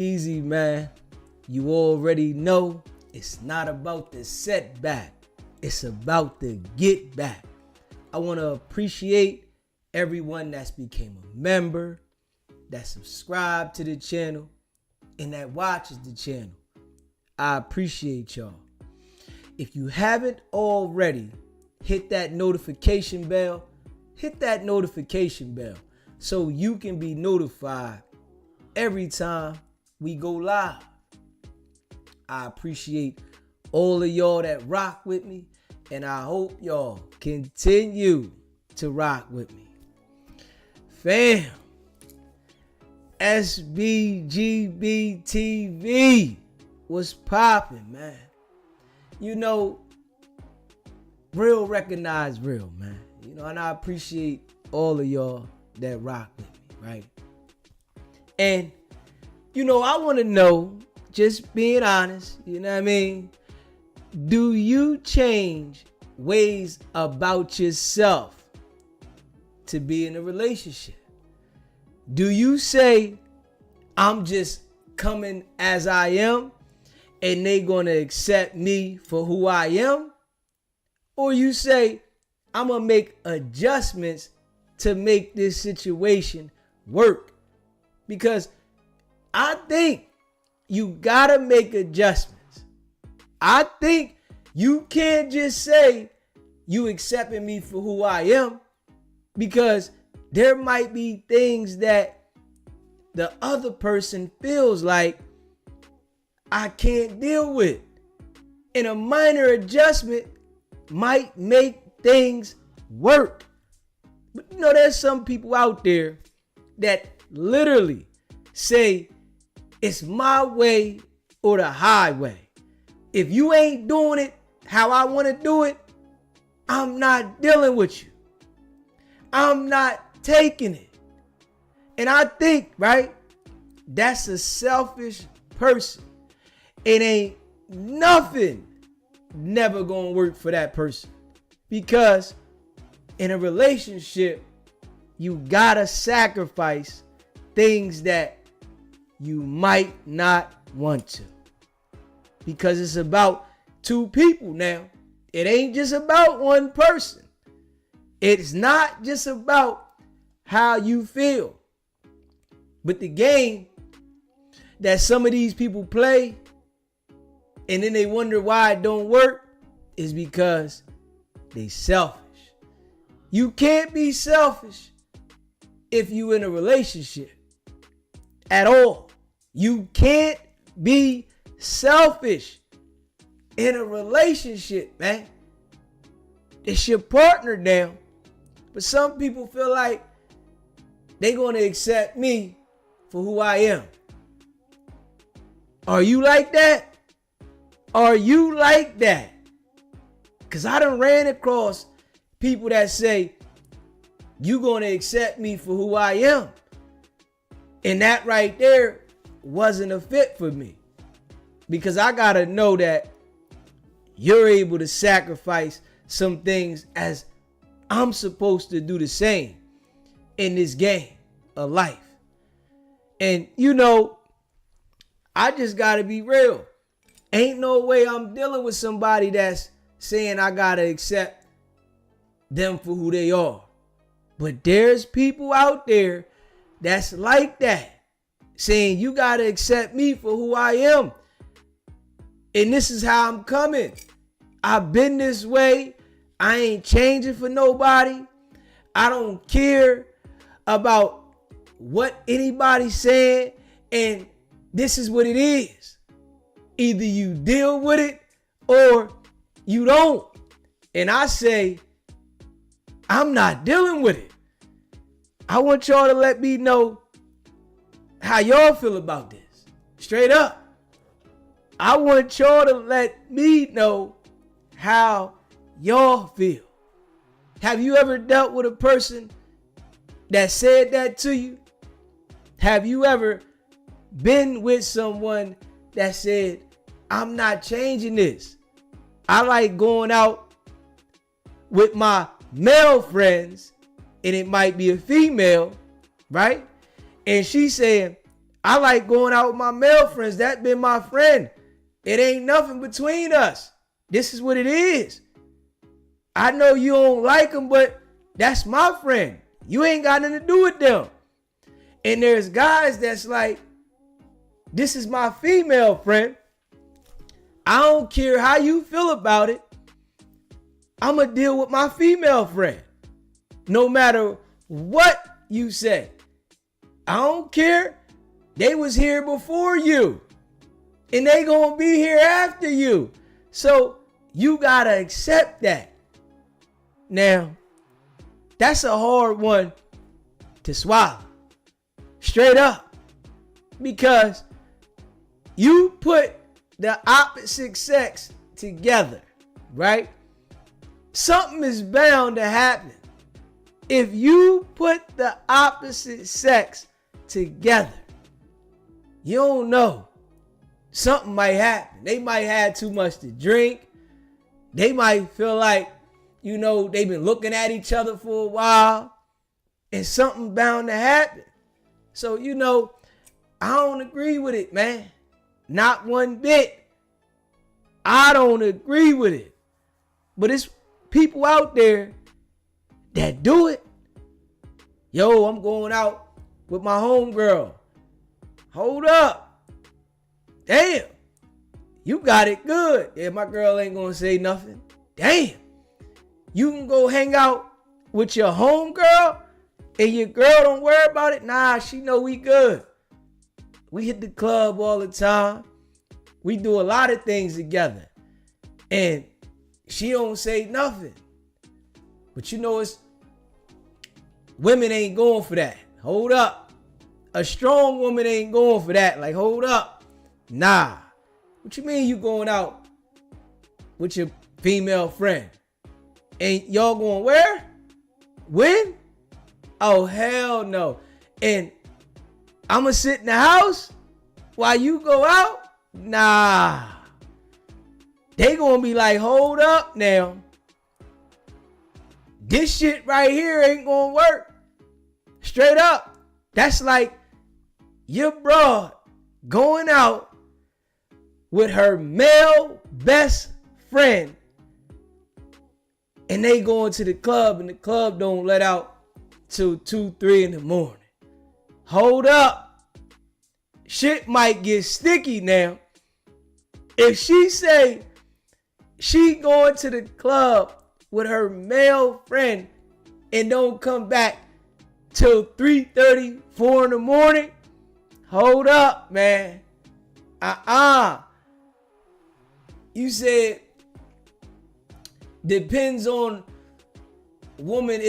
Easy, man. You already know it's not about the setback. It's about the get back. I want to appreciate everyone that's became a member, that subscribed to the channel, and that watches the channel. I appreciate y'all. If you haven't already, hit that notification bell. Hit that notification bell so you can be notified every time we go live. I appreciate all of y'all that rock with me, and I hope y'all continue to rock with me. Fam, SBGB TV was popping, man. You know, real recognize real, man. You know, and I appreciate all of y'all that rock with me, right? And, you know, I want to know, just being honest, you know what I mean? Do you change ways about yourself to be in a relationship? Do you say, I'm just coming as I am and they gonna accept me for who I am? Or you say, I'm gonna make adjustments to make this situation work? Because I think you gotta make adjustments. I think you can't just say you accepting me for who I am, because there might be things that the other person feels like I can't deal with. And a minor adjustment might make things work. But you know, there's some people out there that literally say it's my way or the highway. If you ain't doing it how I want to do it, I'm not dealing with you. I'm not taking it. And I think, right, that's a selfish person. It ain't nothing never gonna work for that person. Because in a relationship, you gotta sacrifice things that you might not want to. Because it's about two people now. It ain't just about one person. It's not just about how you feel. But the game that some of these people play, and then they wonder why it don't work, is because they selfish. You can't be selfish if you in a relationship at all. You can't be selfish in a relationship, man. It's your partner now. But some people feel like they're going to accept me for who I am. Are you like that? Are you like that? Because I done ran across people that say, you going to accept me for who I am. And that right there wasn't a fit for me. Because I got to know that you're able to sacrifice some things as I'm supposed to do the same in this game of life. And you know, I just got to be real. Ain't no way I'm dealing with somebody that's saying I got to accept them for who they are. But there's people out there that's like that, saying you got to accept me for who I am. And this is how I'm coming. I've been this way. I ain't changing for nobody. I don't care about what anybody's saying. And this is what it is. Either you deal with it or you don't. And I say, I'm not dealing with it. I want y'all to let me know how y'all feel about this. Straight up. I want y'all to let me know how y'all feel. Have you ever dealt with a person that said that to you? Have you ever been with someone that said, I'm not changing this? I like going out with my male friends, and it might be a female, right? And she's saying, I like going out with my male friends. That been my friend. It ain't nothing between us. This is what it is. I know you don't like them, but that's my friend. You ain't got nothing to do with them. And there's guys that's like, this is my female friend. I don't care how you feel about it. I'm going to deal with my female friend. No matter what you say. I don't care. They was here before you. And they going to be here after you. So you got to accept that. Now, that's a hard one to swallow. Straight up. Because you put the opposite sex together, right? Something is bound to happen. If you put the opposite sex together, you don't know. Something might happen. They might have too much to drink. They might feel like, they've been looking at each other for a while. And something bound to happen. So, I don't agree with it, man. Not one bit. I don't agree with it. But it's people out there that do it. Yo, I'm going out with my homegirl. Hold up. Damn. You got it good. Yeah, my girl ain't gonna say nothing. Damn. You can go hang out with your homegirl and your girl don't worry about it. Nah, she know we good. We hit the club all the time. We do a lot of things together. And she don't say nothing. But it's women ain't going for that. Hold up. A strong woman ain't going for that. Like, hold up. Nah. What you mean you going out with your female friend? And y'all going where? When? Oh, hell no. And I'm going to sit in the house while you go out? Nah. They going to be like, hold up now. This shit right here ain't going to work. Straight up. That's like your broad going out with her male best friend and they going to the club and the club don't let out till 2, 3 in the morning. Hold up. Shit might get sticky now. If she say she going to the club with her male friend and don't come back till 3:30, 4 in the morning, hold up, man. You said depends on woman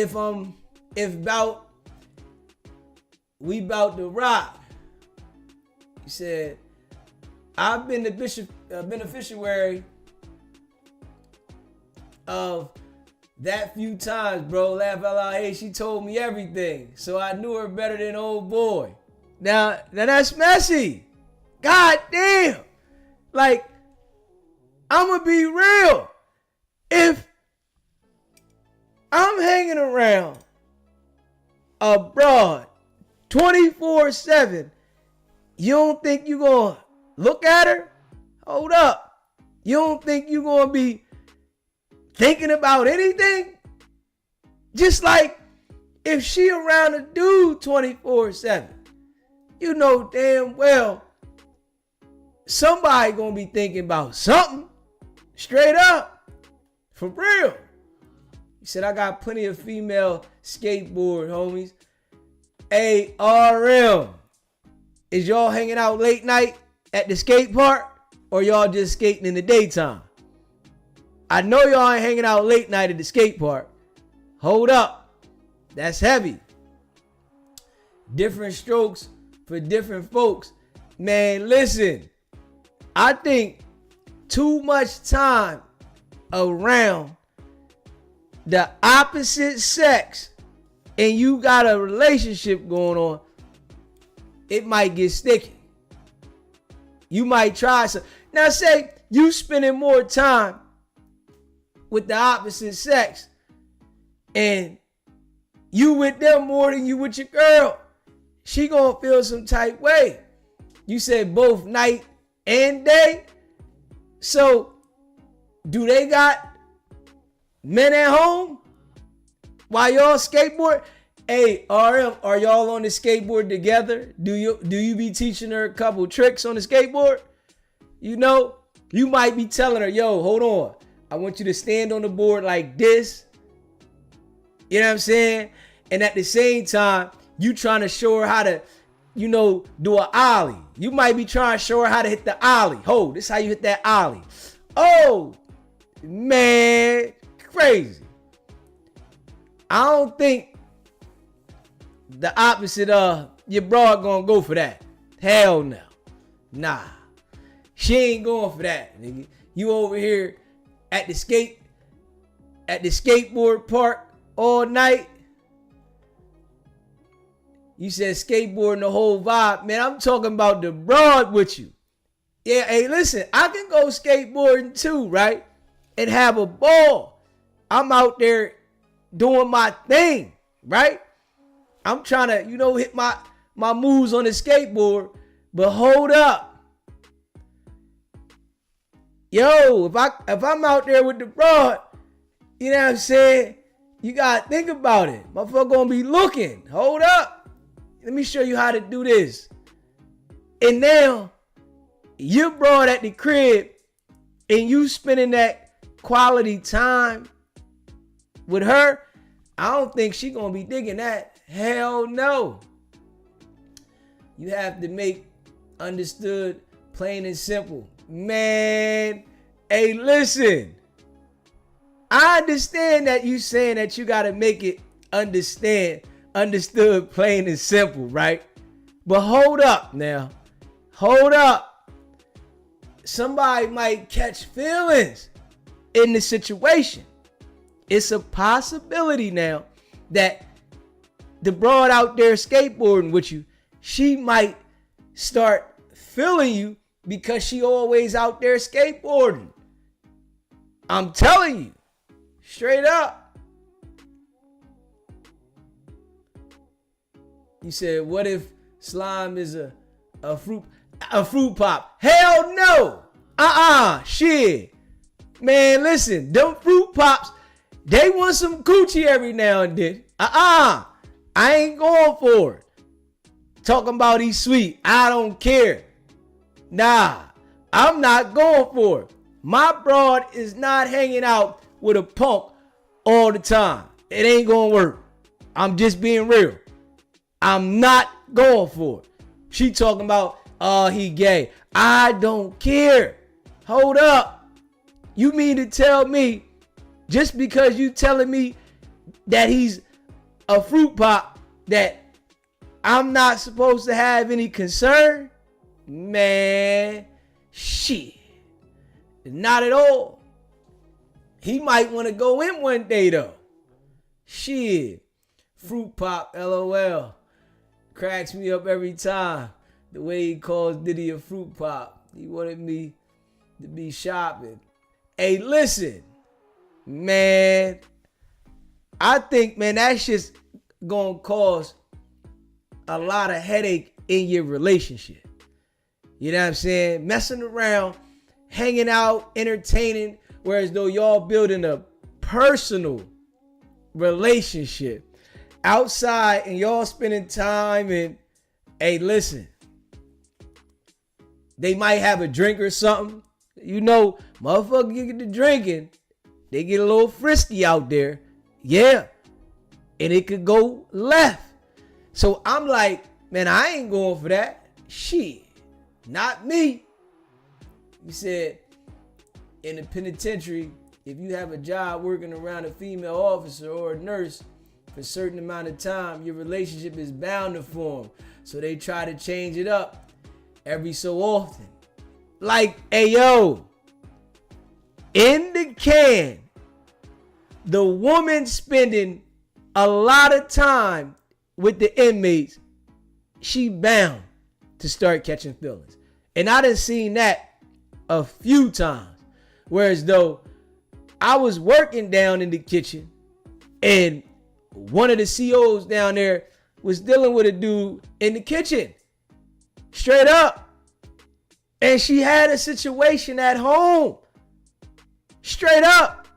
we about to rock. You said I've been the beneficiary of that few times, bro. Laugh out loud. Hey, she told me everything, so I knew her better than old boy. Now that's messy. God damn. Like, I'm gonna be real. If I'm hanging around abroad 24/7, you don't think you gonna look at her? Hold up. You don't think you gonna be thinking about anything? Just like if she around a dude 24/7, you know damn well somebody gonna be thinking about something. Straight up. For real. He said, I got plenty of female skateboard homies. Hey, RM, is y'all hanging out late night at the skate park or y'all just skating in the daytime? I know y'all ain't hanging out late night at the skate park. Hold up. That's heavy. Different strokes for different folks. Man, listen. I think too much time around the opposite sex and you got a relationship going on, it might get sticky. You might try some. Now say you spending more time with the opposite sex and you with them more than you with your girl. She gonna feel some type way. You said both night and day. So do they got men at home while y'all skateboard? Hey, RM, are y'all on the skateboard together? Do you be teaching her a couple tricks on the skateboard? You know, you might be telling her, yo, hold on. I want you to stand on the board like this. You know what I'm saying? And at the same time, you trying to show her how to, you know, do an ollie. You might be trying to show her how to hit the ollie. Ho, this is how you hit that ollie. Oh, man, crazy. I don't think the opposite of your broad gonna go for that. Hell no. Nah. She ain't going for that, nigga. You over here at the skateboard park all night. You said skateboarding the whole vibe. Man, I'm talking about the broad with you. Yeah, hey, listen, I can go skateboarding too, right? And have a ball. I'm out there doing my thing, right? I'm trying to, you know, hit my moves on the skateboard. But hold up. Yo, if I'm out there with the broad, you know what I'm saying? You gotta think about it. Motherfucker gonna be looking. Hold up. Let me show you how to do this. And now, you brought at the crib and you spending that quality time with her. I don't think she gonna be digging that. Hell no. You have to make understood plain and simple. Man, hey, listen. I understand that you saying that you gotta make it understood plain and simple, right? But hold up now. Hold up. Somebody might catch feelings in the situation. It's a possibility now that the broad out there skateboarding with you, she might start feeling you because she always out there skateboarding. I'm telling you, straight up. You said, what if slime is a fruit pop? Hell no. Shit. Man, listen, them fruit pops, they want some coochie every now and then. I ain't going for it. Talking about he's sweet. I don't care. Nah, I'm not going for it. My broad is not hanging out with a punk all the time. It ain't gonna work. I'm just being real. I'm not going for it. She talking about, he gay. I don't care. Hold up. You mean to tell me just because you telling me that he's a fruit pop that I'm not supposed to have any concern? Man, shit. Not at all. He might want to go in one day though. Shit. Fruit pop, LOL. Cracks me up every time. The way he calls Diddy a fruit pop. He wanted me to be shopping. Hey, listen. Man. I think, man, that's just gonna cause a lot of headache in your relationship. You know what I'm saying? Messing around, hanging out, entertaining, whereas though y'all building a personal relationship outside and y'all spending time and, hey, listen, they might have a drink or something. You know, motherfucker get to drinking, they get a little frisky out there. Yeah. And it could go left. So I'm like, man, I ain't going for that. Shit. Not me. You said in the penitentiary, if you have a job working around a female officer or a nurse for a certain amount of time, your relationship is bound to form. So they try to change it up every so often. Like, hey, yo, in the can, the woman spending a lot of time with the inmates, she bound to start catching feelings. And I done seen that a few times. Whereas though I was working down in the kitchen and one of the COs down there was dealing with a dude in the kitchen. Straight up. And she had a situation at home. Straight up.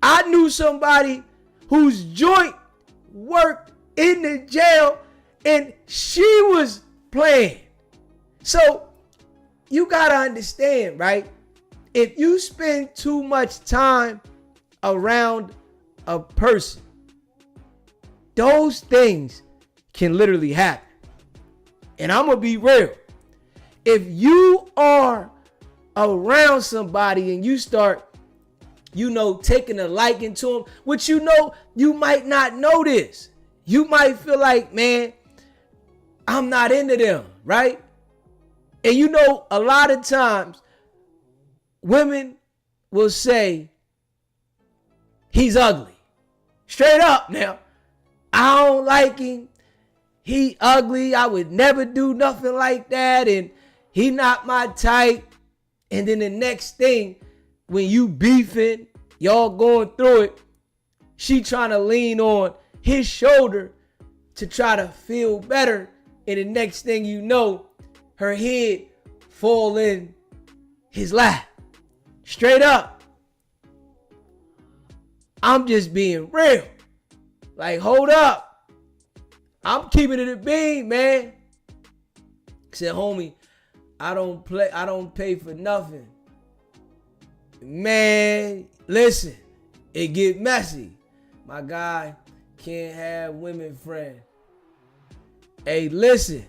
I knew somebody whose joint worked in the jail and she was playing. So you gotta understand, right? If you spend too much time around a person, those things can literally happen. And I'm gonna be real. If you are around somebody and you start, taking a liking to them, which you might not notice. You might feel like, man, I'm not into them, right? And a lot of times women will say, he's ugly. Straight up now. I don't like him. He ugly. I would never do nothing like that. And he not my type. And then the next thing, when you beefing, y'all going through it, she trying to lean on his shoulder to try to feel better. And the next thing you know, her head fall in his lap. Straight up. I'm just being real. Like, hold up. I'm keeping it a bean, man. Said, homie, I don't pay for nothing. Man, listen, it get messy. My guy can't have women friends. Hey, listen,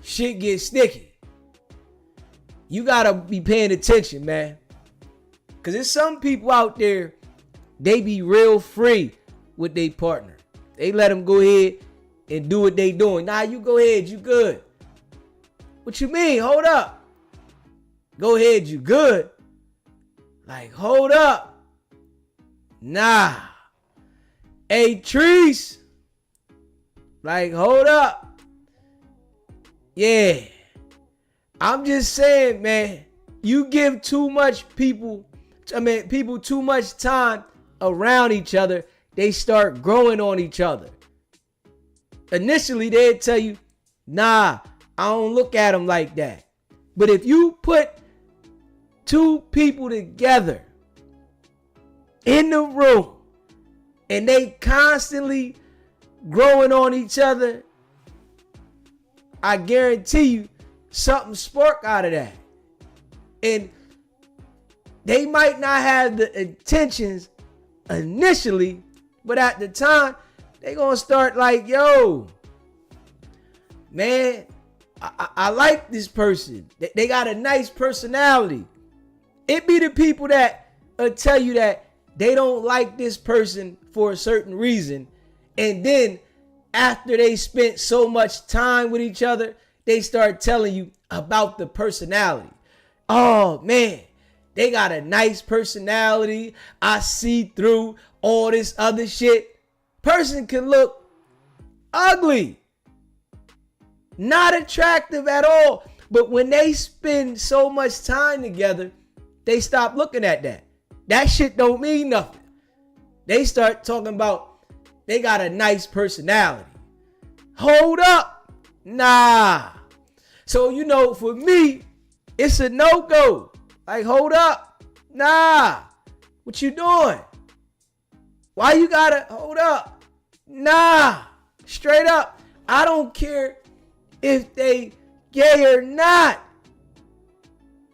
shit gets sticky. You gotta be paying attention, man. Cause there's some people out there, they be real free with their partner. They let them go ahead and do what they doing. Nah, you go ahead, you good. What you mean? Hold up. Go ahead, you good. Like, hold up. Nah. Hey, Trees. Like, hold up. Yeah. I'm just saying, man, you give people too much time around each other, they start growing on each other. Initially, they'd tell you, nah, I don't look at them like that. But if you put two people together in the room and they constantly growing on each other, I guarantee you something spark out of that. And they might not have the intentions initially, but at the time, they gonna start like, yo, man, I like this person. They got a nice personality. It be the people that tell you that they don't like this person for a certain reason. And then after they spent so much time with each other, they start telling you about the personality. Oh, man, they got a nice personality. I see through all this other shit. Person can look ugly, not attractive at all. But when they spend so much time together, they stop looking at that. That shit don't mean nothing. They start talking about they got a nice personality. Hold up. Nah. So, for me, it's a no-go. Like, hold up. Nah. What you doing? Why you gotta hold up? Nah. Straight up. I don't care if they gay or not.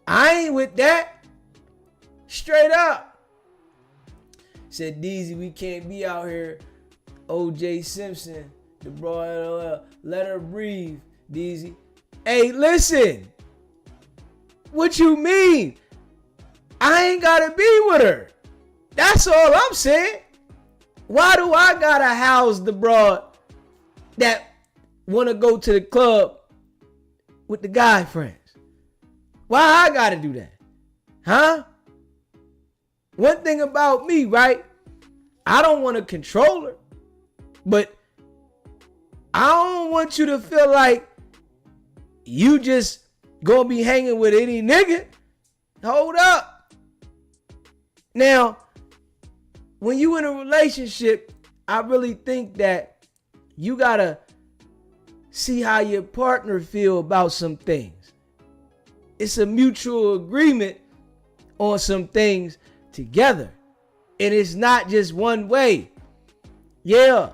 I ain't with that. Straight up. Said, Deezy, we can't be out here. O.J. Simpson, the broad, let her breathe, Deezy. Hey, listen. What you mean? I ain't gotta be with her. That's all I'm saying. Why do I gotta house the broad that wanna go to the club with the guy friends? Why I gotta do that? Huh? One thing about me, right? I don't want to control her, but I don't want you to feel like you just gonna be hanging with any nigga. Hold up. Now, when you in a relationship, I really think that you gotta see how your partner feel about some things. it's a mutual agreement on some things together. And it's not just one way. Yeah.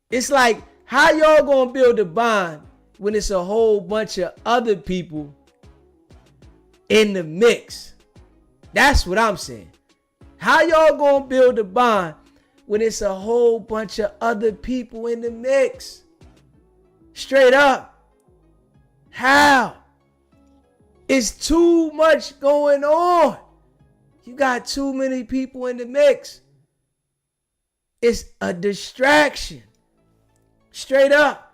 It's like, how y'all gonna build a bond when it's a whole bunch of other people in the mix? That's what I'm saying. How y'all gonna build a bond when it's a whole bunch of other people in the mix? Straight up. How? It's too much going on. You got too many people in the mix. It's a distraction. Straight up.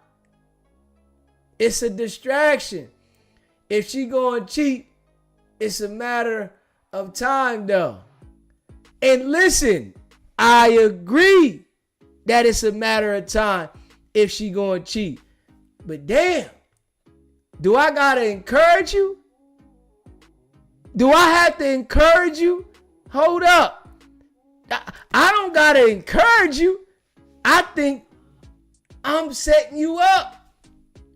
It's a distraction. If she gonna cheat, it's a matter of time though. And listen, I agree that it's a matter of time if she gonna cheat. But damn, do I gotta encourage you? Do I have to encourage you? Hold up. I don't gotta encourage you. I think I'm setting you up.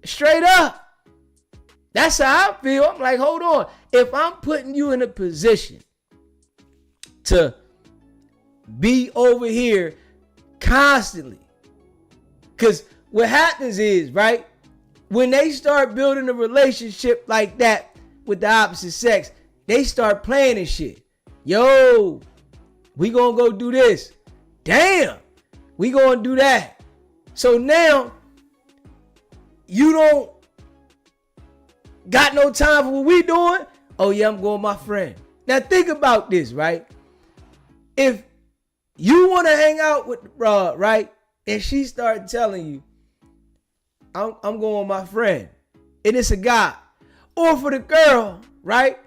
Straight up. That's how I feel. I'm like, hold on. If I'm putting you in a position to be over here constantly, because what happens is, right, when they start building a relationship like that with the opposite sex, they start planning shit. Yo, we gonna go do this. Damn, we gonna do that. So now, you don't got no time for what we doing? Oh yeah, I'm going with my friend. Now think about this, right? If you want to hang out with the broad, right? And she started telling you, I'm going with my friend. And it's a guy. Or for the girl, right?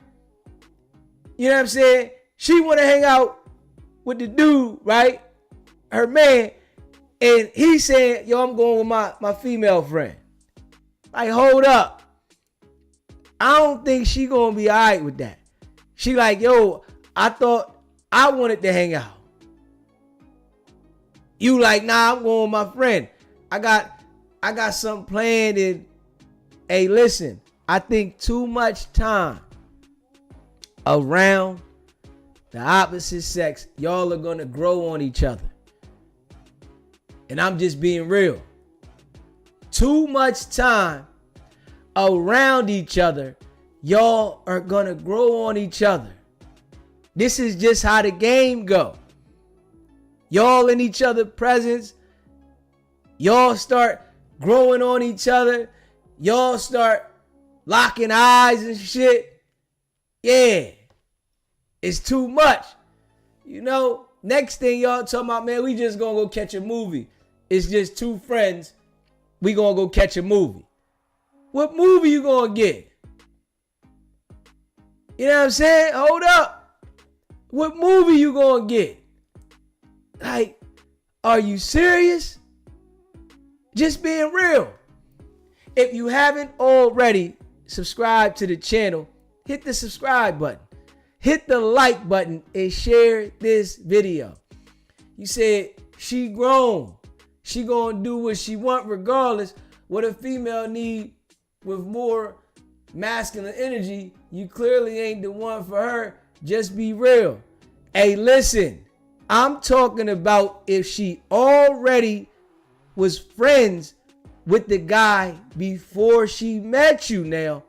You know what I'm saying? She want to hang out with the dude, right? Her man. And he saying, yo, I'm going with my female friend. Like, hold up. I don't think she gonna be all right with that. She like, yo, I thought I wanted to hang out. You like, nah, I'm going with my friend. I got something planned, and hey, listen, I think too much time around the opposite sex, y'all are gonna grow on each other. And I'm just being real. Too much time around each other, y'all are gonna grow on each other. This is just how the game go. Y'all in each other's presence, y'all start growing on each other, y'all start locking eyes and shit. Yeah, it's too much. You know, next thing y'all talking about, man, we just gonna go catch a movie. It's just two friends, we gonna go catch a movie. What movie you gonna get? You know what I'm saying? Hold up. What movie you gonna get? Like, are you serious? Just being real. If you haven't already subscribed to the channel, hit the subscribe button. Hit the like button and share this video. You said she grown. She gonna do what she want regardless. What a female need with more masculine energy, you clearly ain't the one for her. Just be real. Hey, listen, I'm talking about if she already was friends with the guy before she met you. Now,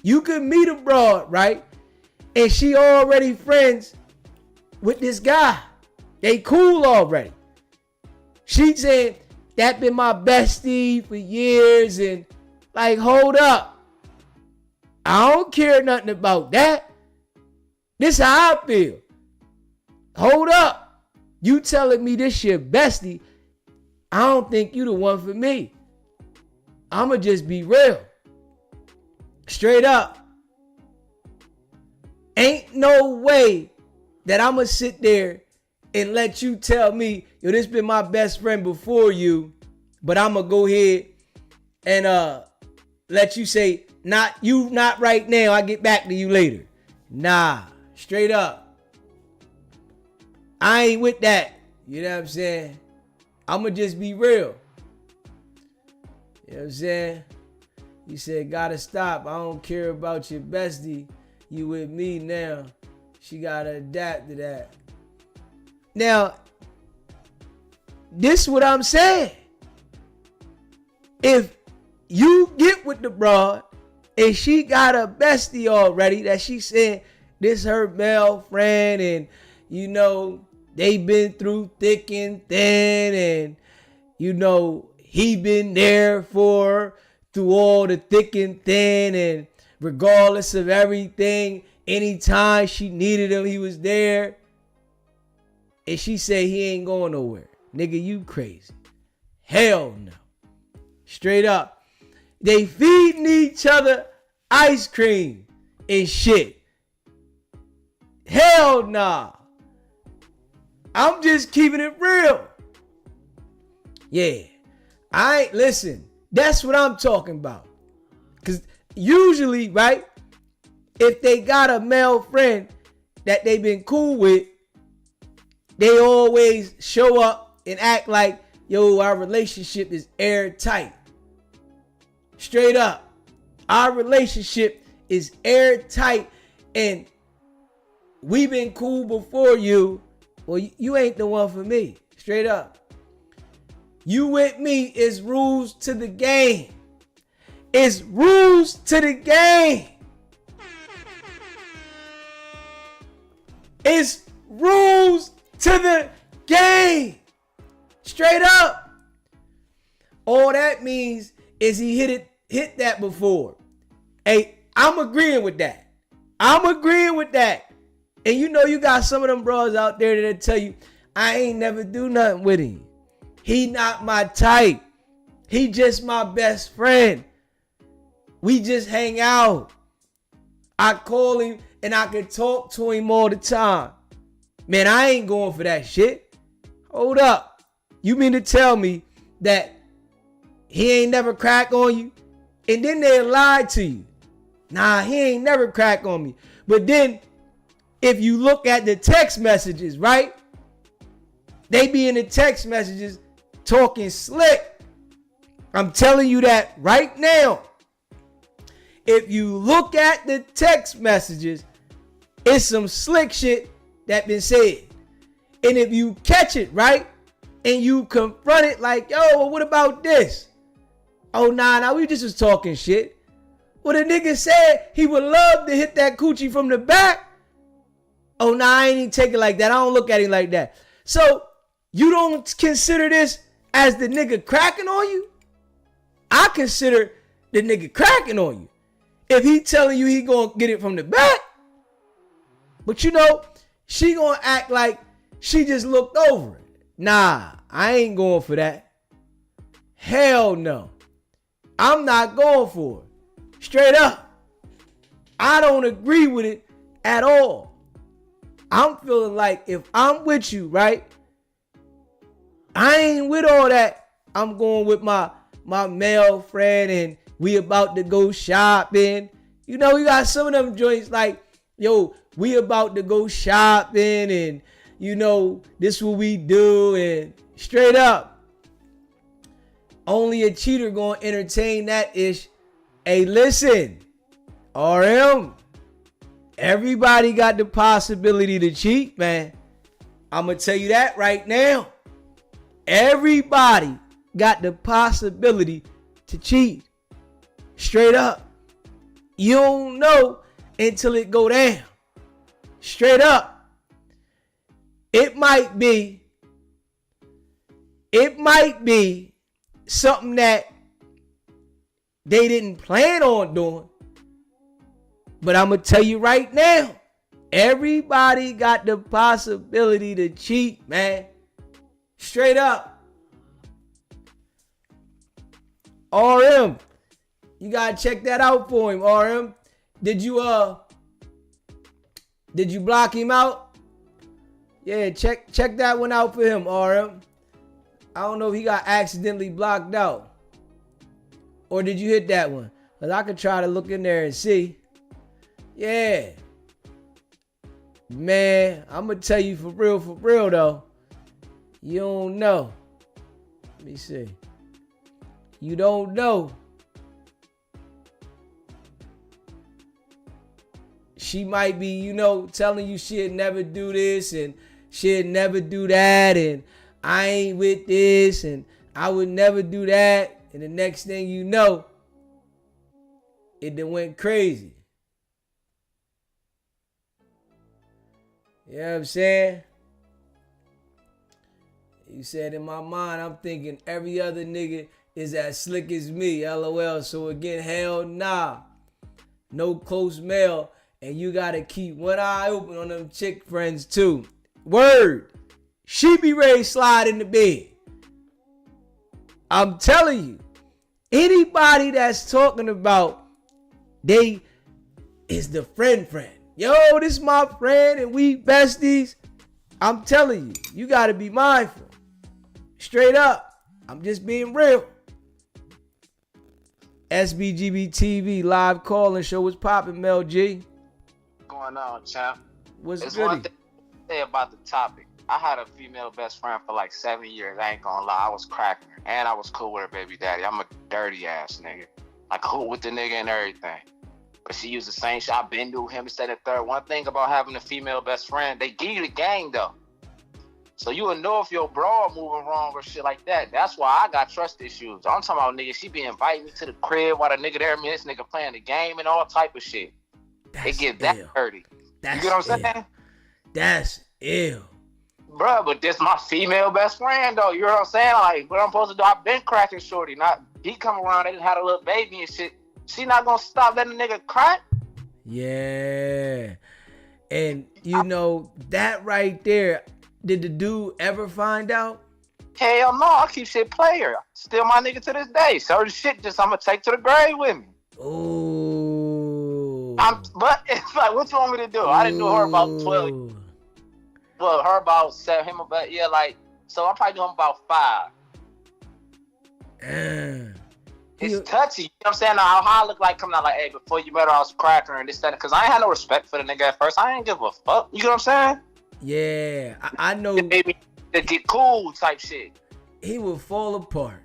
you could meet a broad, right? And she already friends with this guy. They cool already. She said, that been my bestie for years, and like, hold up. I don't care nothing about that. This how I feel. Hold up. You telling me this your bestie, I don't think you the one for me. I'ma just be real. Straight up. Ain't no way that I'ma sit there and let you tell me, yo, this been my best friend before you, but I'ma go ahead and let you say, not right now, I get back to you later. Nah, straight up. I ain't with that. You know what I'm saying? I'ma just be real. You know what I'm saying? He said, gotta stop. I don't care about your bestie. You with me now. She gotta adapt to that. Now, this is what I'm saying. If you get with the broad and she got a bestie already that she said this her male friend, and you know they been through thick and thin, and you know he been there for her through all the thick and thin, and regardless of everything, anytime she needed him, he was there. And she said he ain't going nowhere. Nigga, you crazy. Hell no. Straight up. They feeding each other ice cream and shit. Hell nah. I'm just keeping it real. Yeah. Listen, that's what I'm talking about. Because usually, right, if they got a male friend that they been cool with, they always show up and act like, yo, our relationship is airtight. Straight up. Our relationship is airtight and we been cool before you. Well, you ain't the one for me. Straight up. You with me is rules to the game. It's rules to the game. It's rules to the game. Straight up. All that means is he hit that before. Hey, I'm agreeing with that. And you know you got some of them bros out there that tell you, I ain't never do nothing with him. He not my type. He just my best friend. We just hang out. I call him and I can talk to him all the time. Man, I ain't going for that shit. Hold up. You mean to tell me that he ain't never crack on you? And then they lied to you. Nah, he ain't never crack on me. But then if you look at the text messages, right? They be in the text messages talking slick. I'm telling you that right now. If you look at the text messages, it's some slick shit that been said. And if you catch it, right, and you confront it like, yo, well, what about this? Oh, nah, we just was talking shit. Well, the nigga said he would love to hit that coochie from the back. Oh, nah, I ain't even take it like that. I don't look at it like that. So you don't consider this as the nigga cracking on you? I consider the nigga cracking on you. If he telling you he gonna get it from the back. But you know, she gonna act like she just looked over it. Nah, I ain't going for that. Hell no. I'm not going for it. Straight up. I don't agree with it at all. I'm feeling like if I'm with you, right? I ain't with all that. I'm going with my male friend and we about to go shopping. You know, we got some of them joints like, yo, we about to go shopping and, you know, this what we do. And straight up, only a cheater gonna entertain that ish. Hey, listen, RM, everybody got the possibility to cheat, man. I'm gonna tell you that right now. Everybody got the possibility to cheat. Straight up. You don't know until it go down. Straight up. It might be something that they didn't plan on doing. But I'm going to tell you right now, everybody got the possibility to cheat, man. Straight up. RM, you got to check that out for him, RM. Did you block him out? Yeah, check that one out for him, RM. I don't know if he got accidentally blocked out. Or did you hit that one? Because I could try to look in there and see. Yeah. Man, I'm going to tell you for real though. You don't know. Let me see. You don't know she might be, you know, telling you she'd never do this and she'd never do that and I ain't with this and I would never do that. And the next thing you know, it done went crazy. You know what I'm saying? You said in my mind, I'm thinking every other nigga is as slick as me, LOL. So again, hell nah. No close male. And you gotta keep one eye open on them chick friends too. Word. She be ready to slide in the bed. I'm telling you. Anybody that's talking about they is the friend. Yo, this is my friend and we besties. I'm telling you, you gotta be mindful. Straight up. I'm just being real. SBGB TV live calling show. What's poppin', Mel G? What's going on, champ? What's There's goody? one thing to say about the topic. I had a female best friend for like 7 years. I ain't gonna lie. I was cracking her. And I was cool with her baby daddy. I'm a dirty ass nigga. Like cool with the nigga and everything. But she used the same shit. I've been to him instead of third. One thing about having a female best friend, they give you the game though. So you will know if your bro moving wrong or shit like that. That's why I got trust issues. I'm talking about nigga, she be inviting me to the crib while the nigga there, me, this nigga playing the game and all type of shit. They get that dirty. You get what I'm saying? That's ill. Bruh, but this my female best friend though. You know what I'm saying? Like, what I'm supposed to do? I've been cracking shorty. Not he come around, they just had a little baby and shit. She not gonna stop letting the nigga crack? Yeah. And you know, that right there, did the dude ever find out? Hell no, I keep shit player. Still my nigga to this day. Certain shit just I'm gonna take to the grave with me. Ooh. But it's like, what you want me to do? I didn't do her about 12. Well, her about 7, him about, yeah, like, so I'm probably doing about 5. It's touchy. You know what I'm saying? Now, how I look like coming out like, hey, before you met her, I was cracking her and this, that, because I ain't had no respect for the nigga at first. I ain't give a fuck. You know what I'm saying? Yeah, I know. Baby, to get cool type shit. He would fall apart.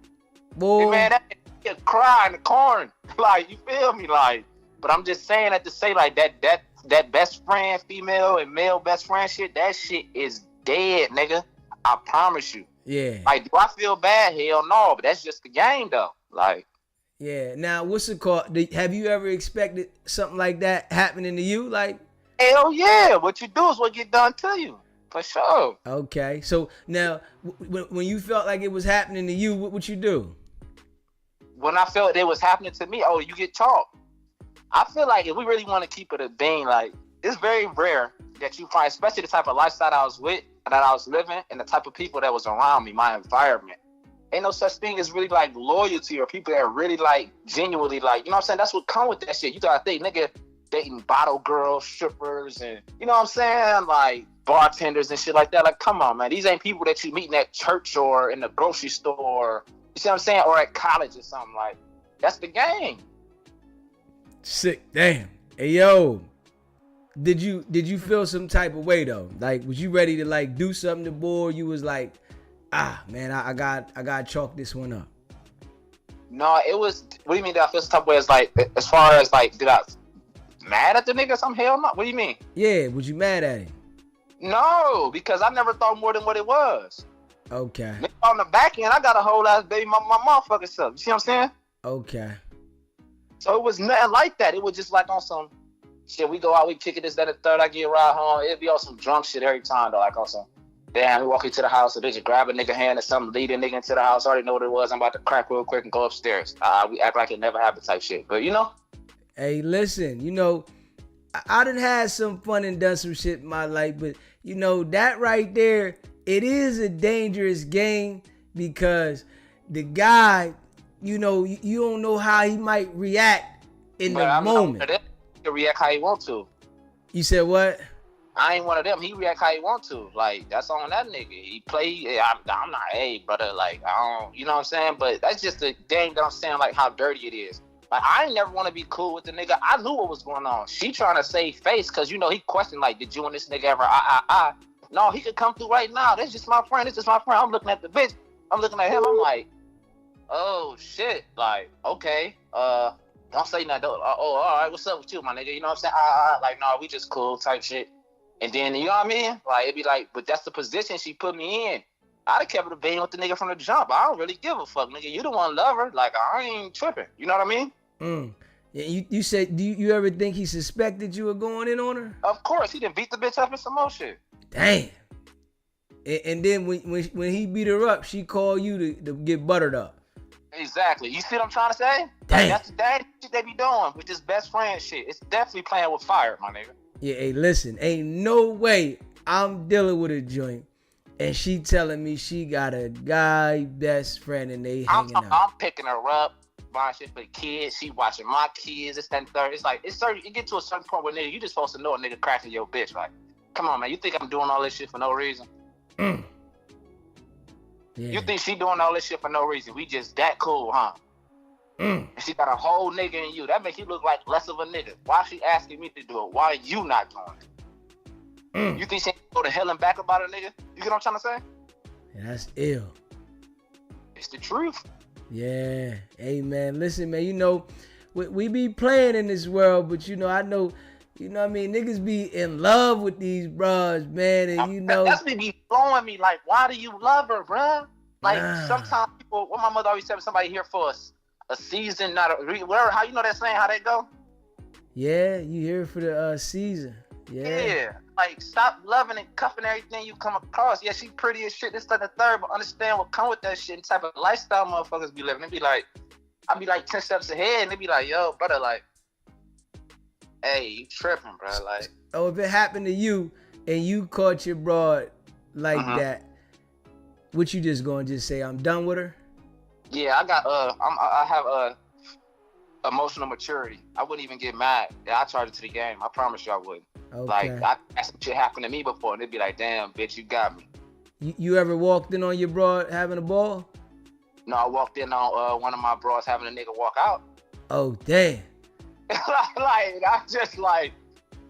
Boy. Hey, man, that nigga cry in the corn. Like, you feel me? Like, but I'm just saying that to say, like, that best friend, female and male best friend shit, that shit is dead, nigga. I promise you. Yeah. Like, do I feel bad? Hell no, but that's just the game, though. Like. Yeah. Now, what's it called? Have you ever expected something like that happening to you? Like. Hell yeah. What you do is what get done to you. For sure. Okay. So, now, when you felt like it was happening to you, what you do? When I felt it was happening to me, you get chalked. I feel like if we really want to keep it a bean, like, it's very rare that you find, especially the type of lifestyle I was with, that I was living, and the type of people that was around me, my environment. Ain't no such thing as really, like, loyalty or people that really, like, genuinely, like, you know what I'm saying? That's what come with that shit. You gotta think, nigga, dating bottle girls, strippers, and, you know what I'm saying? Like, bartenders and shit like that. Like, come on, man. These ain't people that you meeting at church or in the grocery store, you see what I'm saying? Or at college or something. Like, that's the game. Sick. Damn. Hey, yo. Did you feel some type of way though? Like, was you ready to like do something to boy? You was like, man, I got chalk this one up. No, it was. What do you mean? Did I feel some type of way? It's like, as far as like, did I mad at the nigga? Some hell no. What do you mean? Yeah, was you mad at him? No, because I never thought more than what it was. Okay. On the back end, I got a whole ass baby, my motherfucking self. You see what I'm saying? Okay. So it was nothing like that. It was just like on some shit. We go out, we kick it, this, that, and the third. I get a ride home. It'd be on some drunk shit every time, though. Like on some, damn, we walk into the house, so they just grab a nigga hand or something, lead a nigga into the house. I already know what it was. I'm about to crack real quick and go upstairs. We act like it never happened type shit. But, you know? Hey, listen, you know, I done had some fun and done some shit in my life, but, you know, that right there, it is a dangerous game because the guy, you know, you don't know how he might react in the moment. He can react how he want to. You said what? I ain't one of them. He react how he want to. Like, that's on that nigga. He play. I'm not, hey, brother. Like, I don't, you know what I'm saying? But that's just the game that I'm saying, like, how dirty it is. Like, I ain't never want to be cool with the nigga. I knew what was going on. She trying to save face because, you know, he questioned, like, did you and this nigga ever, No, he could come through right now. That's just my friend. This is my friend. I'm looking at the bitch. I'm looking at him. I'm like, oh, shit. Like, okay. Don't say nothing. Oh, all right, what's up with you, my nigga? You know what I'm saying? Like, no, we just cool type shit. And then, you know what I mean? Like, it'd be like, but that's the position she put me in. I'd have kept it a bean with the nigga from the jump. I don't really give a fuck, nigga. You the one love her. Like, I ain't tripping. You know what I mean? Yeah, you said, do you ever think he suspected you were going in on her? Of course. He done beat the bitch up in some more shit. Damn. And then when he beat her up, she called you to get buttered up. Exactly. You see what I'm trying to say? Damn. Like, that's the dang shit they be doing with this best friend shit. It's definitely playing with fire, my nigga. Yeah, hey, listen, ain't no way I'm dealing with a joint and she telling me she got a guy best friend and they hanging out. I'm picking her up, buying shit for the kids. She watching my kids. This, that, and third. It's like, it get to a certain point where, nigga, you just supposed to know a nigga cracking your bitch. Like, come on, man. You think I'm doing all this shit for no reason? Yeah. You think she doing all this shit for no reason? We just that cool, huh? And she got a whole nigga in you. That makes you look like less of a nigga. Why she asking me to do it? Why are you not doing it? You think she go to hell and back about it, nigga? You get what I'm trying to say? Yeah, that's ill. It's the truth. Yeah. Hey, man, listen, man, you know, we be playing in this world, but, you know, I know, you know what I mean? Niggas be in love with these bros, man, and you know. That's what be blowing me. Like, why do you love her, bruh? Like, sometimes people, what my mother always said, somebody here for a season, not a, whatever, how you know that saying, how that go? Yeah, you here for the season. Yeah. Like, stop loving and cuffing everything you come across. Yeah, she pretty as shit, this, that, and the third, but understand what come with that shit and type of lifestyle motherfuckers be living. They be like, I be like 10 steps ahead, and they be like, yo, brother, like, hey, you tripping, bro. Like, oh, if it happened to you and you caught your broad like that, what you just gonna just say, I'm done with her? Yeah, I have emotional maturity. I wouldn't even get mad. Yeah, I charge it to the game. I promise you I wouldn't. Okay. Like, that shit happened to me before, and they'd be like, damn, bitch, you got me. You ever walked in on your broad having a ball? No, I walked in on one of my bros having a nigga walk out. Oh, damn. Like, I just like,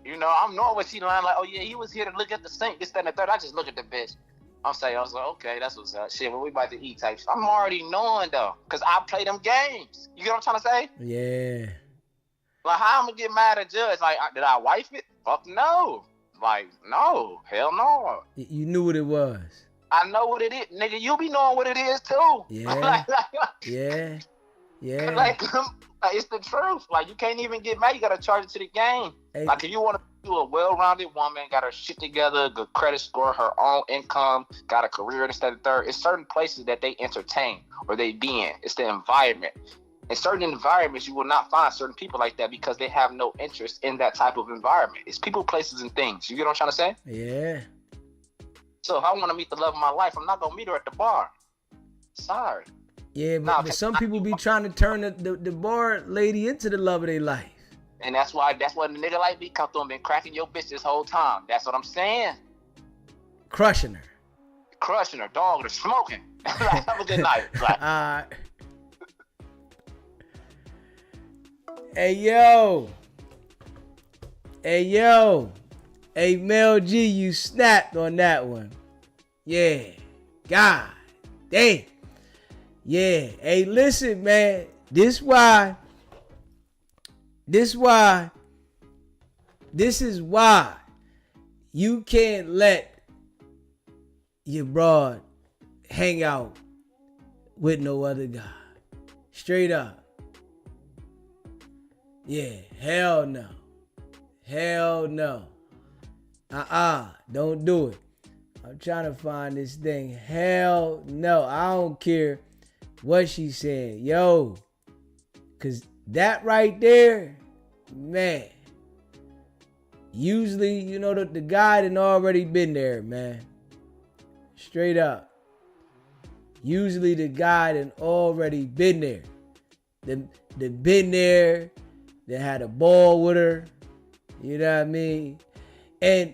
you know, I'm knowing what she lying like, oh yeah, he was here to look at the sink, this, that, and the third. I just look at the bitch. I was like, okay, that's what's up. Shit, what we about to eat type shit. I'm already knowing though, because I play them games. You get what I'm trying to say? Yeah. Like, how I'm gonna get mad at judge? Like, did I wife it? Fuck no. Like, no. Hell no. You knew what it was. I know what it is. Nigga, you be knowing what it is too. Yeah. Yeah. Yeah. Like, it's the truth. Like, you can't even get mad. You gotta charge it to the game. Hey. Like, if you want to be a well-rounded woman, got her shit together, good credit score, her own income, got a career, instead of third, it's certain places that they entertain or they be in. It's the environment. In certain environments, you will not find certain people like that because they have no interest in that type of environment. It's people, places, and things. You get what I'm trying to say? Yeah. So if I want to meet the love of my life, I'm not gonna meet her at the bar. Sorry. Yeah, but some people be trying to turn the bar lady into the love of their life. And that's why the nigga like me come through and been cracking your bitch this whole time. That's what I'm saying. Crushing her, dog, or smoking. Have a good night. Like, Hey yo. Hey Mel G, you snapped on that one. Yeah. God damn. Yeah. Hey, listen, man. This is why you can't let your broad hang out with no other guy. Straight up. Yeah, hell no. Don't do it. I'm trying to find this thing. Hell no. I don't care what she said. Yo. Cause that right there, man. Usually, you know, the guy done already been there, man. Straight up. Usually the guy done already been there. They been there. They had a ball with her. You know what I mean? And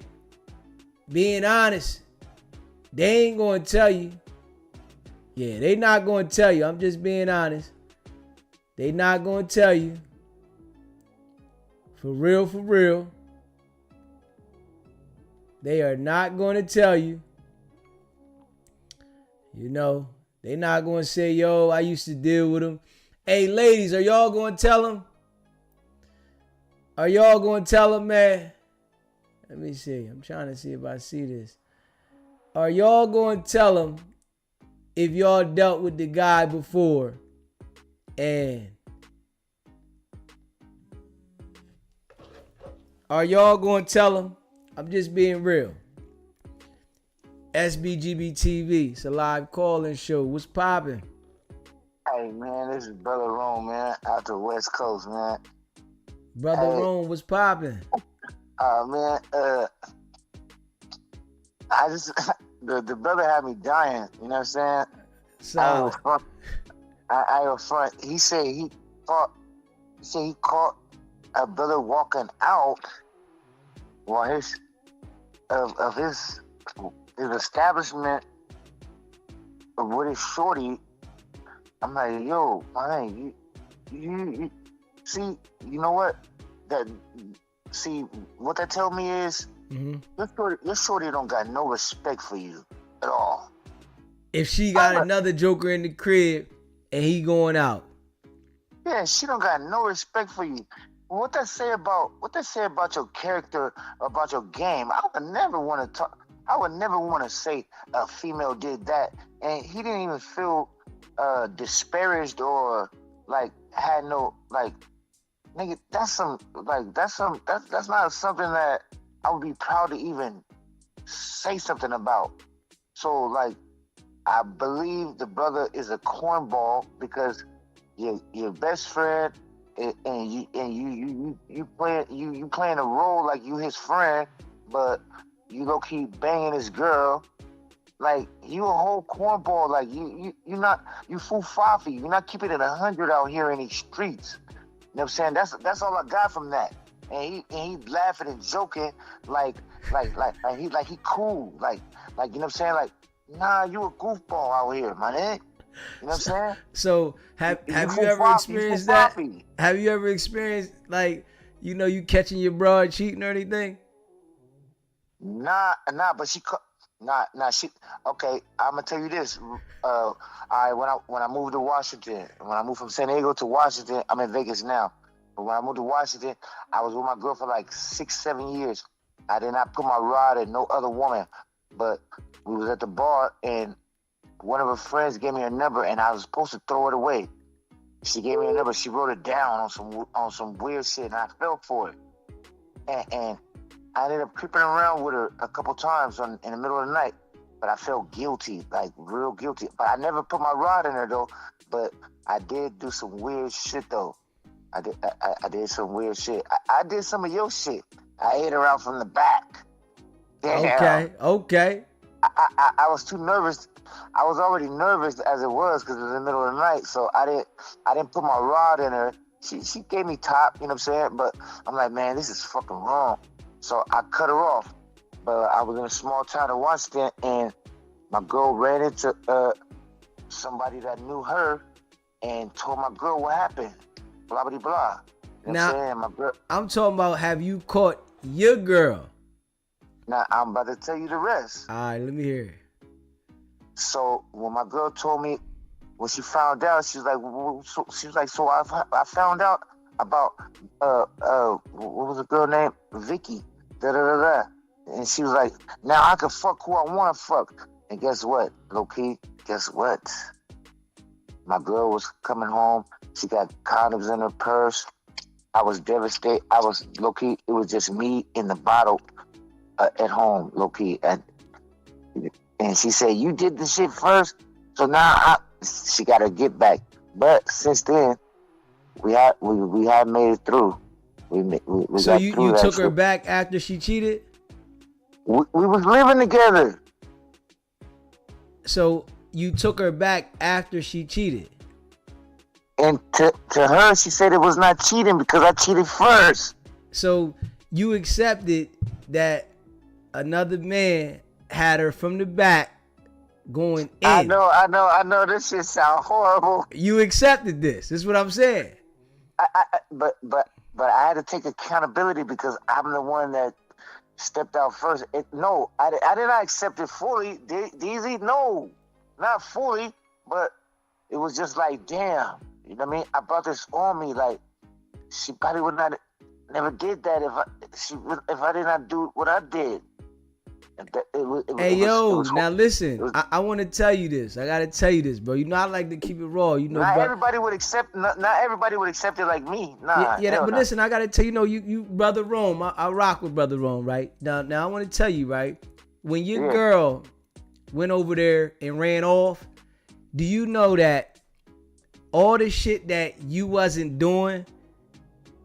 being honest, they ain't gonna tell you. Yeah, they not gonna tell you. I'm just being honest. They not gonna tell you. For real. They are not gonna tell you. You know, they not gonna say, yo, I used to deal with him. Hey, ladies, are y'all gonna tell him? Are y'all gonna tell him, man? Let me see. I'm trying to see if I see this. Are y'all gonna tell him if y'all dealt with the guy before and are y'all gonna tell him? I'm just being real. SBGB TV. It's a live call-in show. What's poppin'? Hey man, this is Brother Rome, man, out the West Coast, man. Brother Rome, what's poppin'? Man, I just the brother had me dying. You know what I'm saying? Solid. I was front. He said he caught a brother walking out while his establishment with his shorty. I'm like, yo, man, you see, you know what? What that tell me is, your shorty don't got no respect for you at all. If she got another joker in the crib and he going out. Yeah, she don't got no respect for you. What that say about your character, about your game? I would never want to say a female did that, and he didn't even feel disparaged or like had no like, nigga. That's not something that I would be proud to even say something about. So like, I believe the brother is a cornball because your best friend and you playing a role like you his friend, but you low key banging his girl. Like, you a whole cornball. Like, you fool-faffy. You're not keeping it 100 out here in these streets. You know what I'm saying? That's all I got from that. And he laughing and joking like he cool. Like you know what I'm saying? Like, nah, you a goofball out here, my nigga. You know what I'm saying? So have you ever experienced that? Have you ever experienced, like, you catching your broad cheating or anything? Nah, but she okay, I'm gonna tell you this. When I moved to Washington, when I moved from San Diego to Washington, I'm in Vegas now. But when I moved to Washington, I was with my girl for like 6-7 years. I did not put my rod in no other woman. But we was at the bar and one of her friends gave me her number and I was supposed to throw it away. She gave me her number. She wrote it down on some weird shit and I fell for it. And I ended up creeping around with her a couple times in the middle of the night, but I felt guilty, like real guilty. But I never put my rod in her though. But I did do some weird shit though. I did some weird shit. I did some of your shit. I ate her out from the back. Damn. Okay. I was too nervous. I was already nervous as it was because it was in the middle of the night. So I didn't put my rod in her. She gave me top, you know what I'm saying? But I'm like, man, this is fucking wrong. So I cut her off. But I was in a small town in Washington and my girl ran into somebody that knew her and told my girl what happened. Blah, blah, blah. You know now, what I'm saying? My girl, I'm talking about, have you caught your girl? Now, I'm about to tell you the rest. All right, let me hear it. So when my girl told me, when she found out, she was like, so I found out about what was the girl name? Vicky. Da da da da. And she was like, now I can fuck who I want to fuck. And guess what, low-key? Guess what? My girl was coming home. She got condoms in her purse. I was devastated. I was low-key. It was just me in the bottle at home, low-key. And she said, you did the shit first. So now she got to get back. But since then, we had made it through. So you took her back after she cheated? We was living together. So you took her back after she cheated? And to her, she said it was not cheating because I cheated first. So you accepted that another man had her from the back going in. I know. This shit sound horrible. You accepted this. This is what I'm saying. But I had to take accountability because I'm the one that stepped out first. I did not accept it fully. DZ, no, not fully, but it was just like, damn, you know what I mean? I brought this on me, like, she probably would not never did that if I did not do what I did. Hey yo, now listen, I want to tell you this. I gotta tell you this, bro. You know I like to keep it raw. You know, not everybody would accept. Not everybody would accept it like me. Nah, but listen, I gotta tell you, you brother Rome. I rock with brother Rome, right? Now I want to tell you, right? When your girl went over there and ran off, do you know that all the shit that you wasn't doing,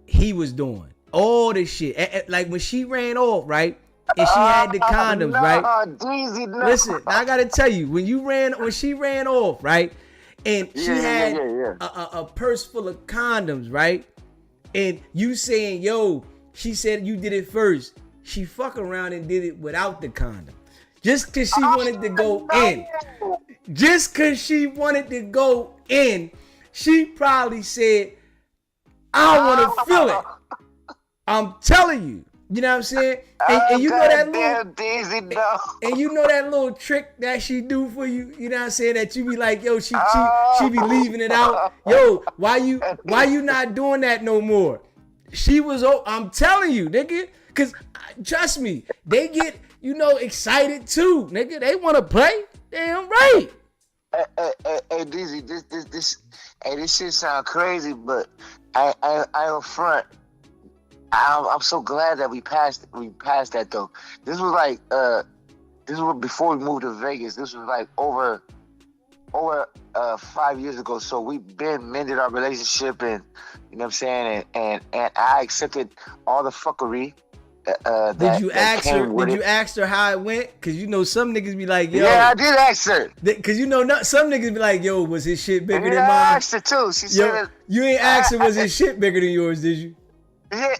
he was doing all the shit. Like when she ran off, right? And she had the condoms, right? Jeezy, no. Listen, I gotta tell you, when she ran off, right? And she had a purse full of condoms, right? And you saying, yo, she said you did it first. She fuck around and did it without the condom. Just cause she wanted to go in. Just cause she wanted to go in, she probably said, I wanna feel it. I'm telling you. You know what I'm saying? And you know that little Daisy, no. And you know that little trick that she do for you. You know what I'm saying? That you be like, yo, she be leaving it out. Yo, why you not doing that no more? She was. I'm telling you, nigga. Cause trust me, they get excited too, nigga. They want to play. Damn right. Hey, Dizzy, this shit sound crazy, but I don't front. I'm so glad that we passed that though. This was like this was before we moved to Vegas. This was like over 5 years ago. So we've been mended our relationship, and you know what I'm saying, and I accepted all the fuckery. Did you ask her? Did you ask her how it went? Cause some niggas be like, yo. Yeah, I did ask her. Cause some niggas be like, yo, was his shit bigger than mine? I asked her too. She said, you ain't asked her was his shit bigger than yours, did you? Yeah.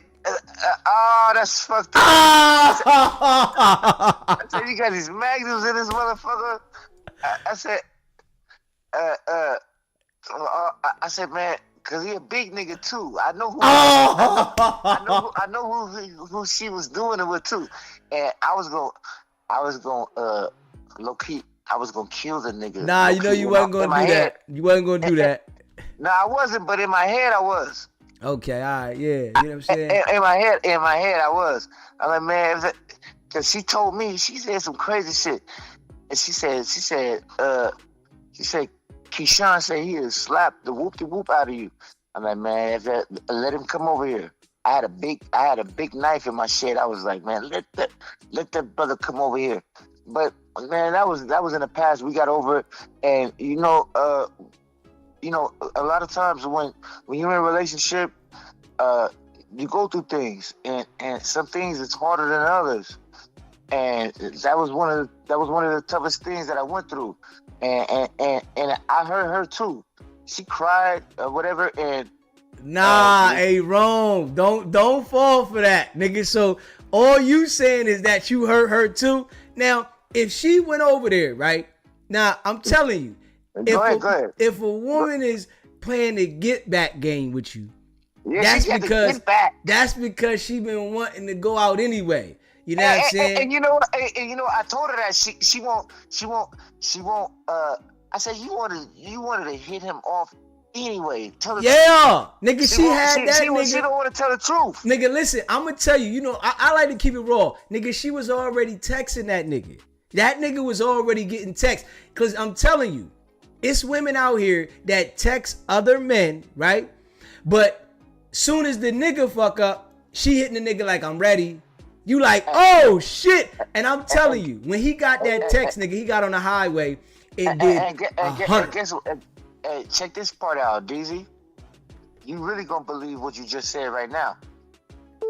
That's fucked up. I said, you got these magnums in this motherfucker. I said, man, cause he a big nigga too. I know who she was doing it with too. And I was gonna low key. I was gonna kill the nigga. Nah, you wasn't gonna do that. You wasn't gonna do that. Nah, I wasn't. But in my head, I was. Okay, all right, yeah, you know what I'm saying? In my head, I was. I'm like, man, because she told me, she said some crazy shit. And she said, Keyshawn said he has slapped the whoop-de-whoop out of you. I'm like, man, let him come over here. I had a big knife in my shed. I was like, man, let that brother come over here. But man, that was in the past. We got over it. And a lot of times when you're in a relationship, you go through things, and some things it's harder than others. And that was one of the toughest things that I went through. And I heard her too. She cried or whatever. And hey, Rome, don't fall for that, nigga. So all you saying is that you hurt her too. Now, if she went over there, right? Now, I'm telling you. Go ahead. If a woman is playing the get back game with you, that's because she been wanting to go out anyway. You know what I'm saying? And you know what? I told her that she won't. I said you wanted to hit him off anyway. Nigga, she don't want to tell the truth. Nigga, listen, I'm gonna tell you. I like to keep it raw. Nigga, she was already texting that nigga. That nigga was already getting text. Cause I'm telling you. It's women out here that text other men, right? But soon as the nigga fuck up, she hitting the nigga like, I'm ready. You like, oh shit. And I'm telling you, when he got that text, nigga, he got on the highway and did check this part out, DZ. You really gonna believe what you just said right now.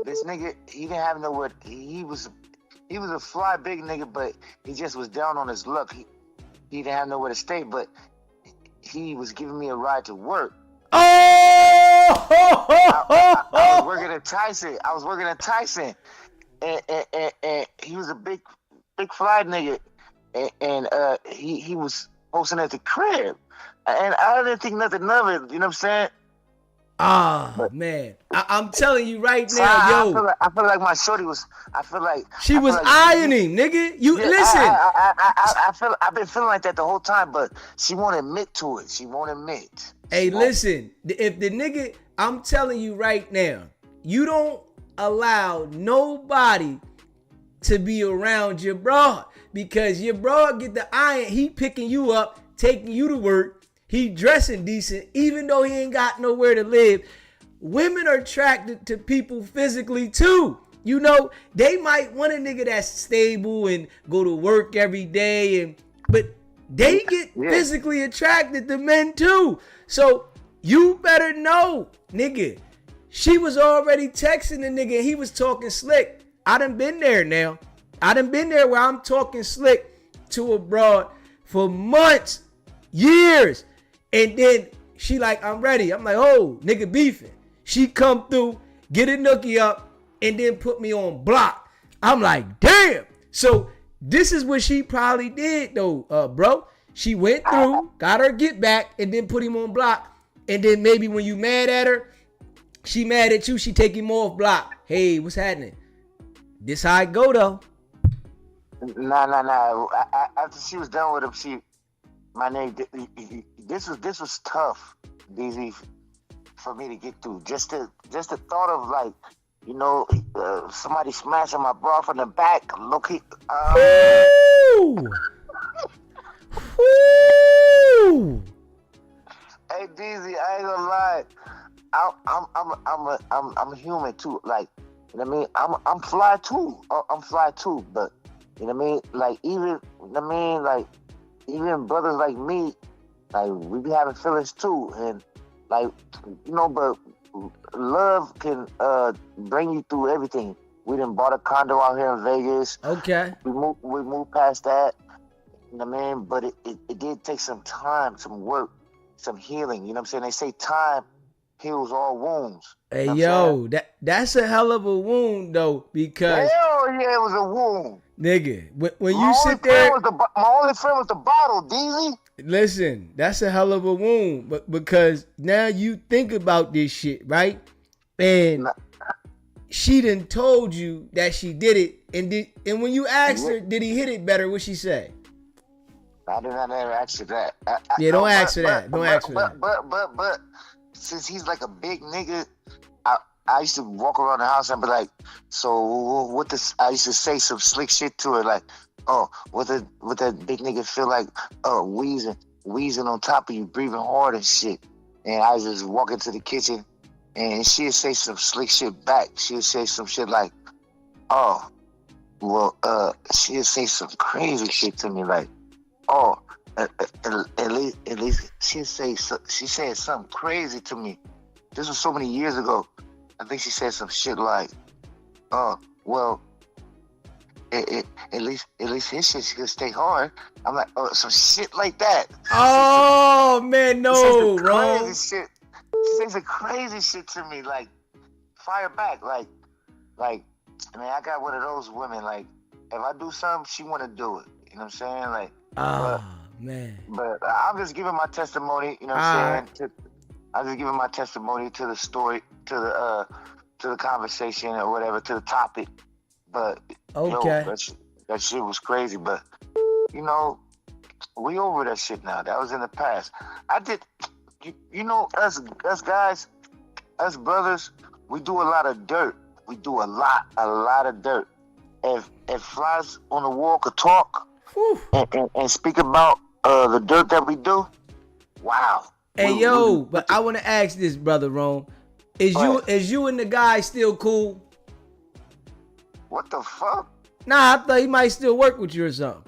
This nigga, he didn't have nowhere. He was a fly big nigga, but he just was down on his luck. He didn't have nowhere to stay, but he was giving me a ride to work. I was working at Tyson. And he was a big fly nigga. And he was posting at the crib. And I didn't think nothing of it. You know what I'm saying? Man. I'm telling you right now, yo. I feel like my shorty was. She was eyeing him, nigga. Listen. I've been feeling like that the whole time, but she won't admit to it. She won't admit. Hey, listen. If the nigga, I'm telling you right now, you don't allow nobody to be around your broad, because your broad get the iron. He picking you up, taking you to work. He dressing decent, even though he ain't got nowhere to live. Women are attracted to people physically too. You know, they might want a nigga that's stable and go to work every day, but they get physically attracted to men too. So you better know, nigga. She was already texting the nigga and he was talking slick. I done been there now. I done been there where I'm talking slick to a broad for months, years. And then she like, I'm ready. I'm like, oh, nigga beefing. She come through, get a nookie up, and then put me on block. I'm like, damn. So this is what she probably did though, bro. She went through, got her get back, and then put him on block. And then maybe when you mad at her, she mad at you, she take him off block. Hey, what's happening? This how it go though. Nah. After she was done with him, my name. This was tough, DZ, for me to get through. Just the thought of like, you know, somebody smashing my bra from the back. Look, Woo! Woo! Hey, DZ, I ain't gonna lie. I'm human too. Like, you know what I mean? I'm fly too. I'm fly too. But you know what I mean? Like, even, you know what I mean? Like, even brothers like me, like, we be having feelings too. And like, you know, but love can bring you through everything. We done bought a condo out here in Vegas. Okay. We moved past that. You know what I mean? But it did take some time, some work, some healing. You know what I'm saying? They say time heals all wounds. Hey, you know that's a hell of a wound though, because hell yeah, it was a wound. nigga, when you sit there, my only friend was the bottle, DZ. listen, that's a hell of a wound, but because now you think about this shit, right? And she done told you that she did it, and when you asked her, did he hit it better? What she say? I did not ever ask you that. Don't ask her that. Don't ask her that. But since he's like a big nigga, I used to walk around the house and be like, so what this? I used to say some slick shit to her, like, oh, what that big nigga feel like? Oh, wheezing on top of you, breathing hard and shit. And I was just walking to the kitchen, and she'd say some slick shit back. She'd say some shit like, oh, well, she'd say some crazy shit to me, like, oh, at least she said something crazy to me. This was so many years ago. I think she said some shit like, oh, well, at least his shit's gonna stay hard. I'm like, oh, some shit like that. Oh man, no, bro. Crazy shit. She says some crazy shit to me, like, fire back, like, I mean, I got one of those women, like, if I do something, she wanna do it. You know what I'm saying? Like, man. But I'm just giving my testimony, you know what I'm saying? I'm just giving my testimony to the story, to the conversation or whatever, to the topic. But okay, that shit was crazy. But you know, we over that shit now. That was in the past. You know, us guys, us brothers, we do a lot of dirt. We do a lot of dirt. If flies on the wall could talk and speak about the dirt that we do, wow. Hey, but I want to ask this, brother Rome. Is you and the guy still cool? What the fuck? Nah, I thought he might still work with you or something.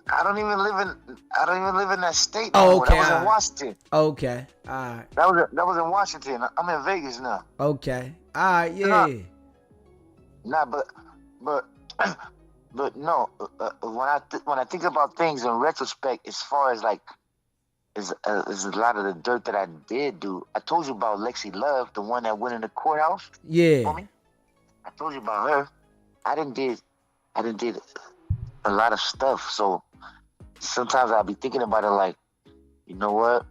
I don't even live in that state. Oh, okay. That was in Washington. Okay, all right. That was in Washington. I'm in Vegas now. Okay, all right, yeah. Nah, but no. When I think about things in retrospect, as far as like, is a lot of the dirt that I did do. I told you about Lexi Love, the one that went in the courthouse. Yeah. For me. I told you about her. I didn't did a lot of stuff. So sometimes I'll be thinking about it like, you know what?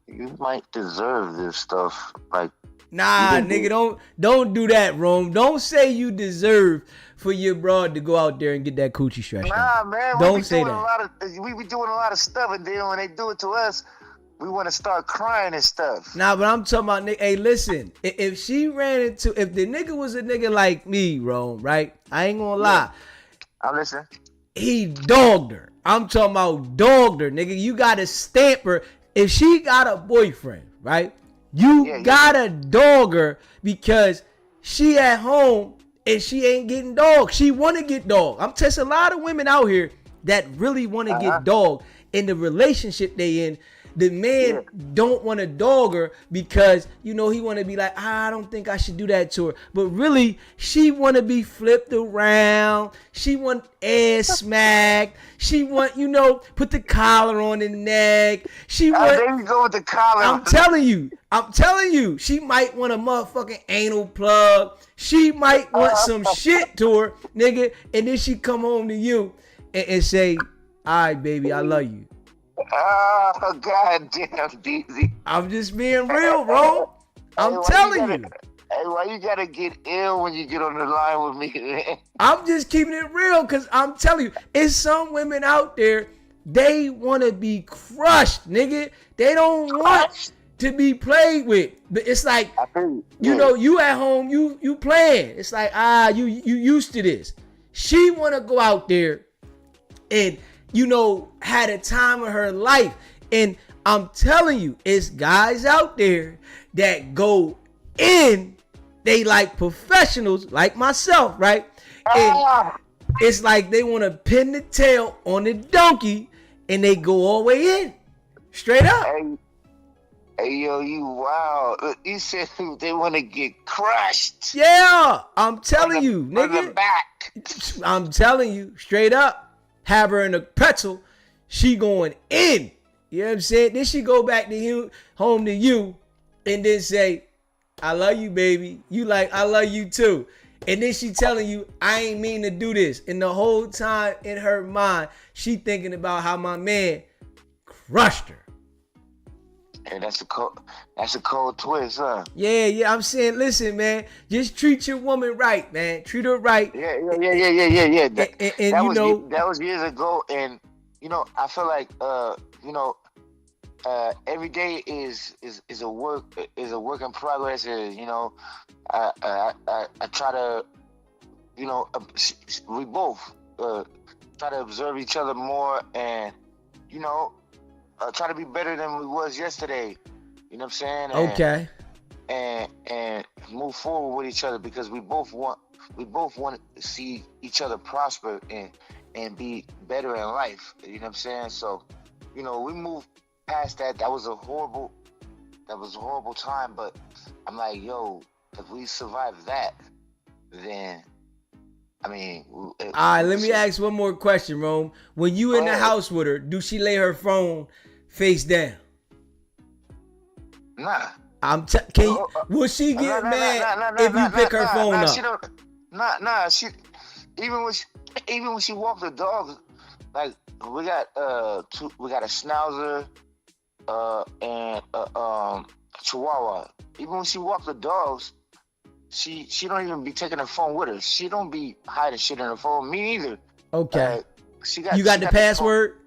You might deserve this stuff. Like, nah, nigga, don't do that, Rome. Don't say you deserve for your broad to go out there and get that coochie stretched. Nah, man. Don't say that. We be doing a lot of stuff, and then when they do it to us, we want to start crying and stuff. Nah, but I'm talking about, hey, listen. If she ran into, if the nigga was a nigga like me, Rome, right? I ain't gonna lie. I'm listening. He dogged her. I'm talking about dogged her, nigga. You gotta stamp her. If she got a boyfriend, right? You gotta dog her because she at home and she ain't getting dogged. She wanna get dogged. I'm testing a lot of women out here that really wanna get dogged in the relationship they in. The man don't want to dog her because, you know, he want to be like, I don't think I should do that to her. But really, she want to be flipped around. She want ass smacked. She want, you know, put the collar on the neck. She want. There you go with the collar. I'm telling you, she might want a motherfucking anal plug. She might want some shit to her, nigga. And then she come home to you and say, all right, baby, I love you. Oh, God damn, DZ. I'm just being real, bro. I'm telling you. Hey, why you gotta get ill when you get on the line with me, man? I'm just keeping it real because I'm telling you, it's some women out there, they want to be crushed, nigga. They don't want to be played with. But it's like, you know, you at home, you playing. It's like, you used to this. She want to go out there and, you know, had a time of her life. And I'm telling you, it's guys out there that go in, they like professionals like myself, right? And it's like they want to pin the tail on the donkey and they go all the way in. Straight up. Hey, yo, you wow. You said they want to get crushed. Yeah, I'm telling you, nigga. On the back. I'm telling you, straight up. Have her in a pretzel, she going in. You know what I'm saying? Then she go back to you, home to you, and then say, I love you, baby. You like, I love you too. And then she telling you, I ain't mean to do this. And the whole time in her mind, she thinking about how my man crushed her. Hey, that's a cold twist, huh? Yeah. I'm saying, listen, man, just treat your woman right, man. Treat her right. Yeah. And that was years ago, and you know, I feel like every day is a work in progress. You know, I try to, you know, we both try to observe each other more, and you know. Try to be better than we was yesterday. You know what I'm saying? Okay. And move forward with each other because we both want to see each other prosper and be better in life. You know what I'm saying? So, you know, we moved past that. That was a horrible time. But I'm like, yo, if we survive that, then. I mean, all right, let me ask one more question, Rome. When you in the house with her, do she lay her phone face down? Nah. Will she get mad if you pick her phone up? She don't. Nah. She even when she walks the dogs, like we got a Schnauzer and Chihuahua. Even when she walks the dogs. She don't even be taking her phone with her. She don't be hiding shit in her phone. Me neither. Okay. You got the password?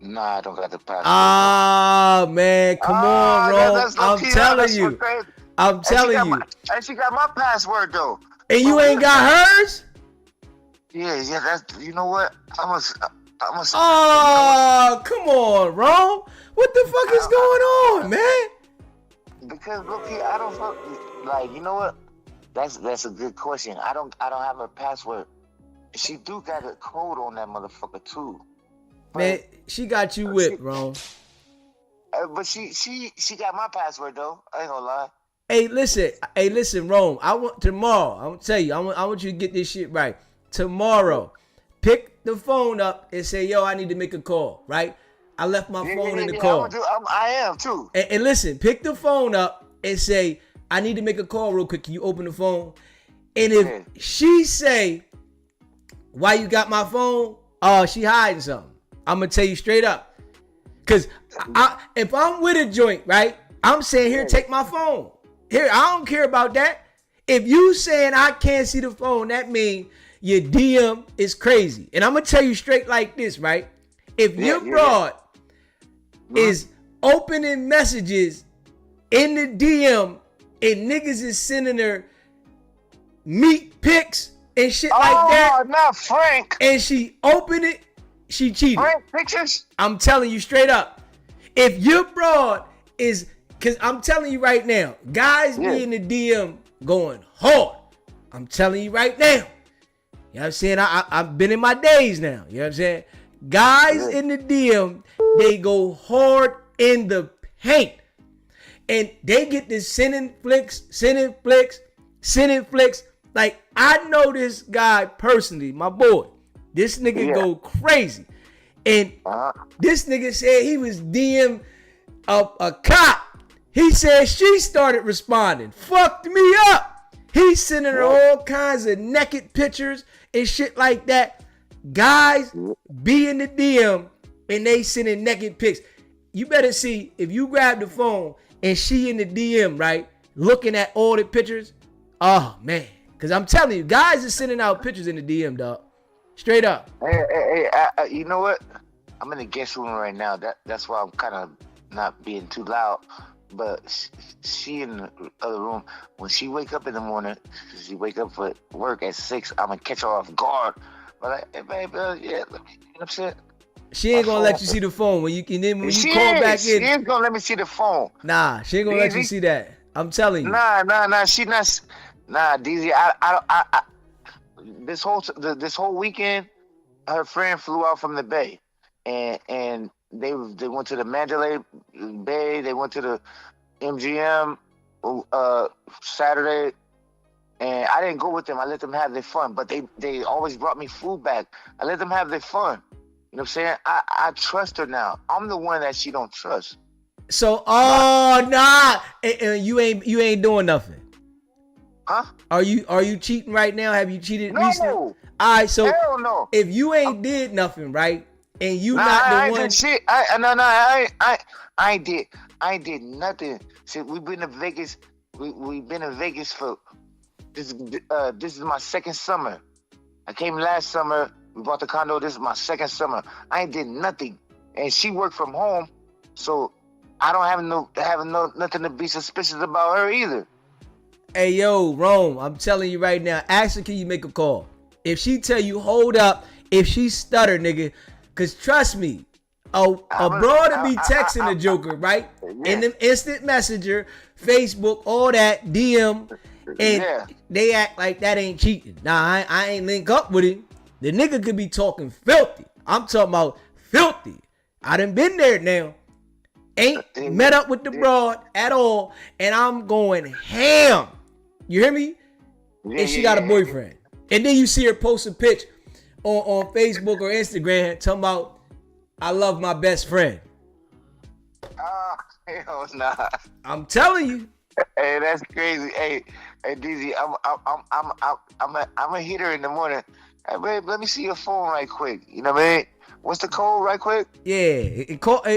Nah, I don't got the password. Ah, man, come on, Ro. I'm telling you. I'm telling you. And she got my password though. And you ain't got hers? Yeah. That's, you know what? I must. Oh, come on, Ro. What the fuck is going on, man? Because look here, I don't fuck. Like, you know what? That's a good question. I don't have her password. She do got a code on that motherfucker too. Man, she got you whipped, bro. But she got my password though. I ain't gonna lie. Hey, listen, Rome. I want tomorrow. I'm gonna tell you. I want you to get this shit right. Tomorrow, pick the phone up and say, "Yo, I need to make a call." Right? I left my phone in the car. I am too. And listen, pick the phone up and say, I need to make a call real quick. Can you open the phone? And if she say, why you got my phone? Oh, she hiding something. I'm going to tell you straight up. Because if I'm with a joint, right, I'm saying, here, take my phone. Here, I don't care about that. If you saying I can't see the phone, that means your DM is crazy. And I'm going to tell you straight like this, right? If you're broad is opening messages in the DM and niggas is sending her meat pics and shit like that. Oh, not Frank. And she opened it, she cheated. Frank pictures? I'm telling you straight up. If your broad is, cause I'm telling you right now, guys be in the DM going hard. I'm telling you right now. You know what I'm saying? I've been in my days now. You know what I'm saying? Guys in the DM, they go hard in the paint. And they get this sending flicks. Like, I know this guy personally, my boy. This nigga go crazy. And this nigga said he was DM a cop. He said she started responding. Fucked me up. He's sending her all kinds of naked pictures and shit like that. Guys be in the DM and they sending naked pics. You better see, if you grab the phone and she in the DM, right, looking at all the pictures, oh, man. Because I'm telling you, guys are sending out pictures in the DM, dog. Straight up. Hey, you know what? I'm in the guest room right now. That's why I'm kind of not being too loud. But she in the other room, when she wake up in the morning, she wake up for work at 6, I'm going to catch her off guard. But like, hey, babe, you know what I'm saying? She ain't gonna let you see the phone when you can. Then when you call back in, she ain't gonna let me see the phone. Nah, she ain't gonna let you see that. I'm telling you. Nah. She not. Nah, DZ. I this whole weekend, her friend flew out from the Bay, and they went to the Mandalay Bay. They went to the MGM Saturday. And I didn't go with them. I let them have their fun. But they always brought me food back. I let them have their fun. You know what I'm saying? I trust her now. I'm the one that she don't trust. So, you ain't doing nothing. Huh? Are you cheating right now? Have you cheated recently? No. All right, so hell no. If you ain't did nothing, right, and you I one. Did shit. I ain't did nothing. See, we've been to Vegas. We've been in Vegas for this is my second summer. I came last summer. We bought the condo. This is my second summer. I ain't did nothing, and she worked from home, so I don't have nothing to be suspicious about her either. Hey yo, Rome, I'm telling you right now. Ask her, can you make a call? If she tell you hold up, if she stutter, nigga, cause trust me, a broad to be texting the Joker, right? In them instant messenger, Facebook, all that, DM, and they act like that ain't cheating. Nah, I ain't link up with him. The nigga could be talking filthy. I'm talking about filthy. I done been there now. Ain't met up with the broad at all, and I'm going ham. You hear me? And she got a boyfriend. And then you see her post a pitch on Facebook or Instagram talking about, I love my best friend. Hell nah. I'm telling you. Hey, that's crazy. Hey, DZ, I'm a hitter in the morning. Hey, babe, let me see your phone right quick. You know what I mean? What's the code right quick? Yeah.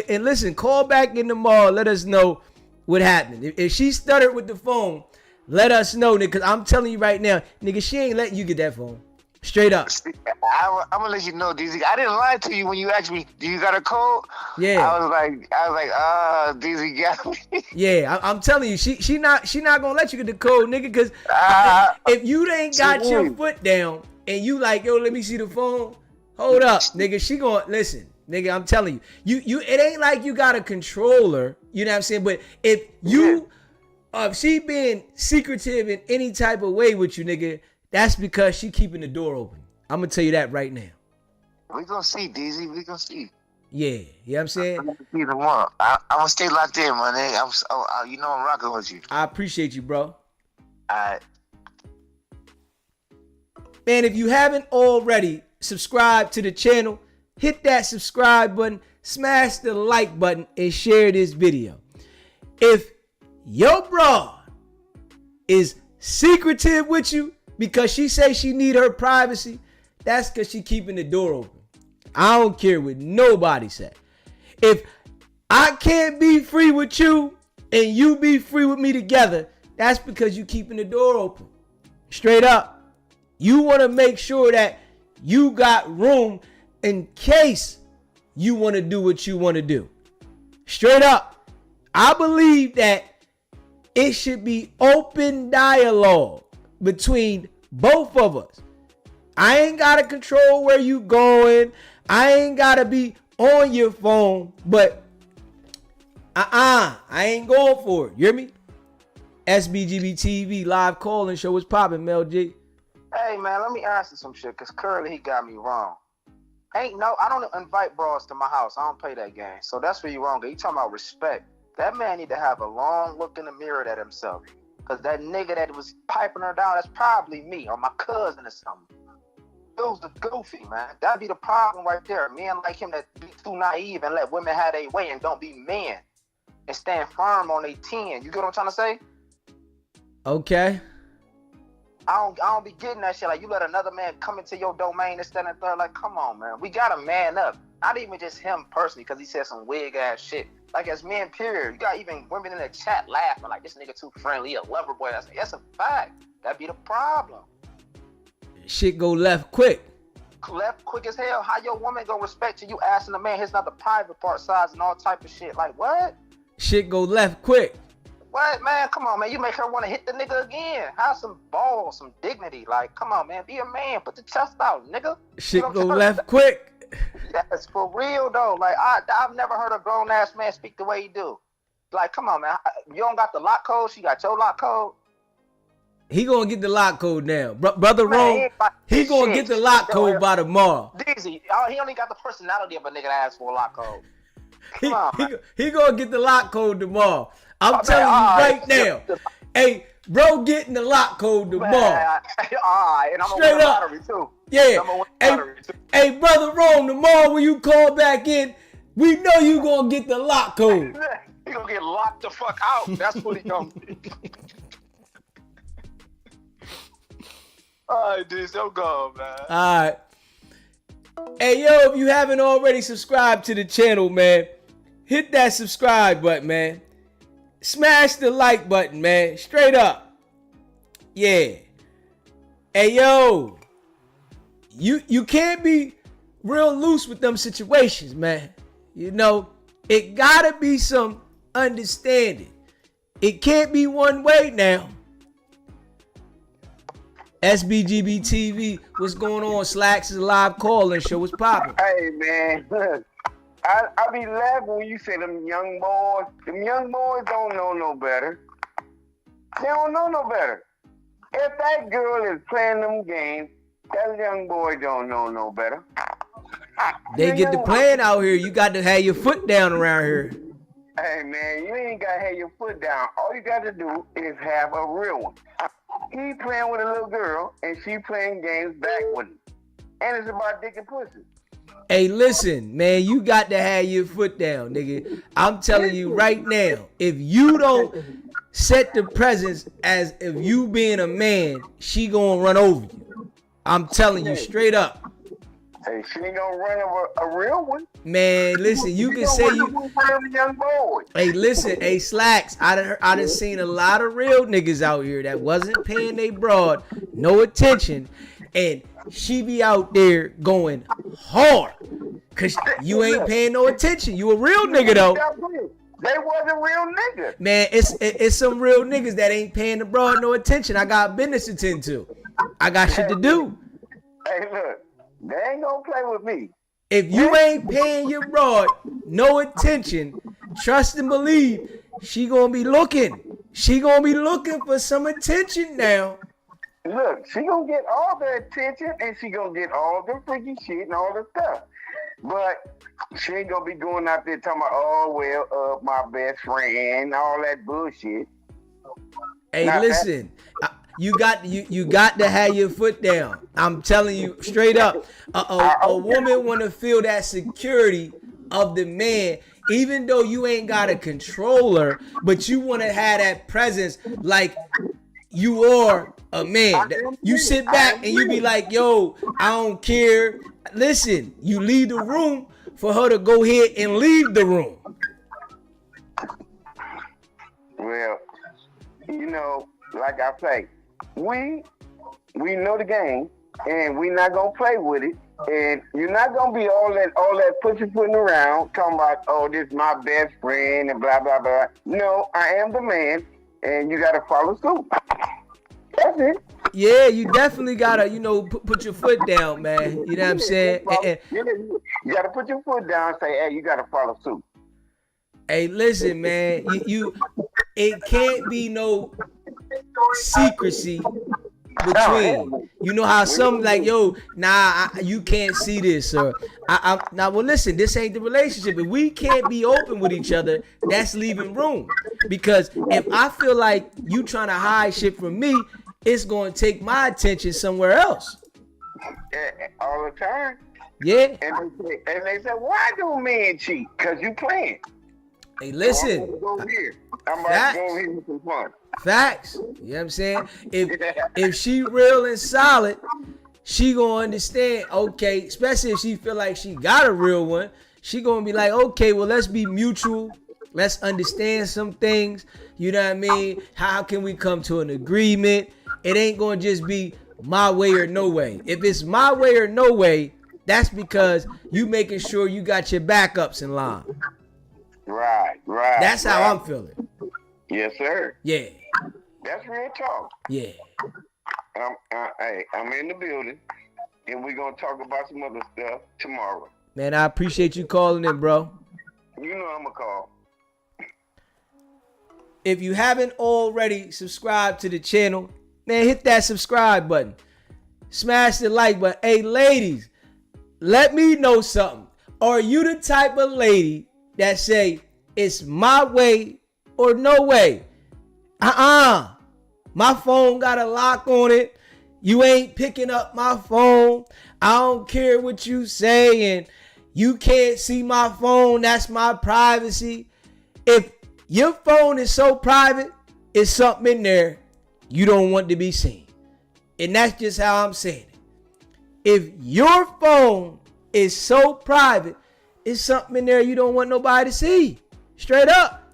And listen, call back in the mall. Let us know what happened. If she stuttered with the phone, let us know, nigga. Because I'm telling you right now, nigga, she ain't letting you get that phone. Straight up. I'm going to let you know, DZ. I didn't lie to you when you asked me, do you got a code? Yeah. I was like, DZ got me. Yeah, I'm telling you, she not going to let you get the code, nigga. Because if you ain't got your foot down and you like, yo, let me see the phone. Hold up, nigga. She gonna listen, nigga. I'm telling you, it ain't like you got a controller. You know what I'm saying? But if she being secretive in any type of way with you, nigga, that's because she keeping the door open. I'm gonna tell you that right now. We gonna see, DZ. We gonna see. Yeah, you know what I'm saying? I'm gonna see tomorrow. I'm gonna stay locked in, my nigga. You know I'm rocking with you. I appreciate you, bro. All right. Man, if you haven't already, subscribe to the channel, hit that subscribe button, smash the like button, and share this video. If your broad is secretive with you because she say she need her privacy, that's because she keeping the door open. I don't care what nobody say. If I can't be free with you and you be free with me together, that's because you keeping the door open. Straight up. You want to make sure that you got room in case you want to do what you want to do. Straight up. I believe that it should be open dialogue between both of us. I ain't got to control where you going. I ain't got to be on your phone. But I ain't going for it. You hear me? SBGB TV live calling show is popping, Mel G. Hey, man, let me ask you some shit, because Curly, he got me wrong. I don't invite bros to my house. I don't play that game. So that's where you wrong. You talking about respect. That man need to have a long look in the mirror at himself. Because that nigga that was piping her down, that's probably me or my cousin or something. Dude's the goofy, man. That'd be the problem right there. Men like him that be too naive and let women have their way and don't be men. And stand firm on their 10. You get what I'm trying to say? Okay. I don't be getting that shit. Like, you let another man come into your domain and stand and third. Like, come on, man. We got to man up. Not even just him personally, because he said some wig ass shit. Like, as men, period. You got even women in the chat laughing like, this nigga too friendly, he a lover boy. That's a fact. That'd be the problem. Shit go left quick. Left quick as hell. How your woman gonna respect you asking the man his not the private part size and all type of shit? Like, what? Shit go left quick. What, man? Come on, man. You make her want to hit the nigga again. Have some balls, some dignity. Like, come on, man. Be a man. Put the chest out, nigga. Shit go left quick. Yes, for real, though. Like, I've never heard a grown-ass man speak the way he do. Like, come on, man. You don't got the lock code. She got your lock code. He gonna get the lock code now. Brother Rome, he gonna get the lock code by tomorrow. Dizzy, he only got the personality of a nigga that asks for a lock code. Come on, man. He gonna get the lock code tomorrow. I'm telling you right now. Hey, bro, getting the lock code tomorrow. All right, and I'm gonna win the lottery too. Yeah. Hey, Brother Rome, tomorrow when you call back in, we know you gonna get the lock code. He gonna get locked the fuck out. That's what he gonna do. All right, dude, so go, man. All right. Hey, yo, if you haven't already subscribed to the channel, man, hit that subscribe button, man. Smash the like button, man. Straight up. Yeah. Hey, yo. You can't be real loose with them situations, man. You know, it gotta be some understanding. It can't be one way now. SBGB TV, what's going on? Slacks is a live call-in show. What's popping? Hey, man. I be laughing when you say them young boys. Them young boys don't know no better. They don't know no better. If that girl is playing them games, that young boy don't know no better. They get the plan out here. You got to have your foot down around here. Hey, man, you ain't got to have your foot down. All you got to do is have a real one. He playing with a little girl, and she playing games back with him. And it's about dick and pussy. Hey, listen, man, you got to have your foot down, nigga. I'm telling you right now, if you don't set the presence as if you being a man, she gonna run over you. I'm telling you straight up. Hey, she ain't gonna run over a real one. Man, listen, you can say you. Young boy. Hey, listen, hey, Slacks, I done seen a lot of real niggas out here that wasn't paying they broad no attention, and she be out there going hard because you ain't paying no attention. You a real nigga though. They wasn't real niggas. Man, it's some real niggas that ain't paying the broad no attention. I got business to tend to. I got shit to do. Hey, look, they ain't gonna play with me. If you ain't paying your broad no attention, trust and believe, she gonna be looking. She gonna be looking for some attention now. Look, she gonna get all the attention and she gonna get all the freaky shit and all the stuff. But she ain't gonna be going out there talking about, oh, well, my best friend, all that bullshit. Hey, not listen, you got to have your foot down. I'm telling you straight up. A woman want to feel that security of the man, even though you ain't got a controller, but you want to have that presence like you are a man. You sit back and you be like, yo, I don't care. Listen, you leave the room for her to go ahead and leave the room. Well, you know, like I say, we know the game. and we're not gonna play with it. And you're not gonna be all that pussyfooting around talking about, oh, this is my best friend and blah blah blah. No, I am the man, and you gotta follow suit. That's it. Yeah, you definitely gotta, put your foot down, man. You know what I'm saying? You gotta put your foot down and say, hey, you gotta follow suit. Hey, listen, man. It can't be no secrecy between. You know how some like, yo, you can't see this, or now. Well, listen, this ain't the relationship. If we can't be open with each other, that's leaving room. Because if I feel like you trying to hide shit from me, it's going to take my attention somewhere else. All the time. Yeah. And they say, why do men cheat? Because you playing. Hey, listen. I'm about to go here with some fun. Facts. You know what I'm saying? If she real and solid, she gonna understand, okay, especially if she feel like she got a real one, she gonna be like, okay, well, let's be mutual. Let's understand some things. You know what I mean? How can we come to an agreement? It ain't gonna just be my way or no way. If it's my way or no way, that's because you making sure you got your backups in line. Right. That's how I'm feeling. Yes, sir. Yeah. That's real talk. Yeah. I'm in the building, and we're gonna talk about some other stuff tomorrow. Man, I appreciate you calling in, bro. You know I'm gonna call. If you haven't already subscribed to the channel, man, hit that subscribe button. Smash the like button. Hey, ladies, let me know something. Are you the type of lady that say it's my way or no way? My phone got a lock on it. You ain't picking up my phone. I don't care what you say, and you can't see my phone. That's my privacy. If your phone is so private, it's something in there you don't want to be seen. And that's just how I'm saying it. If your phone is so private, it's something in there you don't want nobody to see. Straight up.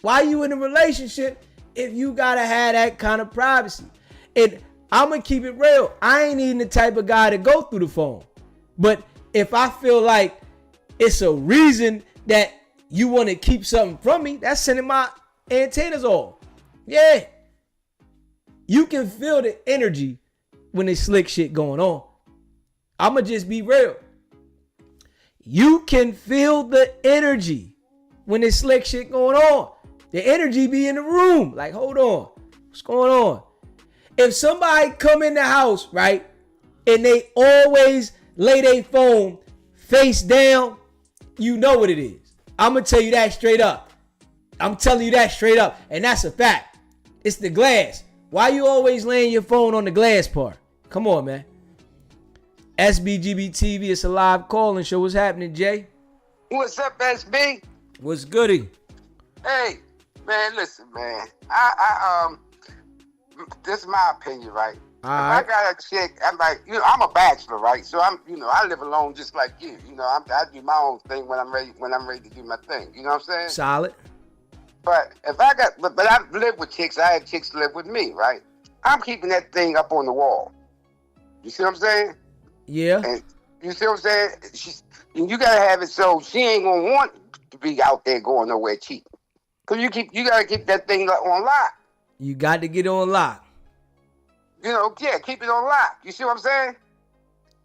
Why you in a relationship if you gotta have that kind of privacy? And I'm gonna keep it real. I ain't even the type of guy to go through the phone. But if I feel like it's a reason that you want to keep something from me, that's sending my antennas off. Yeah. You can feel the energy when there's slick shit going on. I'ma just be real. You can feel the energy when there's slick shit going on. The energy be in the room. Like, hold on. What's going on? If somebody come in the house, right, and they always lay their phone face down, you know what it is. I'm going to tell you that straight up. I'm telling you that straight up. And that's a fact. It's the glass. Why you always laying your phone on the glass part? Come on, man. SBGB TV, it's a live call-in show. What's happening, Jay? What's up, SB? What's goody? Hey, man, listen, man. I this is my opinion, right? All If right. I got a chick, I'm like, I'm a bachelor, right? So I live alone just like you. I do my own thing when I'm ready to do my thing. You know what I'm saying? Solid. But if I got, but I live with chicks. I had chicks live with me, right? I'm keeping that thing up on the wall. You see what I'm saying? Yeah. And you see what I'm saying? You gotta have it so she ain't gonna want to be out there going nowhere cheap. Cause you gotta keep that thing on lock. You got to get on lock. Keep it on lock. You see what I'm saying?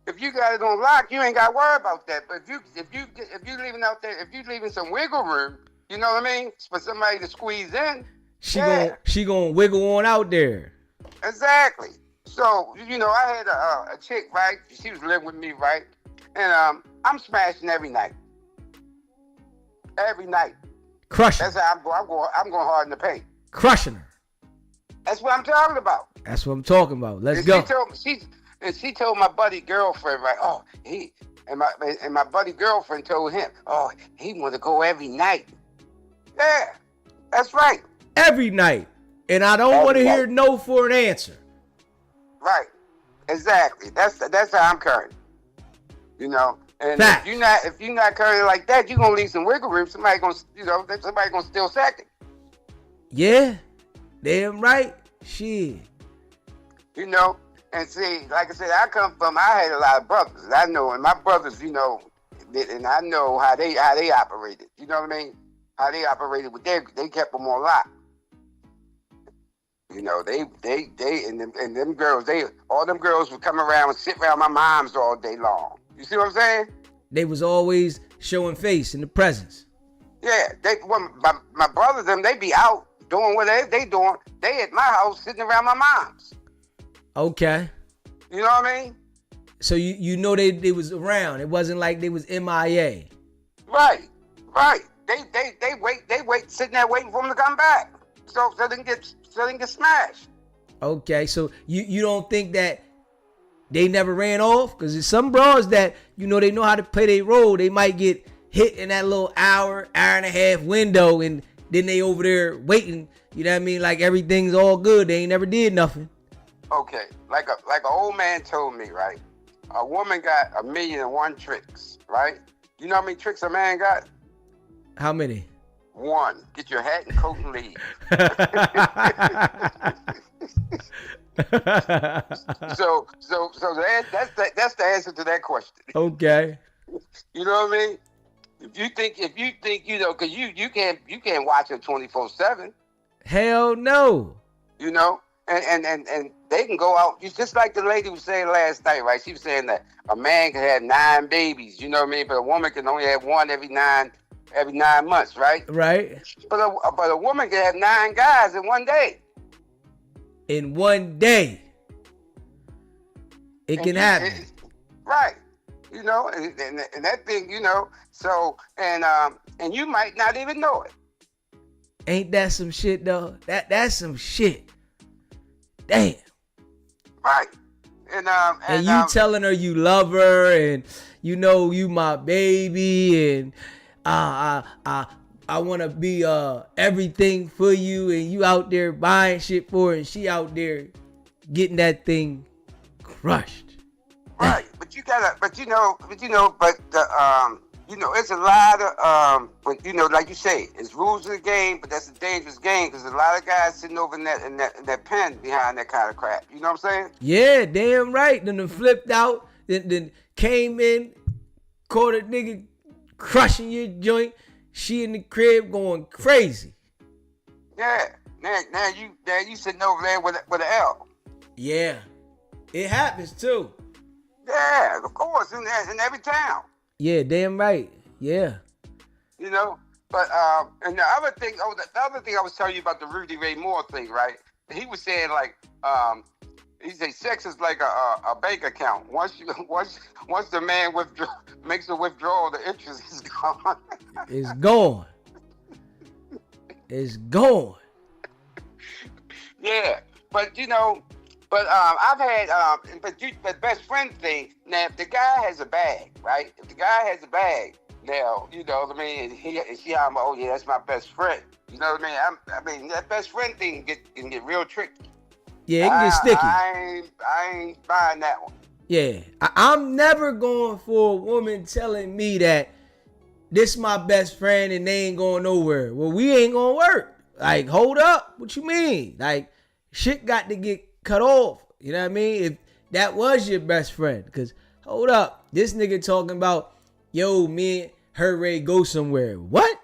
If you got it on lock, you ain't gotta worry about that. But if you leaving out there, if you leaving some wiggle room, you know what I mean, for somebody to squeeze in, She gonna wiggle on out there. Exactly. So I had a chick, right? She was living with me, right? And I'm smashing every night. Every night. Crushing. That's how I'm going hard in the paint. Crushing her. That's what I'm talking about. That's what I'm talking about. Let's And go. she told my buddy girlfriend, right? Oh, my buddy girlfriend told him, oh, he want to go every night. Yeah, that's right. Every night. And I don't want to hear no for an answer. Right. Exactly. That's how I'm current. And Fact. if you're not current like that, you're gonna leave some wiggle room. Somebody gonna steal second. Yeah. Damn right. Shit. And see, like I said, I had a lot of brothers. I know, and my brothers, and I know how they operated. You know what I mean? How they operated with they kept them on lock. Them girls, all them girls would come around and sit around my mom's all day long. You see what I'm saying? They was always showing face in the presence. Yeah, my brothers, they be out doing whatever they doing. They at my house sitting around my mom's. Okay. You know what I mean? So you know they was around. It wasn't like they was MIA. Right. They wait, sitting there waiting for them to come back. So they can get smashed. Okay, so you don't think that they never ran off? Because there's some bros that, they know how to play their role. They might get hit in that little hour and a half window, and then they over there waiting. You know what I mean? Like everything's all good. They ain't never did nothing. Okay, like an old man told me, right? A woman got 1,000,001 tricks, right? You know how many tricks a man got? How many? 1. Get your hat and coat and leave. so that's the answer to that question. Okay. You know what I mean? If you think, because you can't watch it 24/7. Hell no. And they can go out. It's just like the lady was saying last night, right? She was saying that a man can have 9 babies. You know what I mean? But a woman can only have 1 every 9 months, right? Right. But a woman can have 9 guys in one day. In one day, it can happen. Right. And that thing, so, and you might not even know it. Ain't that some shit, though? That's some shit. Damn. Right. And you telling her you love her, and you my baby, and I want to be everything for you, and you out there buying shit for her, and she out there getting that thing crushed. Right, but it's a lot of like you say, it's rules of the game, but that's a dangerous game because a lot of guys sitting over in that pen behind that kind of crap. You know what I'm saying? Yeah, damn right. Then flipped out, then came in, caught a nigga crushing your joint. She in the crib going crazy. Yeah, now you sitting over there with an L. Yeah, it happens too. Yeah, of course, in every town. Yeah, damn right. Yeah. But and the other thing I was telling you about the Rudy Ray Moore thing, right? He was saying like, he said sex is like a bank account. Once the man makes a withdrawal, the interest is gone. It's gone. It's gone. Yeah, but I've had but best friend thing. Now, if the guy has a bag, right? If the guy has a bag, now you know what I mean. And she, I'm oh yeah, that's my best friend. You know what I mean? That best friend thing can get real tricky. Yeah, it can get sticky. I ain't buying that one. Yeah, I'm never going for a woman telling me that this my best friend and they ain't going nowhere. Well, we ain't gonna work. Like, hold up. What you mean? Like, shit got to get cut off. You know what I mean? If that was your best friend. Because, hold up. This nigga talking about, yo, me and her ready to go somewhere. What?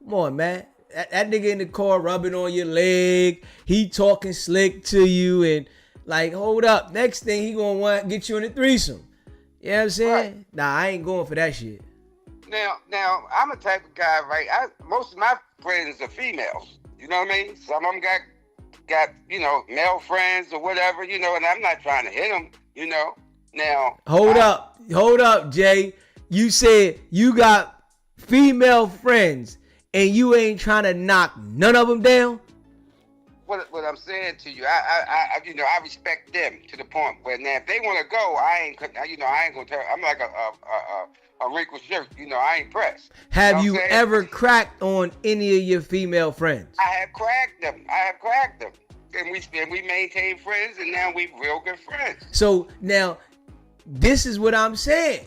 Come on, man. That nigga in the car rubbing on your leg. He talking slick to you. And, like, hold up. Next thing, he gonna want to get you in a threesome. You know what I'm saying? Right. Nah, I ain't going for that shit. Now, I'm a type of guy, right? Most of my friends are females. You know what I mean? Some of them got male friends or whatever, and I'm not trying to hit them, Now, hold up, Jay. You said you got female friends and you ain't trying to knock none of them down? What I'm saying to you, I respect them to the point where now if they want to go, I ain't gonna tell. I'm like a wrinkled shirt, I ain't pressed. Have you ever cracked on any of your female friends? I have cracked them. And we maintain friends, and now we real good friends. So now, this is what I'm saying.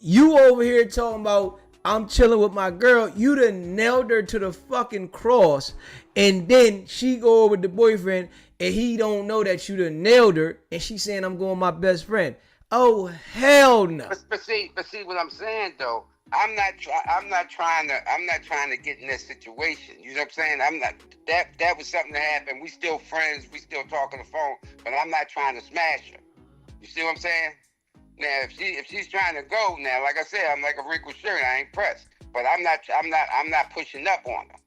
You over here talking about I'm chilling with my girl. You done nailed her to the fucking cross, and then she go over with the boyfriend, and he don't know that you done nailed her, and she saying I'm going with my best friend. Oh hell no. But see what I'm saying though. I'm not trying to get in this situation. You know what I'm saying? I'm not. That was something that happened. We still friends. We still talk on the phone. But I'm not trying to smash her. You see what I'm saying? Now, if she's trying to go now, like I said, I'm like a wrinkled shirt. I ain't pressed. But I'm not pushing up on her.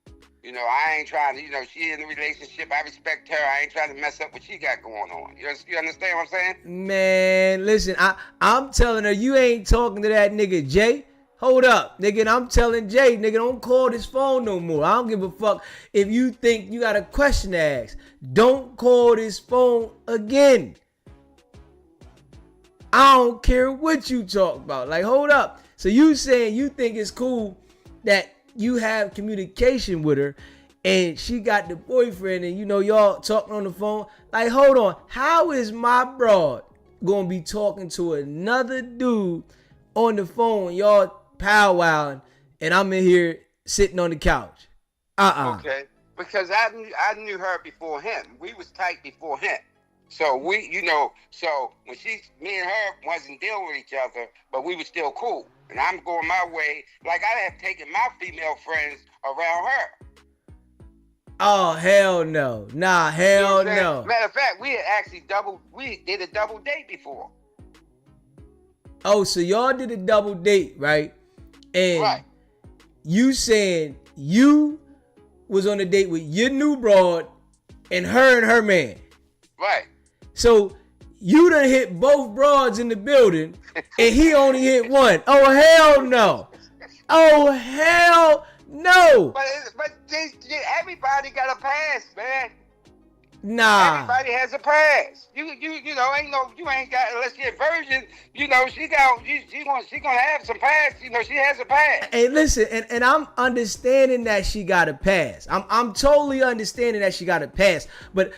You know, I ain't trying to. You know, she in a relationship. I respect her. I ain't trying to mess up what she got going on. You understand what I'm saying? Man, listen. I'm telling her you ain't talking to that nigga Jay. Hold up, nigga, and I'm telling Jay, nigga, don't call this phone no more. I don't give a fuck if you think you got a question to ask. Don't call this phone again. I don't care what you talk about. Like, hold up. So you saying you think it's cool that you have communication with her and she got the boyfriend and, you know, y'all talking on the phone? Like, hold on. How is my broad gonna be talking to another dude on the phone, y'all powwowing, and I'm in here sitting on the couch? Okay, because I knew her before him. We was tight before him. So so when me and her wasn't dealing with each other, but we were still cool. And I'm going my way, like I have taken my female friends around her. Oh, hell no. Nah, hell no. Matter of fact, we did a double date before. Oh, so y'all did a double date, right? And right. You saying you was on a date with your new broad and her man. Right. So you done hit both broads in the building and he only hit one. Oh, hell no. Oh, hell no. But everybody got a pass, man. Nah. Everybody has a pass. You know, you ain't got, unless you're a virgin, you know, she gonna have some pass. You know, she has a pass. Hey, listen, and I'm understanding that she got a pass. I'm totally understanding that she got a pass. But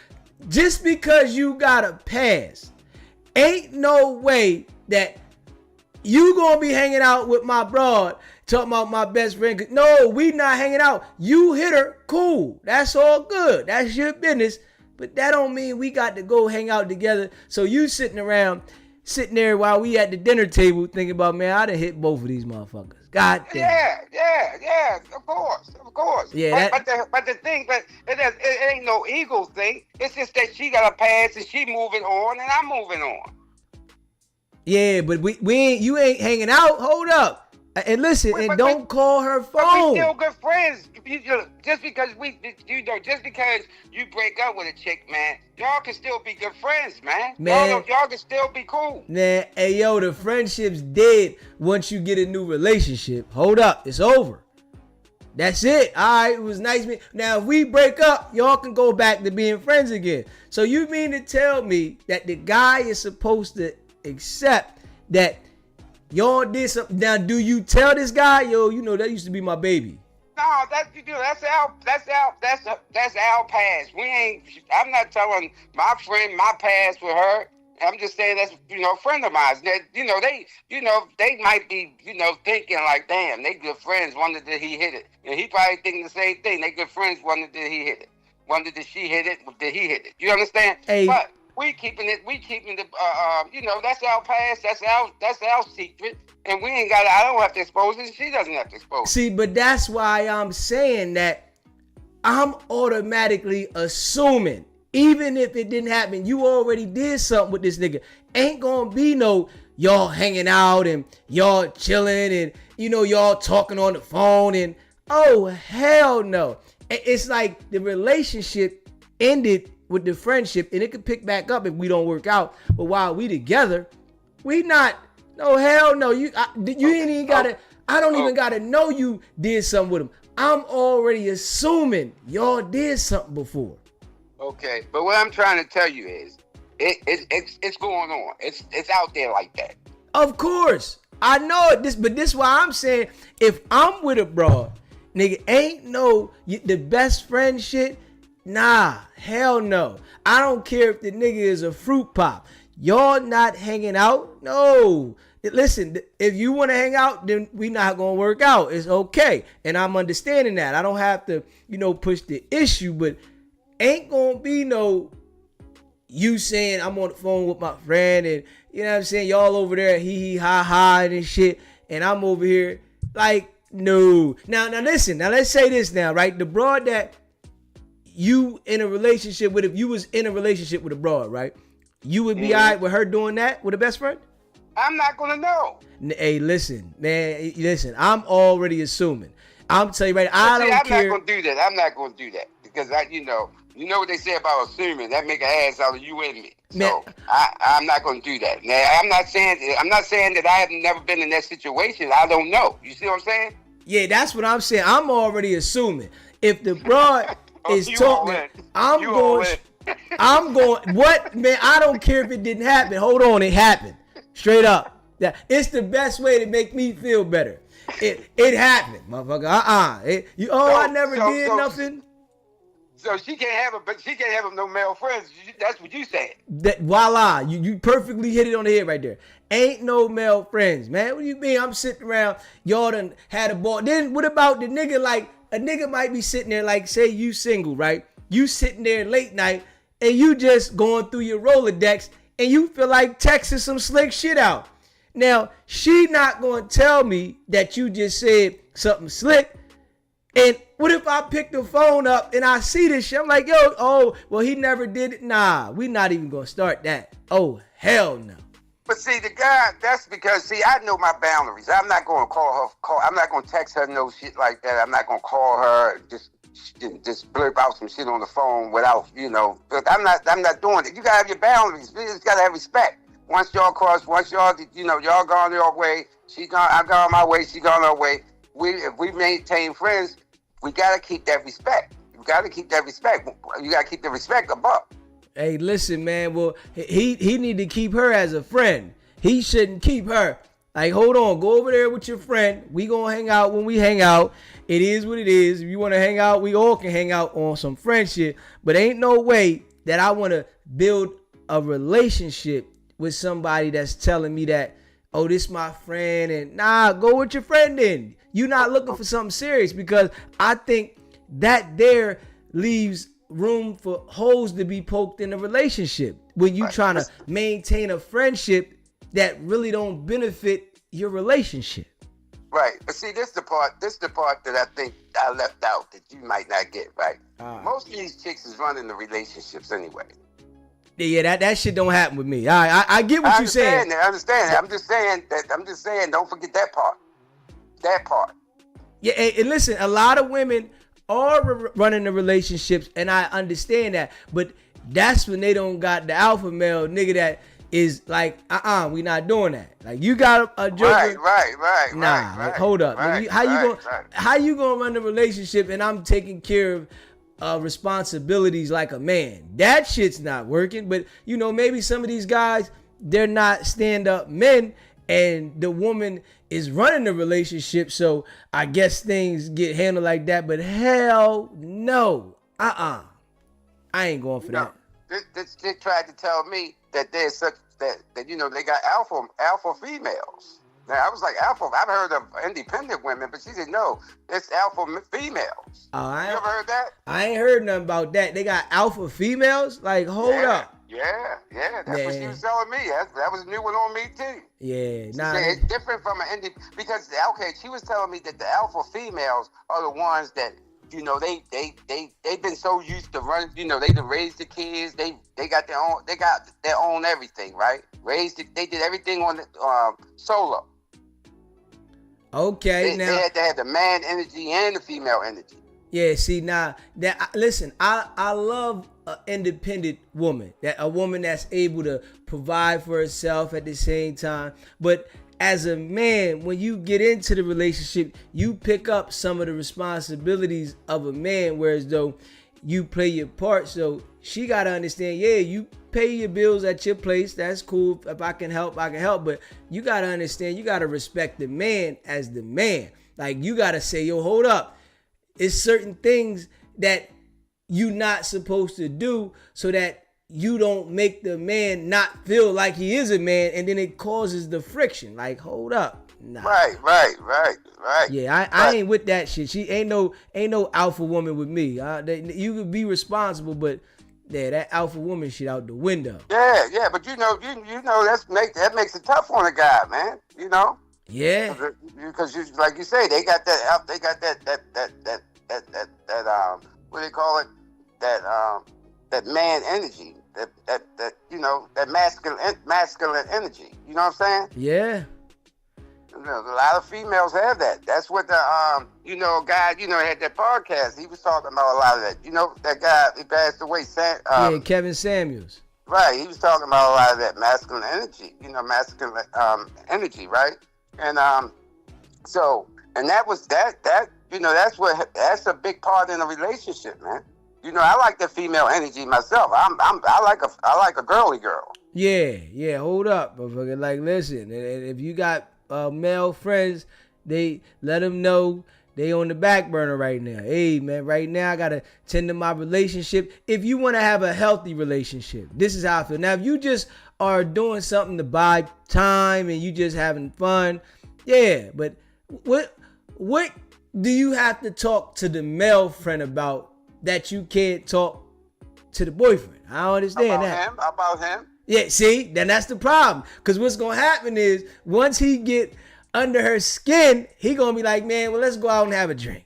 just because you got a pass, ain't no way that you gonna be hanging out with my broad talking about my best friend. No, we not hanging out. You hit her, cool. That's all good. That's your business. But that don't mean we got to go hang out together. So you sitting there while we at the dinner table thinking about, man, I done hit both of these motherfuckers. God damn. Yeah, of course. Yeah, but the thing, it ain't no ego thing. It's just that she got a pass and she moving on and I'm moving on. Yeah, but you ain't hanging out. Hold up. And listen, don't call her phone. But we still good friends. Just because you break up with a chick, man, y'all can still be good friends, man. Y'all can still be cool. Nah, hey yo, the friendship's dead once you get a new relationship. Hold up, it's over. That's it. All right, it was nice. Now, if we break up, y'all can go back to being friends again. So you mean to tell me that the guy is supposed to accept that y'all did something? Now, do you tell this guy, yo, you know, that used to be my baby? No, that's our past. I'm not telling my friend my past with her. I'm just saying that's, a friend of mine. That, they might be, thinking like, damn, they good friends. Wonder did he hit it? And he probably thinking the same thing. They good friends. Wonder did he hit it? Wonder did she hit it? Did he hit it? You understand? Hey. But we keeping the, that's our past. That's our secret. And we ain't got to, I don't have to expose it. She doesn't have to expose it. See, but that's why I'm saying that I'm automatically assuming, even if it didn't happen, you already did something with this nigga. Ain't gonna be no y'all hanging out and y'all chilling and, y'all talking on the phone and, oh, hell no. It's like the relationship ended with the friendship, and it could pick back up if we don't work out. But while we together, we not. No, hell no. You ain't even gotta. I don't even gotta know you did something with him. I'm already assuming y'all did something before. Okay, but what I'm trying to tell you is, it's going on. It's out there like that. Of course, I know it. But this why I'm saying, if I'm with a broad, nigga, ain't no the best friend shit. Nah, hell no. I don't care if the nigga is a fruit pop. Y'all not hanging out? No. Listen, if you want to hang out, then we not going to work out. It's okay. And I'm understanding that. I don't have to, push the issue, but ain't going to be no you saying I'm on the phone with my friend and you know what I'm saying, y'all over there hee ha ha and shit, and I'm over here like, no. Now listen, now let's say this now, right? The broad that you in a relationship with, if you was in a relationship with a broad, right? You would be all right with her doing that with a best friend? I'm not gonna know. Hey, listen, man, listen, I'm already assuming. I'm telling you right, I don't care. I'm not gonna do that. I'm not gonna do that because you know what they say about assuming, that make an ass out of you and me. So I'm not gonna do that. Now I'm not saying that I have never been in that situation. I don't know. You see what I'm saying? Yeah, that's what I'm saying. I'm already assuming. If the broad is talking, I'm going, what, man, I don't care if it didn't happen. Hold on, it happened. Straight up. Yeah, it's the best way to make me feel better. It happened, motherfucker. I never did nothing. So she can't have no male friends. That's what you said. Voila, you perfectly hit it on the head right there. Ain't no male friends, man. What do you mean? I'm sitting around, y'all done had a ball. Then what about the nigga? Like, a nigga might be sitting there, like, say you single, right? You sitting there late night and you just going through your Rolodex and you feel like texting some slick shit out. Now, she not going to tell me that you just said something slick. And what if I pick the phone up and I see this shit? I'm like, well, he never did it. Nah, we not even going to start that. Oh, hell no. But see, the guy, that's because, I know my boundaries. I'm not going to I'm not going to text her no shit like that. I'm not going to call her, just blurb out some shit on the phone without, but I'm not doing it. You got to have your boundaries. You just got to have respect. Once y'all, y'all gone your way, I gone my way, she gone her way. If we maintain friends, we got to keep that respect. You got to keep that respect. You got to keep the respect above. Hey, listen, man. Well, he need to keep her as a friend. He shouldn't keep her. Like, hold on. Go over there with your friend. We gonna hang out when we hang out. It is what it is. If you want to hang out, we all can hang out on some friendship. But ain't no way that I want to build a relationship with somebody that's telling me that, oh, this my friend. And nah, go with your friend then. You not looking for something serious, because I think that there leaves room for holes to be poked in a relationship when you trying to maintain a friendship that really don't benefit your relationship. Right. But see, this is the part that I think I left out that you might not get, right? Most of these chicks is running the relationships anyway. Yeah, that shit don't happen with me. I get what you're saying. I understand that. I'm just saying, don't forget that part. That part. Yeah, and listen, a lot of women are running the relationships, and I understand that, but that's when they don't got the alpha male nigga that is like, we not doing that. Like, you got a joker. Right. Nah, like, hold up. How you gonna run the relationship and I'm taking care of responsibilities like a man? That shit's not working. But maybe some of these guys, they're not stand-up men, and the woman is running the relationship, so I guess things get handled like that. But hell no. I ain't going for that. They tried to tell me that there's such that they got alpha females. Now I was like, alpha. I've heard of independent women, but she said no, it's alpha females. You ever heard that? I ain't heard nothing about that. They got alpha females? Like, hold up. Yeah. That's what she was telling me. That was a new one on me too. Yeah, it's different from an because she was telling me that the alpha females are the ones that they've been so used to running. They done raised the kids. They got their own everything, right? They did everything on the solo. Okay, they had to have the man energy and the female energy. Yeah, see, now listen, I love an independent woman, a woman that's able to provide for herself at the same time. But as a man, when you get into the relationship, you pick up some of the responsibilities of a man, whereas though you play your part. So she gotta understand, you pay your bills at your place. That's cool. If I can help, I can help. But you gotta understand, you gotta respect the man as the man. Like, you gotta say, yo, hold up. It's certain things that you not supposed to do so that you don't make the man not feel like he is a man, and then it causes the friction. Like, hold up. Nah. Right. Yeah, I ain't with that shit. She ain't no alpha woman with me. You could be responsible, but that alpha woman shit out the window. Yeah, but you know that makes it tough on a guy, man. You know. Yeah. Because like you say, they got that what do they call it? That man energy, that you know, that masculine energy. You know what I'm saying? Yeah. You know, a lot of females have that. That's what the you know, guy, you know, had that podcast. He was talking about a lot of that. You know, that guy, he passed away. Yeah, Kevin Samuels. Right. He was talking about a lot of that masculine energy. You know, masculine energy, right? And so, and that was that you know, that's a big part in a relationship, man. You know, I like the female energy myself. I like a girly girl. Yeah. Hold up, motherfucker. Like, listen, and if you got male friends, they let them know they on the back burner right now. Hey, man, right now I gotta tend to my relationship. If you want to have a healthy relationship, this is how I feel. Now, if you just are doing something to buy time and you just having fun, yeah. But what do you have to talk to the male friend about that you can't talk to the boyfriend? I don't understand About him. Yeah, see, then that's the problem. Because what's going to happen is once he get under her skin, he going to be like, man, well, let's go out and have a drink.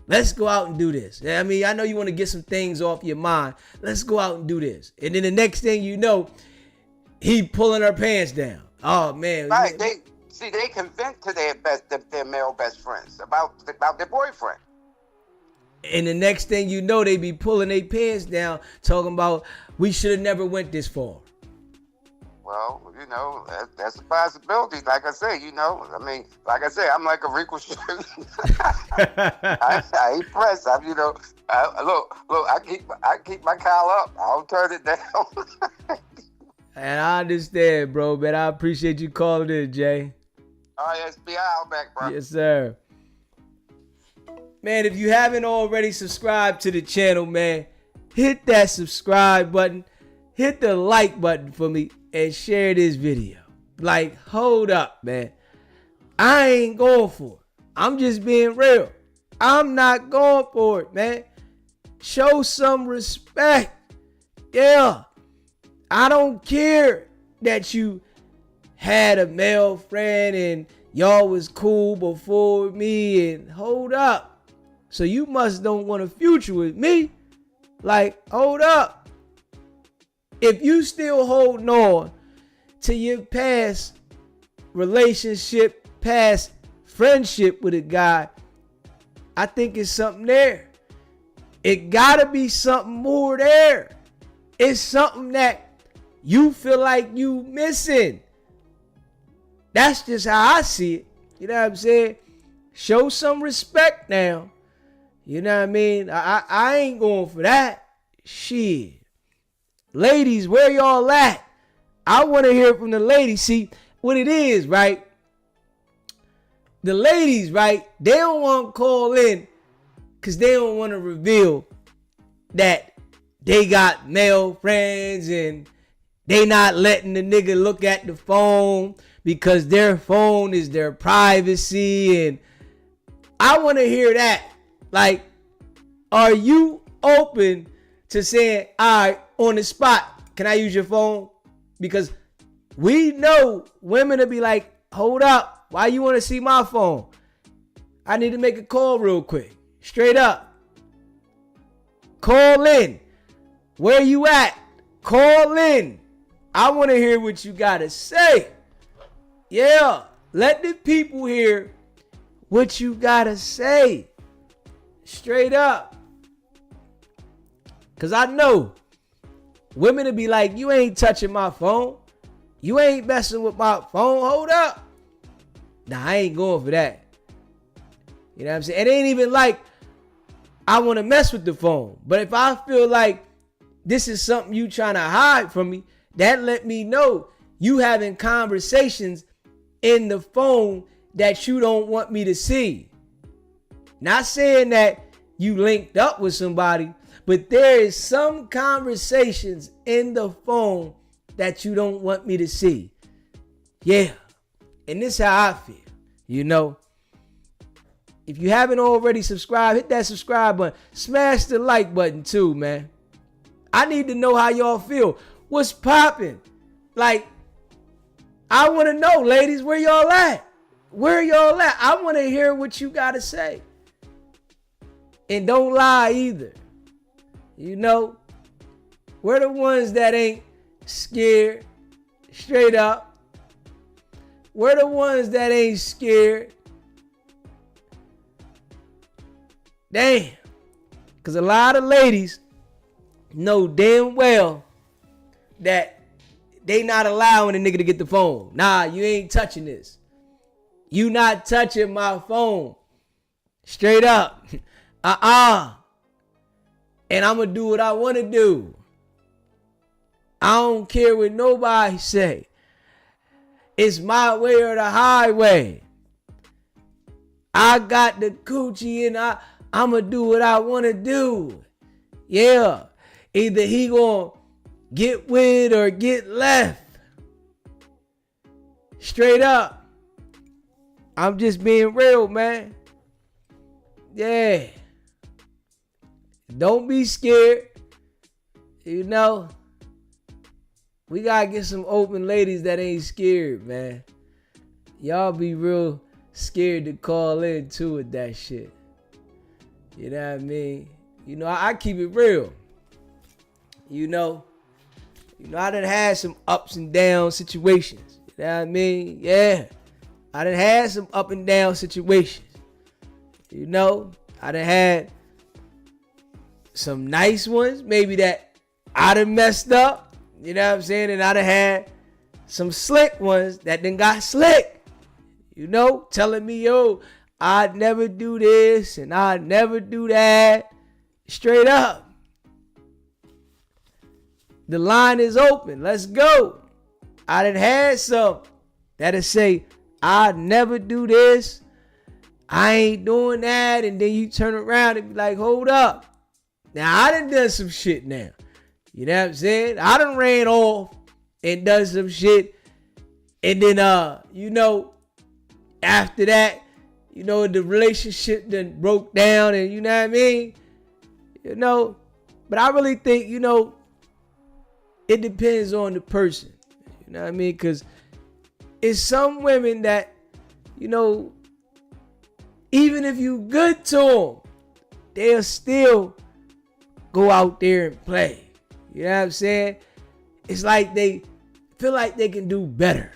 Let's go out and do this. I mean, I know you want to get some things off your mind. Let's go out and do this. And then the next thing you know, he pulling her pants down. Oh, man. Right. They convince to their male best friends about their boyfriend. And the next thing you know, they be pulling their pants down, talking about we should have never went this far. Well, you know, that's a possibility. Like I say, you know, I mean, like I say, I'm like a wrinkle shirt. I ain't pressed. You know, look, I keep my cowl up. I don't turn it down. And I understand, bro, but I appreciate you calling in, Jay. All right, SBI, I'll back, bro. Yes, sir. Man, if you haven't already subscribed to the channel, man, hit that subscribe button. Hit the like button for me and share this video. Like, hold up, man. I ain't going for it. I'm just being real. I'm not going for it, man. Show some respect. Yeah. I don't care that you had a male friend and y'all was cool before me, and hold up. So you must don't want a future with me. Like, hold up. If you still holding on to your past relationship, past friendship with a guy, I think it's something there. It gotta be something more there. It's something that you feel like you missing. That's just how I see it. You know what I'm saying? Show some respect now. You know what I mean? I ain't going for that. Shit. Ladies, where y'all at? I want to hear from the ladies. See, what it is, right? The ladies, right? They don't want to call in because they don't want to reveal that they got male friends and they not letting the nigga look at the phone because their phone is their privacy. And I want to hear that. Like, are you open to saying, all right, on the spot, can I use your phone? Because we know women will be like, hold up, why you want to see my phone? I need to make a call real quick. Straight up. Call in. Where you at? Call in. I want to hear what you got to say. Yeah, let the people hear what you got to say. Straight up. Because I know women will be like, you ain't touching my phone. You ain't messing with my phone. Hold up. Nah, I ain't going for that. You know what I'm saying? It ain't even like I want to mess with the phone. But if I feel like this is something you trying to hide from me, that let me know you having conversations in the phone that you don't want me to see. Not saying that you linked up with somebody, but there is some conversations in the phone that you don't want me to see. Yeah. And this is how I feel. You know, if you haven't already subscribed, hit that subscribe button. Smash the like button too, man. I need to know how y'all feel. What's popping? Like, I want to know, ladies, where y'all at? Where y'all at? I want to hear what you got to say. And don't lie either. You know, we're the ones that ain't scared. Straight up. We're the ones that ain't scared. Damn. Because a lot of ladies know damn well that they not allowing a nigga to get the phone. Nah, you ain't touching this. You not touching my phone. Straight up. And I'm going to do what I want to do. I don't care what nobody say. It's my way or the highway. I got the coochie and I'm going to do what I want to do. Yeah. Either he going to get with or get left. Straight up. I'm just being real, man. Yeah. Don't be scared. You know, we gotta get some open ladies that ain't scared, man. Y'all be real scared to call in too with that shit. You know what I mean? You know, I keep it real. You know, I done had some ups and down situations. You know what I mean? Yeah. I done had some up and down situations. You know, I done had some nice ones, maybe that I done messed up. You know what I'm saying? And I done had some slick ones that done got slick. You know, telling me, yo, I'd never do this and I'd never do that. Straight up. The line is open. Let's go. I done had some that'll say, I'd never do this. I ain't doing that. And then you turn around and be like, hold up. Now, I done some shit now. You know what I'm saying? I done ran off and done some shit. And then, you know, after that, you know, the relationship then broke down and you know what I mean? You know, but I really think, you know, it depends on the person. You know what I mean? Because it's some women that, you know, even if you good to them, they'll still go out there and play. You know what I'm saying? It's like they feel like they can do better.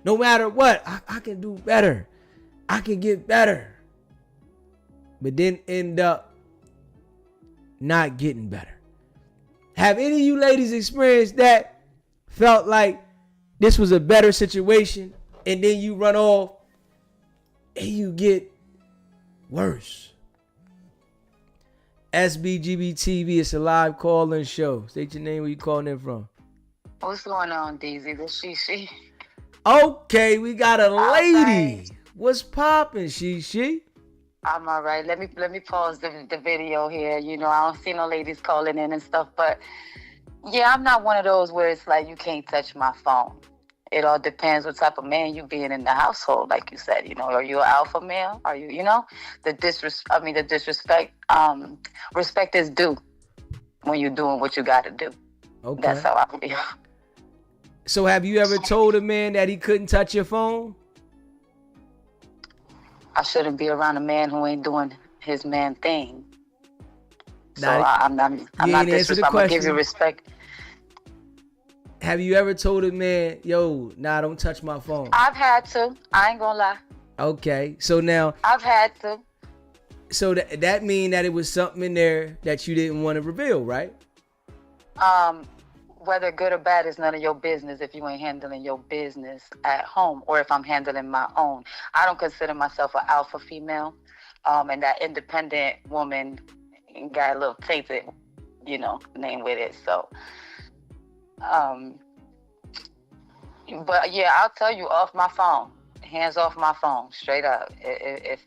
No matter what, I can do better. I can get better. But then end up not getting better. Have any of you ladies experienced that? Felt like this was a better situation and then you run off and you get worse. SBGB TV, it's a live call-in show. State your name, where you calling in from. What's going on, DZ? This she. Okay, we got a lady. Right. What's poppin', she? I'm all right. Let me pause the video here. You know, I don't see no ladies calling in and stuff, but yeah, I'm not one of those where it's like you can't touch my phone. It all depends what type of man you being in the household, like you said. You know, are you an alpha male? Are you, you know, the disrespect. Respect is due when you're doing what you got to do. Okay. That's how I feel. So have you ever told a man that he couldn't touch your phone? I shouldn't be around a man who ain't doing his man thing. So I'm not disrespectful. I'm gonna give you respect. Have you ever told a man, yo, nah, don't touch my phone? I've had to. I ain't gonna lie. Okay, so now I've had to. So that mean that it was something in there that you didn't want to reveal, right? Whether good or bad is none of your business if you ain't handling your business at home or if I'm handling my own. I don't consider myself an alpha female. And that independent woman got a little tainted, you know, name with it. So, but yeah, I'll tell you off my phone. Hands off my phone, straight up. If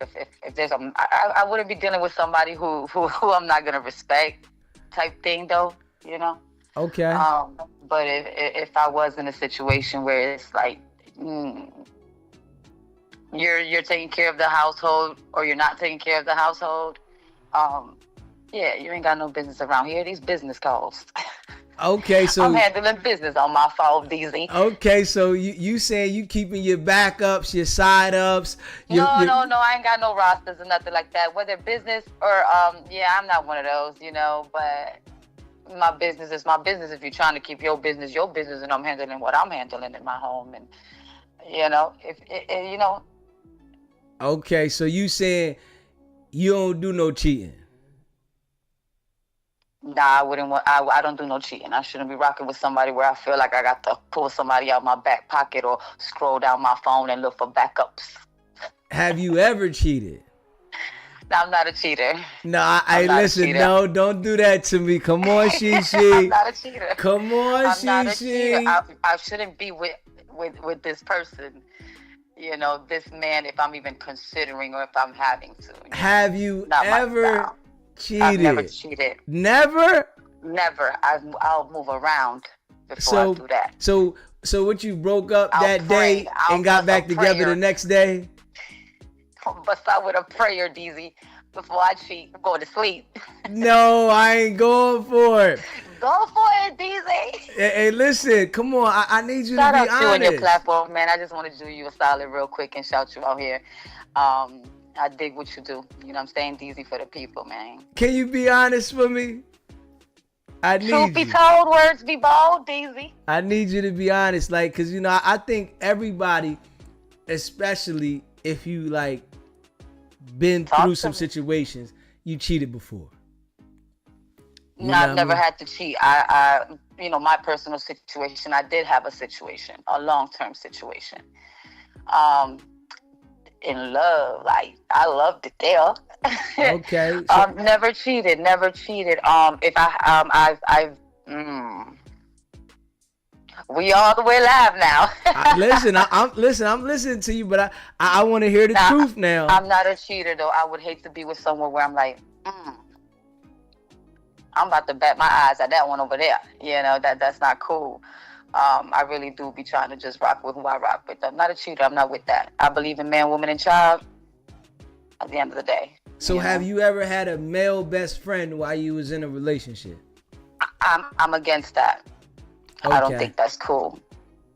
there's I wouldn't be dealing with somebody who I'm not gonna respect, type thing though, you know. Okay. But if I was in a situation where it's like you're taking care of the household or you're not taking care of the household, Yeah, you ain't got no business around here. These business calls. Okay, so I'm handling business on my phone, DZ. okay, so you saying you keeping your backups, your side ups, No, I ain't got no rosters or nothing like that. Whether business or yeah, I'm not one of those, but my business is my business. If you're trying to keep your business, and I'm handling what I'm handling in my home, and if. Okay, so you saying you don't do no cheating? Nah, I wouldn't want. I don't do no cheating. I shouldn't be rocking with somebody where I feel like I got to pull somebody out my back pocket or scroll down my phone and look for backups. Have you ever cheated? No, I'm not a cheater. No, I listen. No, don't do that to me. Come on, Shishi. I'm not a cheater. Come on, I'm not a Shishi. cheater. I shouldn't be with this person. This man, if I'm even considering or if I'm having to. Have you ever cheated? I've never cheated. Never? Never. I'll move around before I do that. So what, you broke up that day and got back together the next day? Bust out with a prayer, DZ, before I cheat. I'm going to sleep. No, I ain't going for it. Go for it, DZ. Hey, listen, come on. I need you Shout to be honest. Shout out to you on your platform, man. I just want to do you a solid real quick and shout you out here. I dig what you do. You know what I'm saying? DZ for the people, man. Can you be honest for me? I need Truth be told, words be bold, DZ. I need you to be honest, because I think everybody, especially if you been through some situations, you cheated before. No, I've never had to cheat. I my personal situation, I did have a situation, a long-term situation. In love, I loved it there. Okay. Never cheated. We all the way live now. I'm listening to you, but I want to hear the truth now. I'm not a cheater though. I would hate to be with someone where I'm like, I'm about to bat my eyes at that one over there. That's not cool. I really do be trying to just rock with who I rock with. I'm not a cheater. I'm not with that. I believe in man, woman, and child at the end of the day. So have you ever had a male best friend while you was in a relationship? I'm against that. Okay. I don't think that's cool.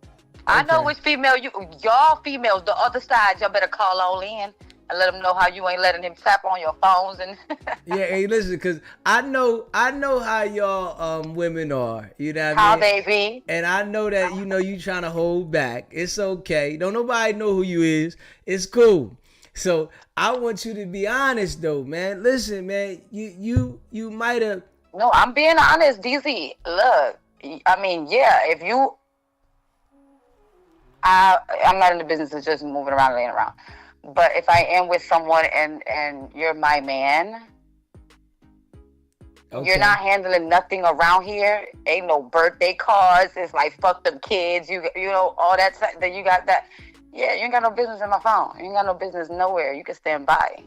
Okay. I know which female y'all females, the other side, y'all better call all in and let them know how you ain't letting him tap on your phones and. Yeah, hey, listen, because I know how y'all women are. You know what how I mean? They be. And I know that you trying to hold back. It's okay. Don't nobody know who you is. It's cool. So I want you to be honest though, man. Listen, man, you might have. No, I'm being honest, DZ. Look. I mean, yeah, if you, I'm not in the business of just moving around, laying around. But if I am with someone and you're my man, you're not handling nothing around here. Ain't no birthday cards. It's like, fuck them kids. You know, all that stuff that you got that. Yeah, you ain't got no business in my phone. You ain't got no business nowhere. You can stand by.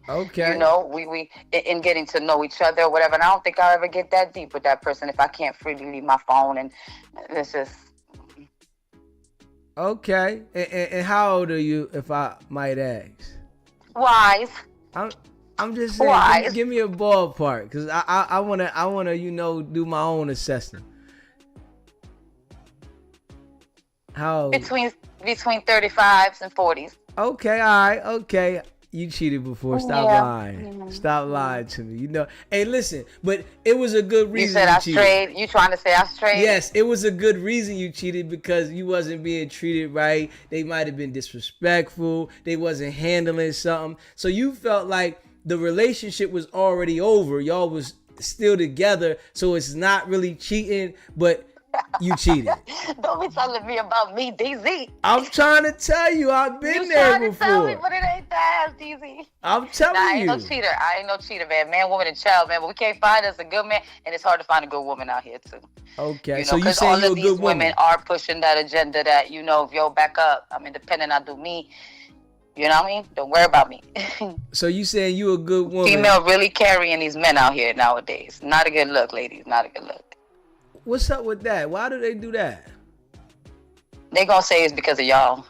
Okay. We in getting to know each other or whatever. And I don't think I'll ever get that deep with that person if I can't freely leave my phone. And it's just. Okay. And how old are you, if I might ask? Wise. I'm just saying. Give me a ballpark, because I wanna do my own assessment. How old? Between 35s and 40s. Okay. All right. Okay. You cheated before. Stop lying. Yeah. Stop lying to me. Hey, listen, but it was a good reason. You said I strayed. You trying to say I strayed? Yes, it was a good reason you cheated, because you wasn't being treated right. They might have been disrespectful. They wasn't handling something. So you felt like the relationship was already over. Y'all was still together. So it's not really cheating, but you cheated. Don't be telling me about me, DZ. I'm trying to tell you, I've been there before. You trying to tell me, but it ain't that, DZ. I'm telling you. I ain't no cheater, man. Man, woman, and child, man. But we can't find us a good man, and it's hard to find a good woman out here too. Okay, so you say you're a good woman. All of these women are pushing that agenda that, if yo, back up. I'm independent. I do me. You know what I mean? Don't worry about me. So you saying you a good woman? Female really carrying these men out here nowadays. Not a good look, ladies. Not a good look. What's up with that? Why do they do that? They gonna say it's because of y'all.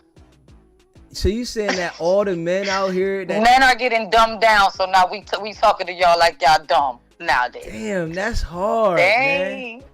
So you saying that all the men out here... Men are getting dumbed down, so now we talking to y'all like y'all dumb. nowadays. Damn, that's hard, man. Dang.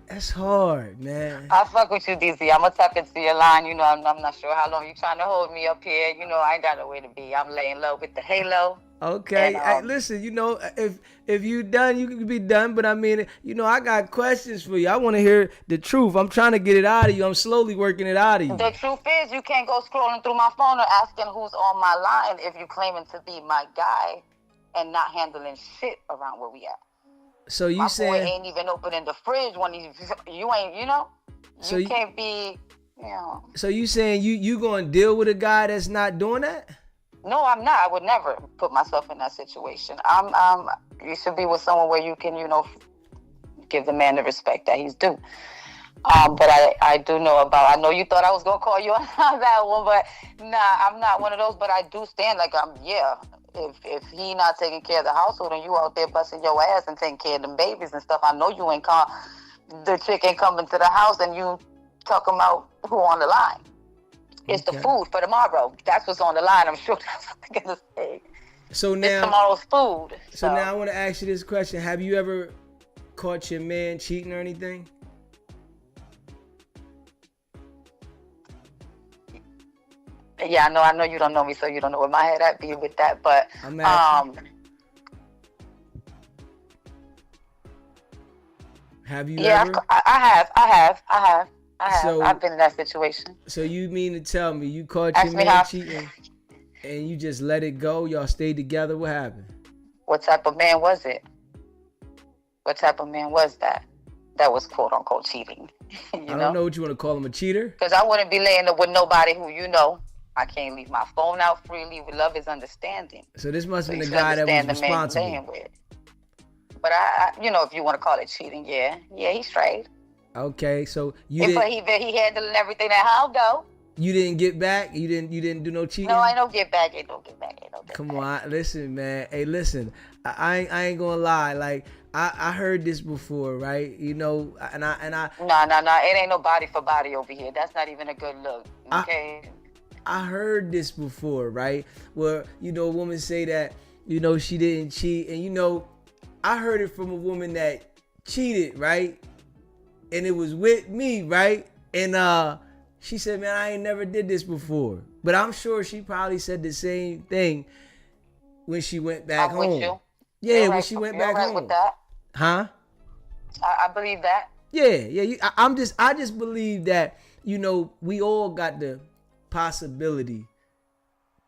That's hard, man. I fuck with you, DZ. I'm gonna tap into your line. You know, I'm not sure how long you trying to hold me up here. You know, I ain't got nowhere to be. I'm laying low with the halo. Okay, And, hey, listen, you know, if you done, you can be done. But I mean, you know, I got questions for you. I want to hear the truth. I'm trying to get it out of you. I'm slowly working it out of you. The truth is, you can't go scrolling through my phone or asking who's on my line if you claiming to be my guy and not handling shit around where we at. So you My boy saying ain't even opening the fridge when you ain't, you know? So you can't be, you know. So you saying you gonna deal with a guy that's not doing that? No, I'm not. I would never put myself in that situation. You should be with someone where you can, you know, give the man the respect that he's due. But I do know about, I know you thought I was going to call you on that one, but nah, I'm not one of those, but I do stand like if he not taking care of the household and you out there busting your ass and taking care of them babies and stuff, I know you ain't the chick ain't coming to the house and you talking about who on the line. It's the food for tomorrow. That's what's on the line. I'm sure that's what they're going to say. So now, it's tomorrow's food. So now I want to ask you this question. Have you ever caught your man cheating or anything? Yeah, I know you don't know me, so you don't know where my head at be with that. But have you ever? I have. So, I've been in that situation. So you mean to tell me you caught your man cheating and you just let it go? Y'all stayed together? What happened? What type of man was it? What type of man was that? That was quote unquote cheating. I don't know what you want to call him, a cheater? Because I wouldn't be laying up with nobody who you know. I can't leave my phone out freely. Love is understanding. So this must have been the guy that was responsible. But I, you know, if you want to call it cheating, yeah, he's straight. Okay, so he handling everything that how go. You didn't get back? You didn't do no cheating? No, I don't get back. Come on, listen, man. Hey, listen. I ain't gonna lie. Like I heard this before, right? You know, and I. No. It ain't no body for body over here. That's not even a good look. Okay. I heard this before, right? Where, you know, a woman say that, you know, she didn't cheat. And, you know, I heard it from a woman that cheated, right? And it was with me, right? And she said, man, I ain't never did this before. But I'm sure she probably said the same thing when she went back home. With you. Yeah, You're when right, she went you're back right home. With that. Huh? I believe that. Yeah. I just believe that, you know, we all got the possibility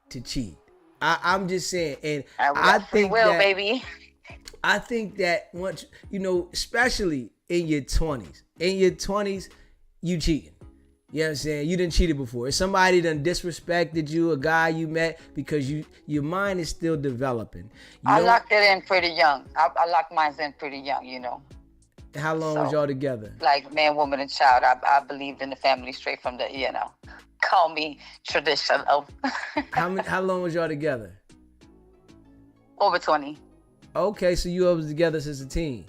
to cheat. I'm just saying, and I think that, baby. I think that once, you know, especially in your 20s, you cheating. You know what I'm saying? You done cheated before. If somebody done disrespected you, a guy you met, because your mind is still developing. I locked it in pretty young. I locked mine in pretty young, you know. How long was y'all together? Like man, woman, and child. I believed in the family straight from the, you know. Call me traditional. How long was y'all together? Over 20. Okay, so you was together since a teen.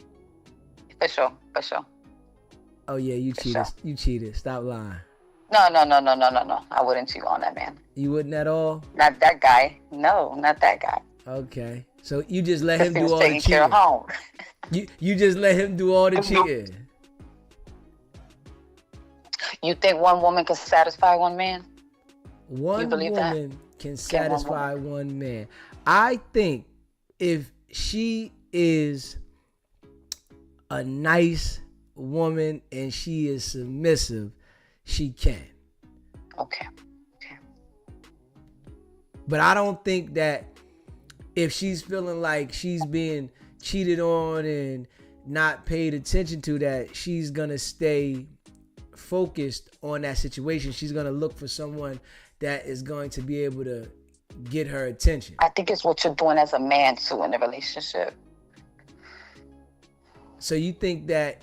For sure. Oh yeah, you cheated. Sure. You cheated. Stop lying. No. I wouldn't cheat on that man. You wouldn't at all? Not that guy. No, not that guy. Okay. So you just let him do all the cheating. Care of home. You just let him do all the cheating. You think one woman can satisfy one man? One woman can satisfy one man. I think if she is a nice woman and she is submissive, she can. Okay. But I don't think that if she's feeling like she's being cheated on and not paid attention to, that she's gonna stay focused on that situation. She's gonna look for someone that is going to be able to get her attention. I think it's what you're doing as a man too in a relationship. So you think that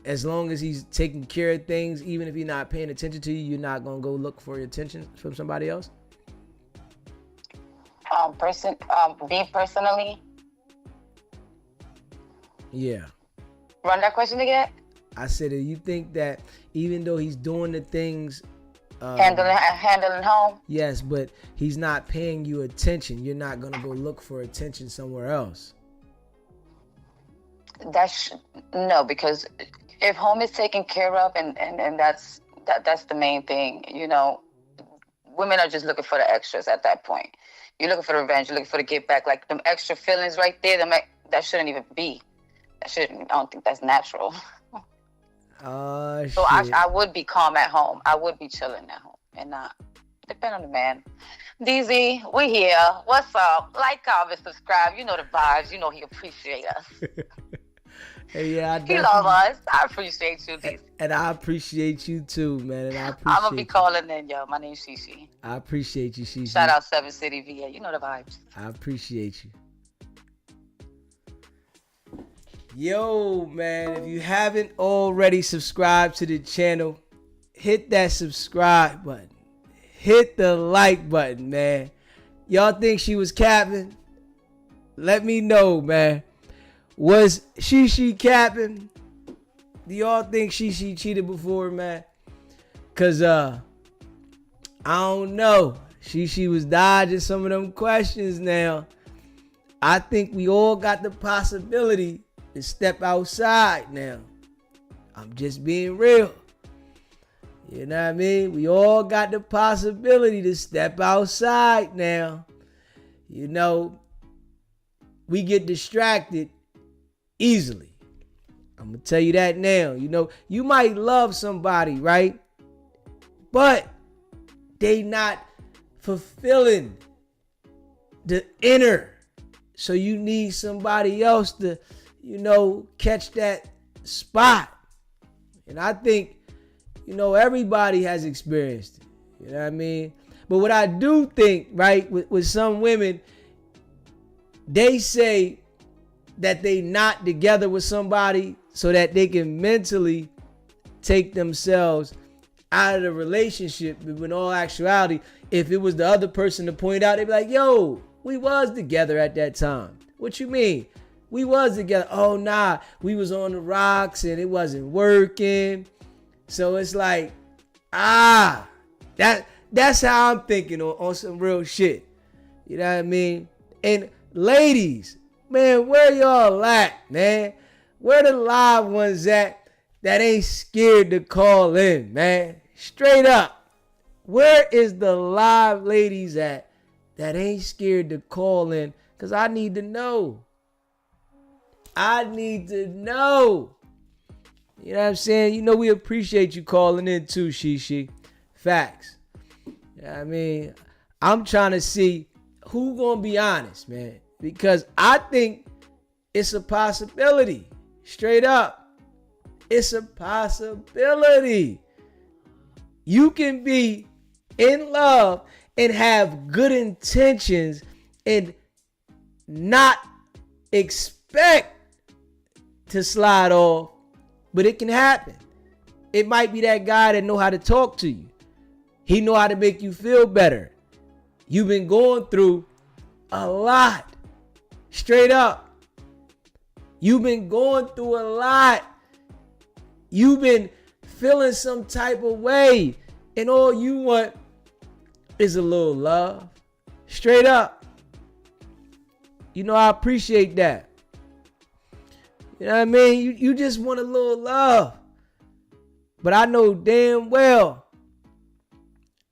as long as he's taking care of things, even if he's not paying attention to you, you're not gonna go look for attention from somebody else? Me personally. Yeah. Run that question again. I said, do you think that even though he's doing the things, handling home? Yes, but he's not paying you attention, you're not gonna go look for attention somewhere else? No, because if home is taken care of, and that's the main thing, women are just looking for the extras at that point. You're looking for the revenge, you're looking for the get back, like them extra feelings right there, that shouldn't even be. I don't think that's natural. Oh, So shit. I would be calm at home. I would be chilling at home and not depend on the man. DZ, we here. What's up? Like, comment, subscribe. You know the vibes. You know he appreciate us. Hey, yeah, He love us. I appreciate you, DZ. And I appreciate you too, man. And I appreciate I'm gonna be calling in, yo. My name's Shishi. I appreciate you, Shishi. Shout out 7 City VA. You know the vibes. I appreciate you. Yo, man, if you haven't already subscribed to the channel, hit that subscribe button. Hit the like button, man. Y'all think she was capping? Let me know, man. Was Shishi capping? Do y'all think Shishi cheated before, man? Cause I don't know. Shishi was dodging some of them questions now. I think we all got the possibility to step outside now. I'm just being real. You know what I mean? We all got the possibility to step outside now. You know, we get distracted easily. I'm going to tell you that now. You know, you might love somebody, right? But they not fulfilling the inner. So you need somebody else to, catch that spot. And I think, everybody has experienced it. You know what I mean? But what I do think, right, with some women, they say that they not together with somebody so that they can mentally take themselves out of the relationship. But in all actuality, if it was the other person to point out, they'd be like, yo, we was together at that time. What you mean? We was together. Oh, nah, we was on the rocks and it wasn't working. So it's like, that's how I'm thinking on some real shit. You know what I mean? And ladies, man, where y'all at, man? Where the live ones at that ain't scared to call in, man? Straight up. Where is the live ladies at that ain't scared to call in? Because I need to know. I need to know. You know what I'm saying? We appreciate you calling in too, Shishi. Facts. You know what I mean? I'm trying to see who gonna be honest, man. Because I think it's a possibility. Straight up. It's a possibility. You can be in love and have good intentions and not expect to slide off, but it can happen. It might be that guy that know how to talk to you. He know how to make you feel better. You've been going through a lot. Straight up. You've been going through a lot. You've been feeling some type of way, and all you want is a little love. Straight up. I appreciate that. You know what I mean? You just want a little love. But I know damn well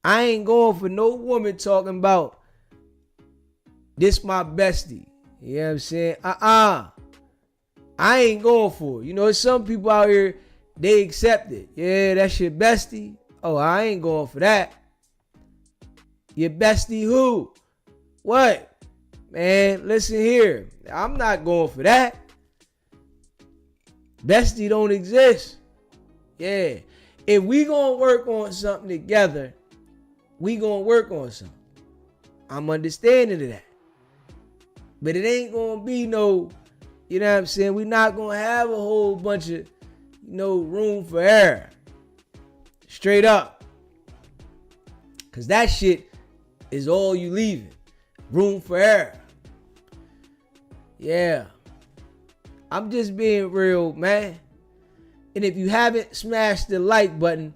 I ain't going for no woman talking about this my bestie. You know what I'm saying? I ain't going for it. There's some people out here, they accept it. Yeah, that's your bestie. Oh, I ain't going for that. Your bestie who? What? Man, listen here. I'm not going for that. Bestie don't exist. Yeah. If we gonna work on something together, we gonna work on something. I'm understanding of that. But it ain't gonna be no, you know what I'm saying? We're not gonna have a whole bunch of, room for error. Straight up. Cause that shit is all you leaving. Room for error. Yeah. I'm just being real, man. And if you haven't smashed the like button,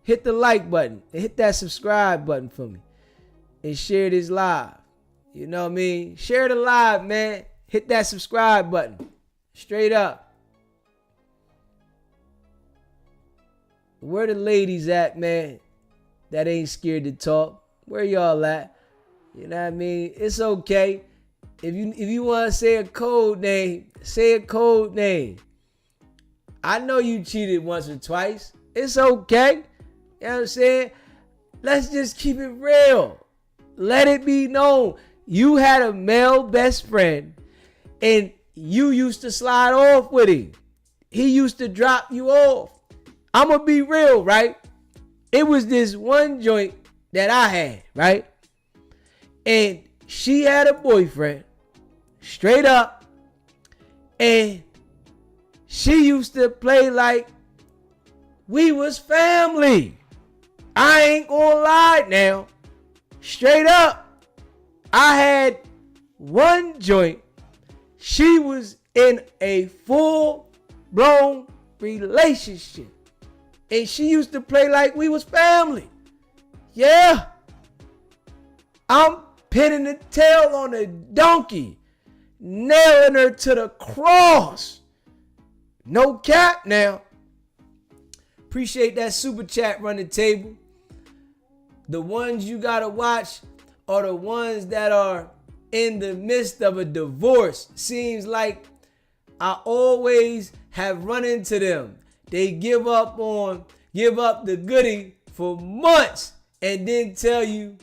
hit the like button and hit that subscribe button for me. And share this live. You know what I mean? Share the live, man. Hit that subscribe button. Straight up. Where the ladies at, man? That ain't scared to talk. Where y'all at? You know what I mean? It's okay. If you want to say a code name, say a code name. I know you cheated once or twice. It's okay. You know what I'm saying? Let's just keep it real. Let it be known. You had a male best friend and you used to slide off with him. He used to drop you off. I'm going to be real, right? It was this one joint that I had, right? And she had a boyfriend, straight up. And she used to play like we was family. I ain't gonna lie now. Straight up. I had one joint. She was in a full-blown relationship. And she used to play like we was family. Yeah. I'm pinning the tail on a donkey. Nailing her to the cross. No cap now. Appreciate that super chat run the table. The ones you gotta watch are the ones that are in the midst of a divorce. Seems like I always have run into them. They give up the goodie for months and then tell you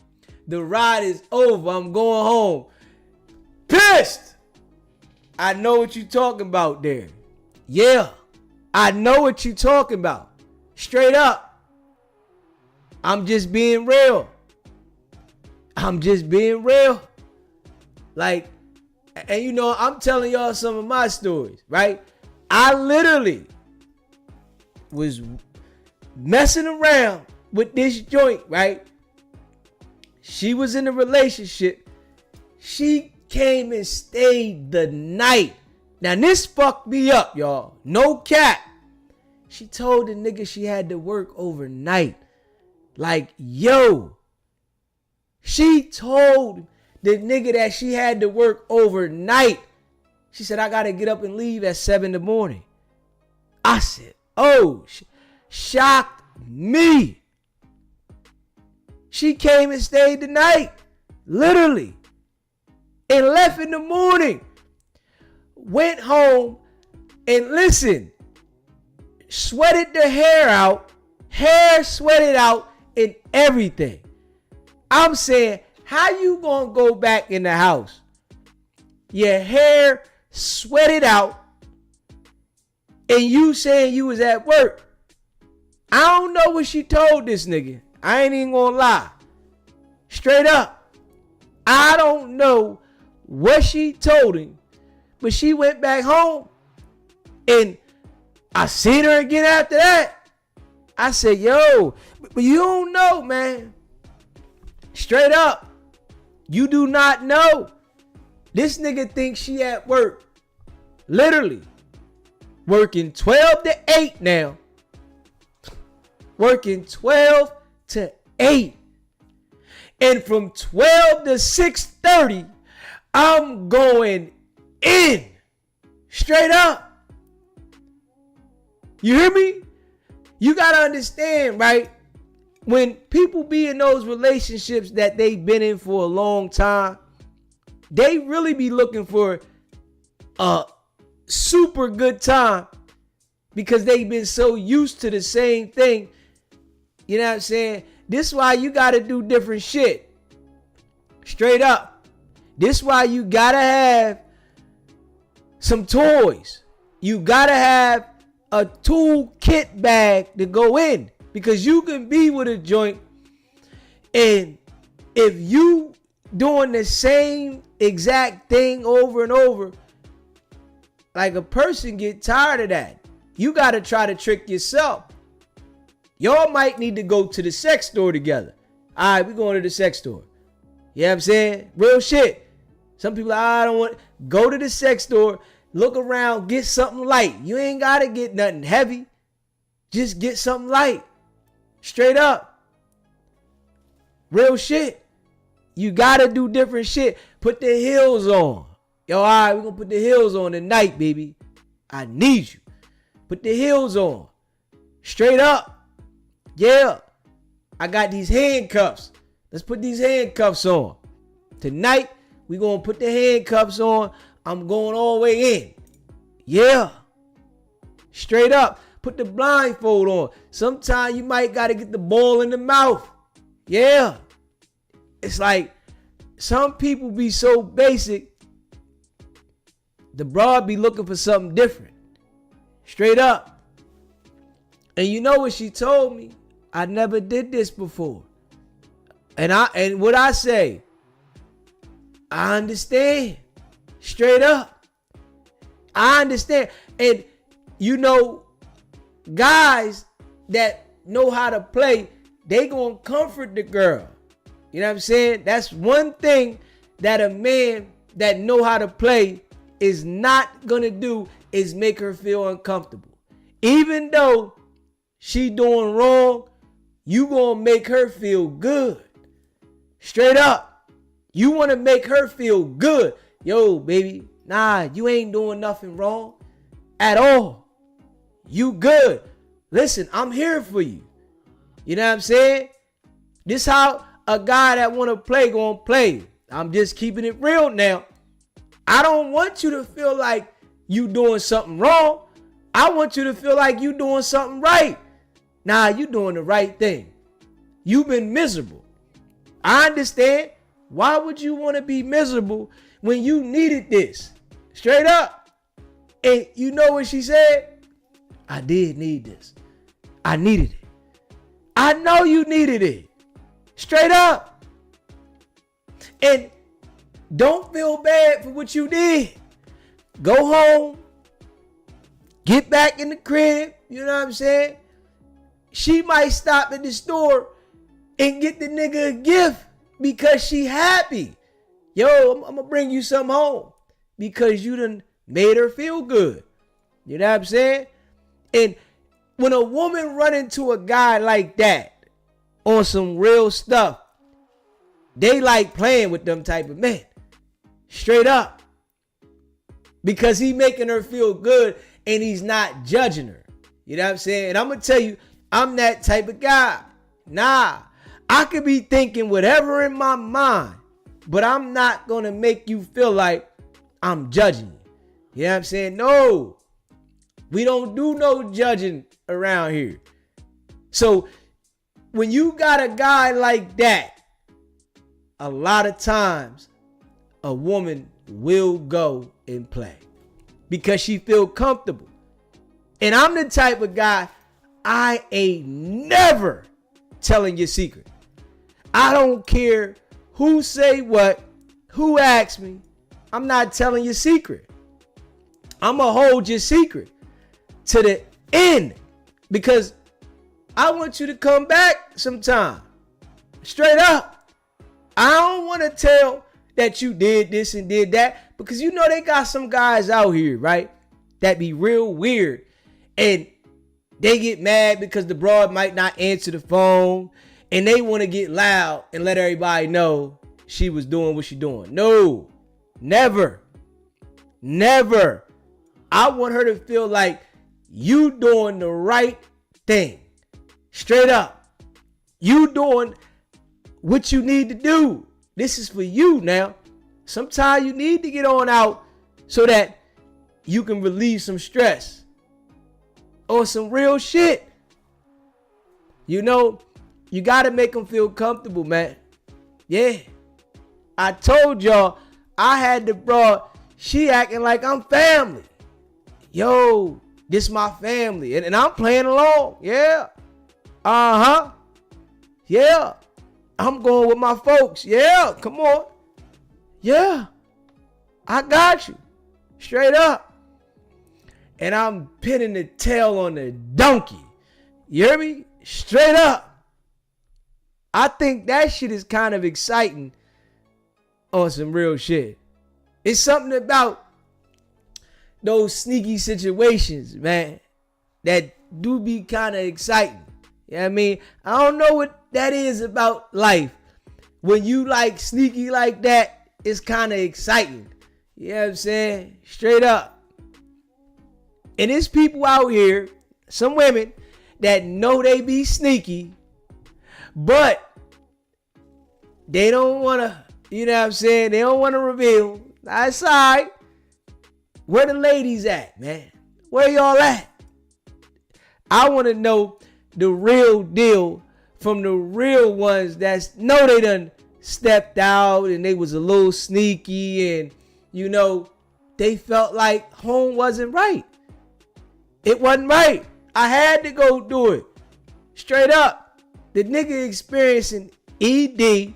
the ride is over. I'm going home. Pissed. I know what you talking about there. Yeah, I know what you talking about. Straight up. I'm just being real. I'm just being real. Like, and you know, I'm telling y'all some of my stories, right? I literally was messing around with this joint, right? She was in a relationship. She came and stayed the night. Now this fucked me up, y'all. No cap. She told the nigga she had to work overnight. Like, yo. She told the nigga that she had to work overnight. She said, I gotta get up and leave at 7 a.m. I said, oh, shocked me. She came and stayed the night. Literally. And left in the morning. Went home and listen. Sweated the hair out. Hair sweated out and everything. I'm saying, how you gonna go back in the house? Your hair sweated out and you saying you was at work. I don't know what she told this nigga. I ain't even gonna lie. Straight up. I don't know what she told him, but she went back home and I seen her again after that. I said, yo, but you don't know, man. Straight up. You do not know. This nigga thinks she at work. Literally. Working 12 to 8 now. Working 12 to 8. And from 12 to 6:30, I'm going in. Straight up. You hear me? You got to understand, right? When people be in those relationships that they've been in for a long time, they really be looking for a super good time because they've been so used to the same thing. You know what I'm saying? This is why you got to do different shit. Straight up. This is why you got to have some toys. You got to have a tool kit bag to go in. Because you can be with a joint and if you doing the same exact thing over and over, like a person get tired of that. You got to try to trick yourself. Y'all might need to go to the sex store together. All right, we going to the sex store. You know what I'm saying? Real shit. Some people, I don't want, go to the sex store, look around, get something light. You ain't got to get nothing heavy. Just get something light. Straight up. Real shit. You gotta do different shit. Put the heels on. Yo, all right, we're gonna put the heels on tonight, baby. I need you. Put the heels on. Straight up. Yeah. I got these handcuffs. Let's put these handcuffs on. Tonight, we going to put the handcuffs on. I'm going all the way in. Yeah. Straight up. Put the blindfold on. Sometimes you might got to get the ball in the mouth. Yeah. It's like some people be so basic. The broad be looking for something different. Straight up. And you know what she told me? I never did this before. And what I say, I understand. Straight up. I understand. And you know, guys that know how to play, they gonna comfort the girl. You know what I'm saying? That's one thing that a man that know how to play is not gonna do, is make her feel uncomfortable. Even though she doing wrong, you gonna make her feel good. Straight up. You wanna make her feel good. Yo, baby, nah, you ain't doing nothing wrong at all. You good. Listen, I'm here for you. You know what I'm saying? This how a guy that wanna play gonna play. I'm just keeping it real now. I don't want you to feel like you doing something wrong. I want you to feel like you doing something right. Nah, you doing the right thing. You've been miserable. I understand. Why would you want to be miserable when you needed this? Straight up. And you know what she said? I did need this. I needed it. I know you needed it. Straight up. And don't feel bad for what you did. Go home. Get back in the crib. You know what I'm saying? She might stop at the store and get the nigga a gift because she happy. Yo, I'm gonna bring you some home because you done made her feel good. You know what I'm saying? And when a woman run into a guy like that on some real stuff, they like playing with them type of men. Straight up. Because he making her feel good and he's not judging her. You know what I'm saying? And I'm gonna tell you, I'm that type of guy. Nah, I could be thinking whatever in my mind, but I'm not going to make you feel like I'm judging you. You know what I'm saying? No, we don't do no judging around here. So when you got a guy like that, a lot of times a woman will go and play because she feel comfortable. And I'm the type of guy, I ain't never telling your secret. I don't care who say what, who asks me. I'm not telling your secret. I'm going to hold your secret to the end because I want you to come back sometime. Straight up. I don't want to tell that you did this and did that because you know they got some guys out here, right, that be real weird and they get mad because the broad might not answer the phone and they want to get loud and let everybody know she was doing what she doing. No, never. Never. I want her to feel like you doing the right thing. Straight up. You doing what you need to do. This is for you now. Sometimes you need to get on out so that you can relieve some stress. Or some real shit. You know, you got to make them feel comfortable, man. Yeah. I told y'all I had the broad. She acting like I'm family. Yo, this my family. And I'm playing along. Yeah. Uh-huh. Yeah. I'm going with my folks. Yeah. Come on. Yeah. I got you. Straight up. And I'm pinning the tail on the donkey. You hear me? Straight up. I think that shit is kind of exciting on some real shit. It's something about those sneaky situations, man, that do be kind of exciting. You know what I mean? I don't know what that is about life. When you like sneaky like that, it's kind of exciting. You know what I'm saying? Straight up. And there's people out here, some women, that know they be sneaky, but they don't want to, you know what I'm saying? They don't want to reveal. That's all right. Where the ladies at, man? Where y'all at? I want to know the real deal from the real ones that know they done stepped out and they was a little sneaky and, you know, they felt like home wasn't right. It wasn't right. I had to go do it. Straight up. The nigga experiencing ED.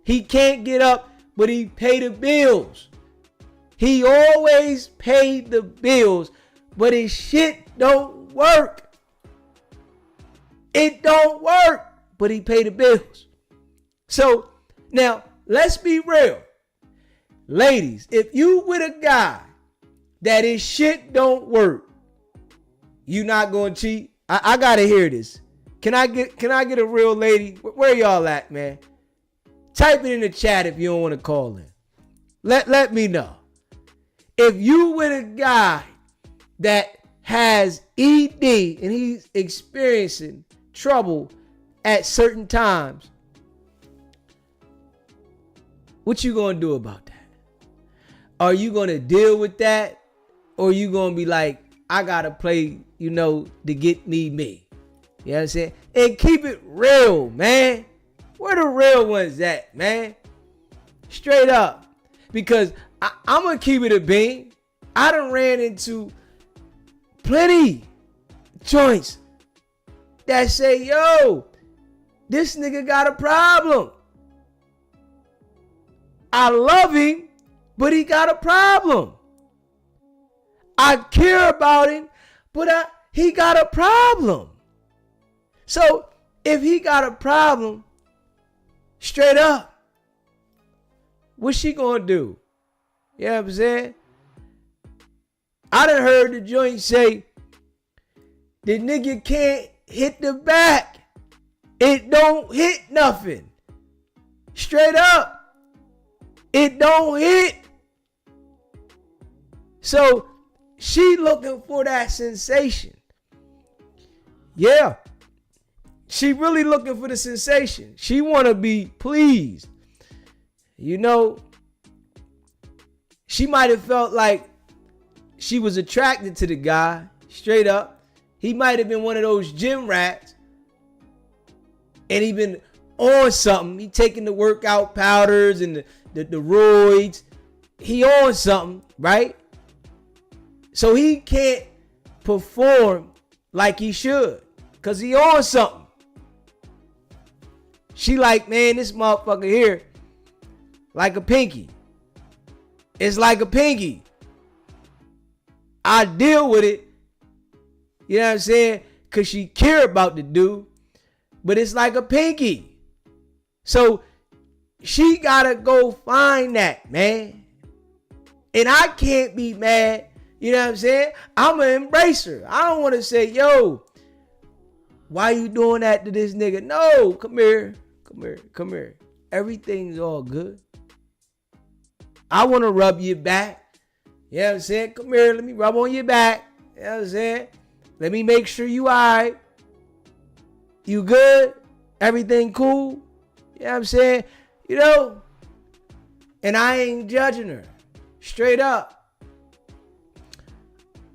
He can't get up, but he pay the bills. He always paid the bills, but his shit don't work. It don't work, but he paid the bills. So now let's be real. Ladies, if you with a guy that his shit don't work, you not gonna cheat? I gotta hear this. Can I get a real lady? Where y'all at, man? Type it in the chat if you don't want to call in. Let me know. If you with a guy that has ED and he's experiencing trouble at certain times, what you gonna do about that? Are you gonna deal with that? Or you gonna be like, I gotta play, you know, to get me? You know what I'm saying? And keep it real, man. Where the real ones at, man? Straight up. Because I'm gonna keep it a bean. I done ran into plenty joints that say, yo, this nigga got a problem. I love him, but he got a problem. I care about him, but he got a problem. So if he got a problem, straight up, what's she gonna do? You know what I'm saying? I done heard the joint say, the nigga can't hit the back. It don't hit nothing. Straight up. It don't hit. So she looking for that sensation. Yeah. She really looking for the sensation. She want to be pleased. You know, she might have felt like she was attracted to the guy. Straight up. He might have been one of those gym rats. And he been on something. He taking the workout powders and the roids. He on something, right? So he can't perform like he should. Because he on something. She like, man, this motherfucker here, like a pinky. It's like a pinky. I deal with it. You know what I'm saying? Because she care about the dude. But it's like a pinky. So she got to go find that, man. And I can't be mad. You know what I'm saying? I'm going to embrace her. I don't want to say, yo, why you doing that to this nigga? No, come here. Come here. Everything's all good. I want to rub your back. You know what I'm saying? Come here. Let me rub on your back. You know what I'm saying? Let me make sure you all right. You good? Everything cool? You know what I'm saying? You know? And I ain't judging her. Straight up.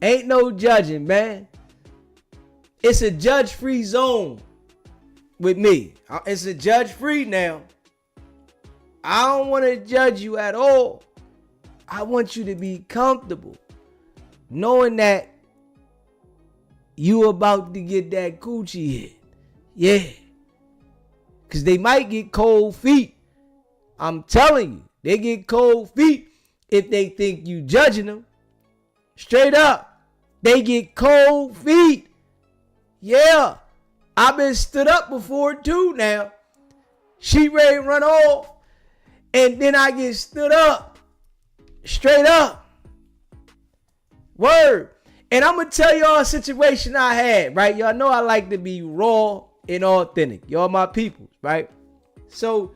Ain't no judging, man. It's a judge-free zone with me. It's a judge-free now. I don't want to judge you at all. I want you to be comfortable knowing that you about to get that coochie hit. Yeah. Because they might get cold feet. I'm telling you. They get cold feet if they think you judging them. Straight up. They get cold feet. Yeah. I've been stood up before too now. She ready to run off. And then I get stood up. Straight up. Word. And I'm going to tell y'all a situation I had, right? Y'all know I like to be raw and authentic. Y'all my people, right? So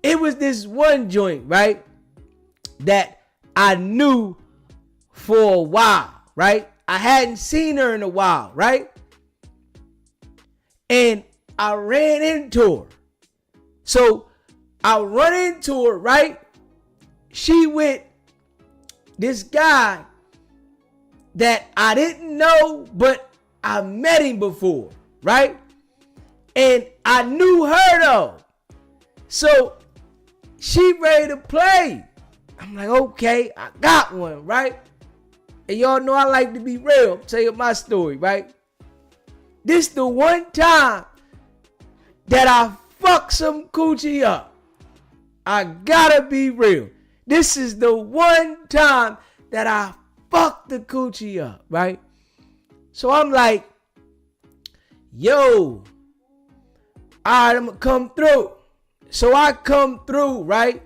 it was this one joint, right? That I knew for a while, right? I hadn't seen her in a while, right? And I ran into her. So I run into her, right? She with this guy that I didn't know, but I met him before, right? And I knew her though. So she ready to play. I'm like, okay, I got one, right? And y'all know I like to be real. Tell you my story, right? This the one time that I fucked some coochie up. I gotta be real. This is the one time that I fucked the coochie up, right? So I'm like, yo, all right, I'm gonna come through. So I come through, right?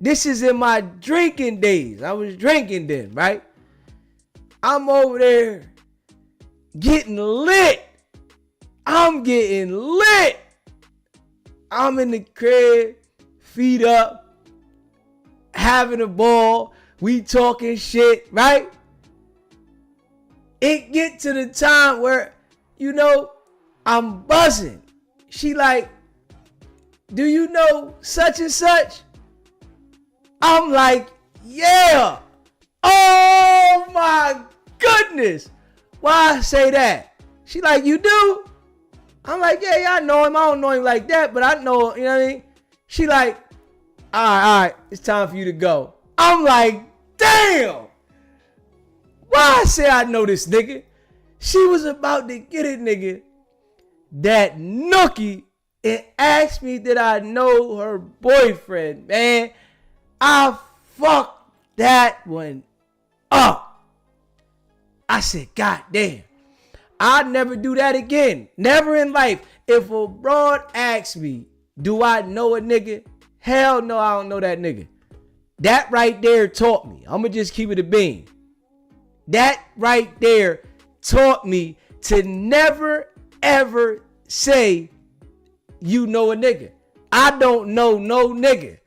This is in my drinking days. I was drinking then, right? I'm over there getting lit. I'm getting lit. I'm in the crib, feet up, having a ball. We talking shit, right? It get to the time where, you know, I'm buzzing. She like, do you know such and such? I'm like, yeah. Oh my goodness. Why I say that? She like, you do? I'm like, yeah, I know him. I don't know him like that, but I know, you know what I mean? She like, all right, it's time for you to go. I'm like, damn. Why I say I know this nigga? She was about to get it, nigga. That nookie and asked me did I know her boyfriend, man. I fucked that one up. I said, God damn. I'd never do that again. Never in life. If a broad asks me, do I know a nigga? Hell no, I don't know that nigga. That right there taught me. I'm going to just keep it a bean. That right there taught me to never, ever say you know a nigga. I don't know no nigga.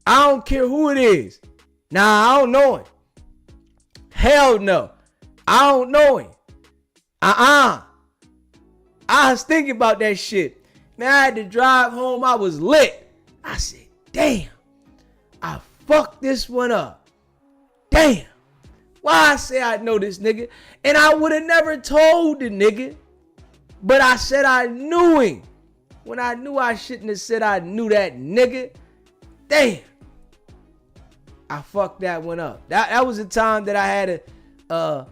I don't care who it is. Nah, I don't know him. Hell no. I don't know him. I was thinking about that shit. Man, I had to drive home. I was lit. I said, damn. I fucked this one up. Damn. Why I say I know this nigga? And I would have never told the nigga. But I said I knew him. When I knew I shouldn't have said I knew that nigga. Damn. I fucked that one up. That was the time that I had a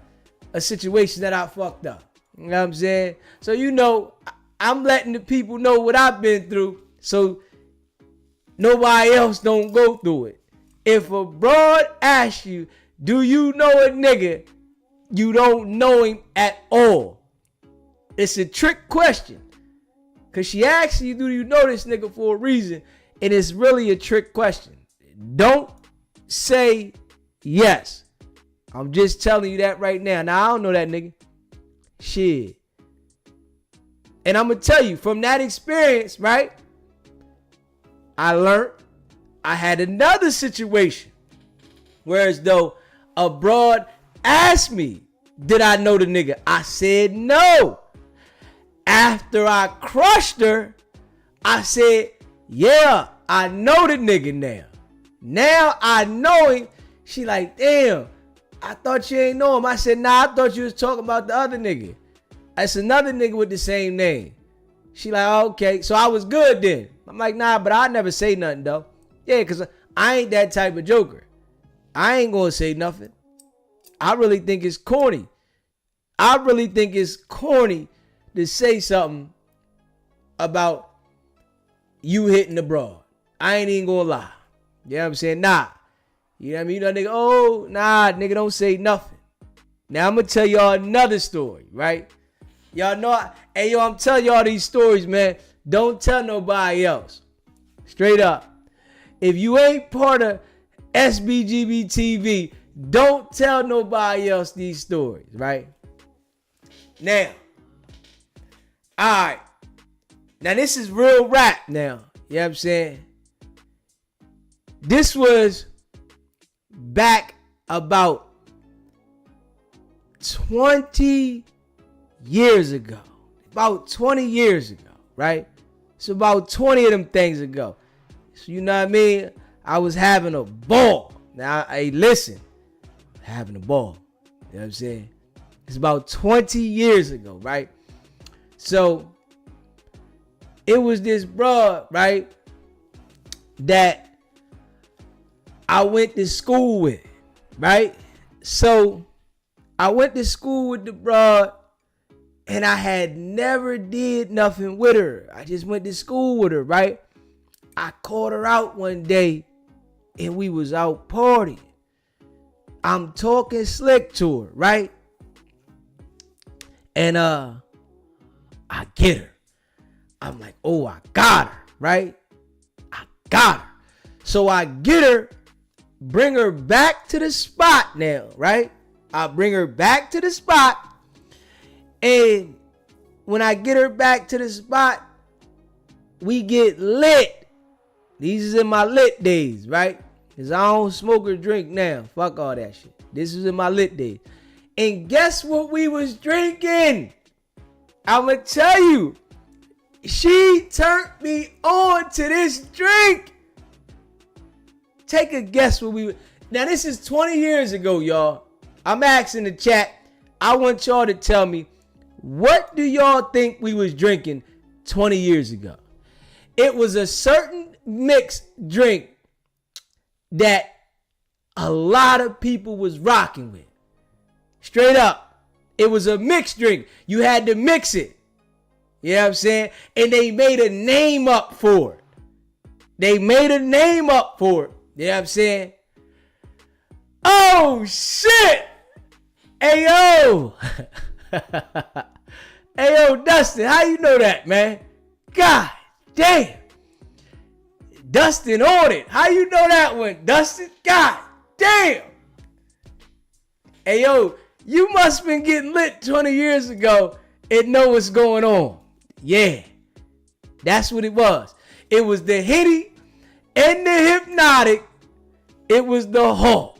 situation that I fucked up. You know what I'm saying? So, you know, I'm letting the people know what I've been through so nobody else don't go through it. If a broad asks you, do you know a nigga? You don't know him at all. It's a trick question. Because she asks you, do you know this nigga for a reason? And it's really a trick question. Don't say yes. I'm just telling you that right now. Now, I don't know that nigga. Shit. And I'm going to tell you, from that experience, right? I learned I had another situation. Whereas though a broad asked me, did I know the nigga? I said no. After I crushed her, I said, yeah, I know the nigga now. Now I know him. She like, damn, I thought you ain't know him. I said, nah, I thought you was talking about the other nigga. That's another nigga with the same name. She like, okay. So I was good then. I'm like, nah, but I never say nothing though. Yeah, because I ain't that type of joker. I ain't going to say nothing. I really think it's corny. I really think it's corny to say something about you hitting the broad. I ain't even going to lie. You know what I'm saying? Nah. You know what I mean? You know, nigga, oh, nah, nigga, don't say nothing. Now, I'm going to tell y'all another story, right? Y'all know, hey, yo, I'm telling y'all these stories, man. Don't tell nobody else. Straight up. If you ain't part of SBGB TV, don't tell nobody else these stories, right? Now, all right. Now, this is real rap now. You know what I'm saying? This was back about 20 years ago. About 20 years ago, right? It's about 20 of them things ago. So you know what I mean? I was having a ball. Now, hey, listen. Having a ball. You know what I'm saying? It's about 20 years ago, right? So, it was this broad, right, that I went to school with, right? So, I went to school with the broad, and I had never did nothing with her. I just went to school with her, right? I called her out one day, and we was out partying. I'm talking slick to her, right? And I get her. I'm like, oh, I got her, right? I got her. So I get her, bring her back to the spot now, right? I bring her back to the spot. And when I get her back to the spot, we get lit. These is in my lit days, right? Because I don't smoke or drink now. Fuck all that shit. This is in my lit days. And guess what we was drinking? I'ma tell you. She turned me on to this drink. Take a guess what we... Now, this is 20 years ago, y'all. I'm asking the chat. I want y'all to tell me, what do y'all think we was drinking 20 years ago? It was a certain mixed drink that a lot of people was rocking with. Straight up. It was a mixed drink. You had to mix it. You know what I'm saying? And they made a name up for it. They made a name up for it. You know what I'm saying? Oh, shit! Hey, yo! Hey, yo, Dustin, how you know that, man? God damn! Dustin on it. How you know that one, Dustin? God damn! Hey, yo, you must have been getting lit 20 years ago and know what's going on. Yeah, that's what it was. It was the hitty and the hypnotic. It was the Hulk.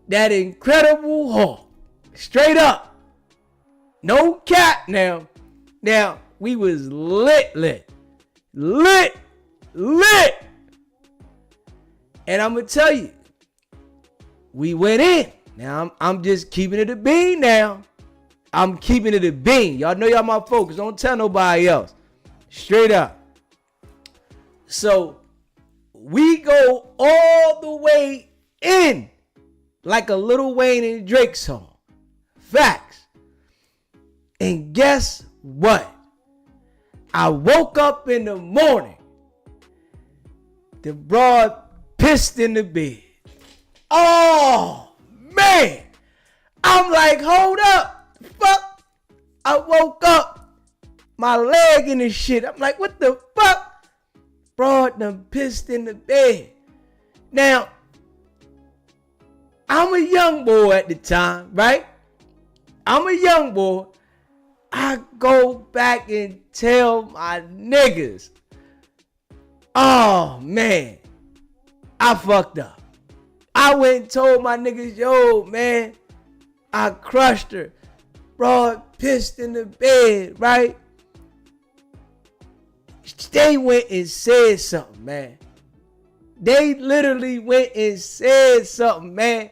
That incredible Hulk. Straight up. No cap now. Now, we was lit. And I'm going to tell you, we went in. Now, I'm just keeping it a bean now. I'm keeping it a bean. Y'all know y'all my focus. Don't tell nobody else. Straight up. So, we go all the way in like a Lil Wayne and Drake song. Facts. And guess what? I woke up in the morning. The broad pissed in the bed. Oh, man. I'm like, hold up. Fuck. I woke up. My leg in the shit. I'm like, what the fuck? Broad done pissed in the bed. Now, I'm a young boy at the time, right? I'm a young boy. I go back and tell my niggas. Oh, man. I fucked up. I went and told my niggas, yo, man, I crushed her. Broad pissed in the bed, right? They went and said something, man. They literally went and said something, man.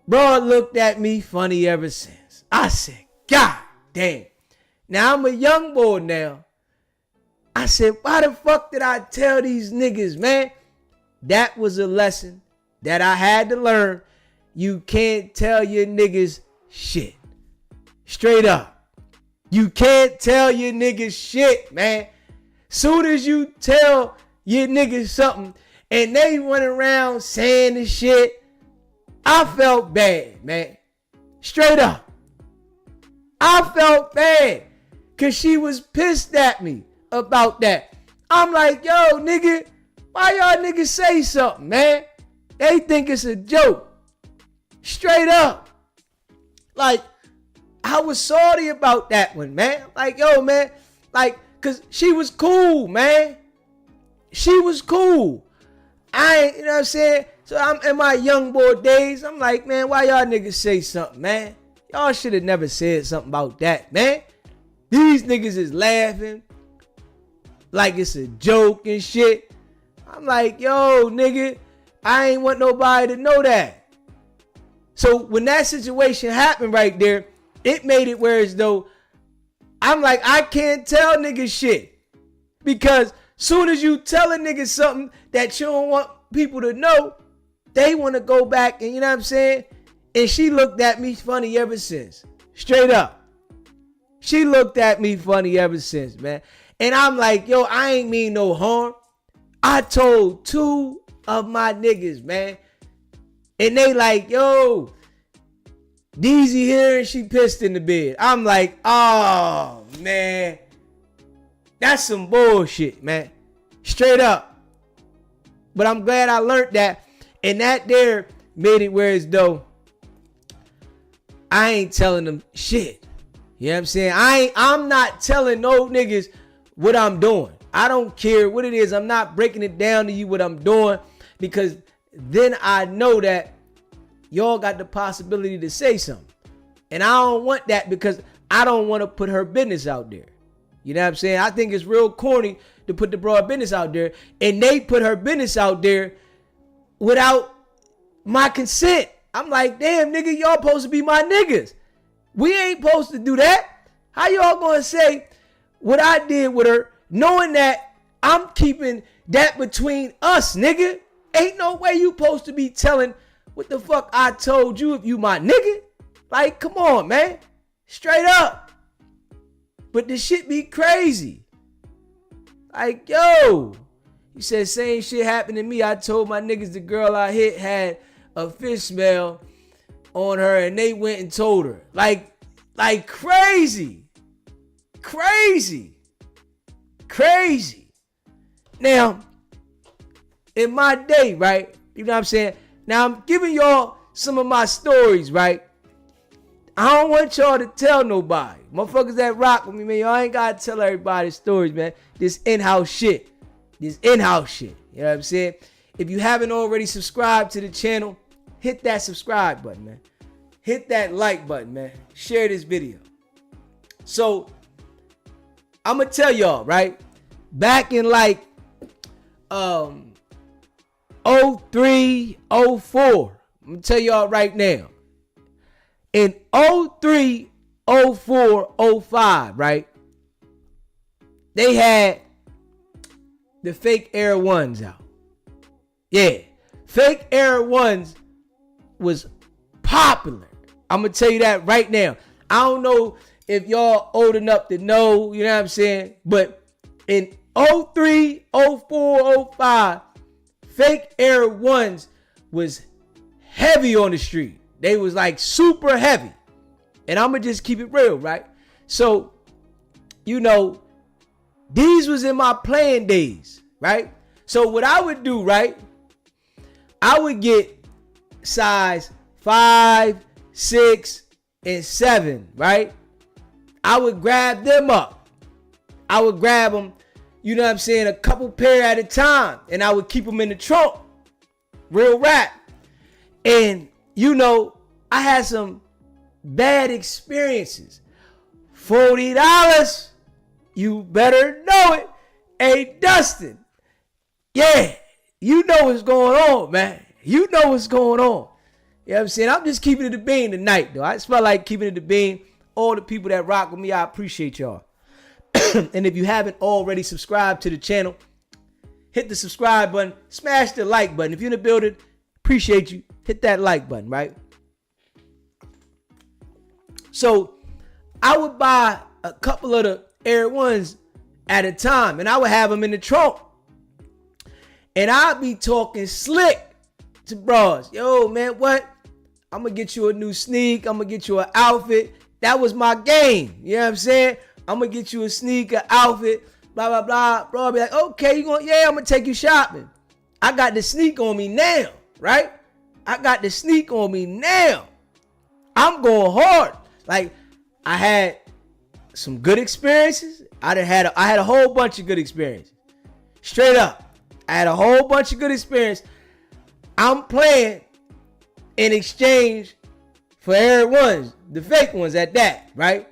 Broad looked at me funny ever since. I said, God damn. Now I'm a young boy now. I said, why the fuck did I tell these niggas, man? That was a lesson that I had to learn. You can't tell your niggas shit. Straight up. You can't tell your niggas shit, man. Soon as you tell your niggas something and they went around saying the shit, I felt bad, man. Straight up. I felt bad because she was pissed at me about that. I'm like, yo, nigga, why y'all niggas say something, man? They think it's a joke. Straight up. Like, I was sorry about that one, man. Like, yo, man. Like, because she was cool, man. She was cool. You know what I'm saying? So I'm in my young boy days. I'm like, man, why y'all niggas say something, man? Y'all should have never said something about that, man. These niggas is laughing like it's a joke and shit. I'm like, yo, nigga, I ain't want nobody to know that. So when that situation happened right there, it made it where as though I'm like, I can't tell niggas shit. Because soon as you tell a nigga something that you don't want people to know, they want to go back and, you know what I'm saying? And she looked at me funny ever since. Straight up. She looked at me funny ever since, man. And I'm like, yo, I ain't mean no harm. I told 2 of my niggas, man. And they like, yo, Deezy here and she pissed in the bed. I'm like, oh, man. That's some bullshit, man. Straight up. But I'm glad I learned that. And that there made it where as though I ain't telling them shit. You know what I'm saying? I'm not telling no niggas what I'm doing. I don't care what it is. I'm not breaking it down to you what I'm doing, because then I know that y'all got the possibility to say something. And I don't want that, because I don't want to put her business out there. You know what I'm saying? I think it's real corny to put the broad business out there, and they put her business out there without my consent. I'm like, damn, nigga, y'all supposed to be my niggas. We ain't supposed to do that. How y'all gonna say what I did with her, knowing that I'm keeping that between us, nigga? Ain't no way you supposed to be telling what the fuck I told you if you my nigga. Like, come on, man. Straight up. But this shit be crazy. Like, yo, you said same shit happened to me. I told my niggas the girl I hit had a fish smell on her, and they went and told her. Like crazy. Crazy. Now, in my day, right? You know what I'm saying? Now, I'm giving y'all some of my stories, right? I don't want y'all to tell nobody. Motherfuckers that rock with me, man, y'all ain't gotta tell everybody stories, man. This in-house shit. You know what I'm saying? If you haven't already subscribed to the channel, hit that subscribe button, man. Hit that like button, man. Share this video. So, I'm gonna tell y'all, right? Back in like 03, 04. I'm gonna tell y'all right now. In 03, 04, 05, right? They had the fake Air Ones out. Yeah. Fake Air Ones was popular. I'm going to tell you that right now. I don't know if y'all old enough to know, you know what I'm saying? But in 03, 04, 05, fake Air Ones was heavy on the street. They was like super heavy. And I'm going to just keep it real, right? So, you know, these was in my playing days, right? So what I would do, right? I would get size 5, 6, and 7, right? I would grab them up. I would grab them, you know what I'm saying, a couple pair at a time. And I would keep them in the trunk. Real rap. And, you know, I had some bad experiences. $40. You better know it. Hey, Dustin. Yeah, you know what's going on, man. You know what's going on. You know what I'm saying? I'm just keeping it a bean tonight, though. I just felt like keeping it a bean. All the people that rock with me, I appreciate y'all. And if you haven't already subscribed to the channel, hit the subscribe button. Smash the like button. If you're in the building, appreciate you. Hit that like button, right? So I would buy a couple of the Air Ones at a time, and I would have them in the trunk. And I'd be talking slick to bros. Yo, man, what? I'm going to get you a new sneak. I'm going to get you an outfit. That was my game. You know what I'm saying? I'm going to get you a sneaker, outfit, blah, blah, blah. Bro, I'll be like, okay, you going? Yeah, I'm going to take you shopping. I got the sneak on me now, right? I got the sneak on me now. I'm going hard. Like, I had some good experiences. I had a whole bunch of good experiences. Straight up. I had a whole bunch of good experience. I'm playing in exchange for Air Ones, the fake ones at that, right?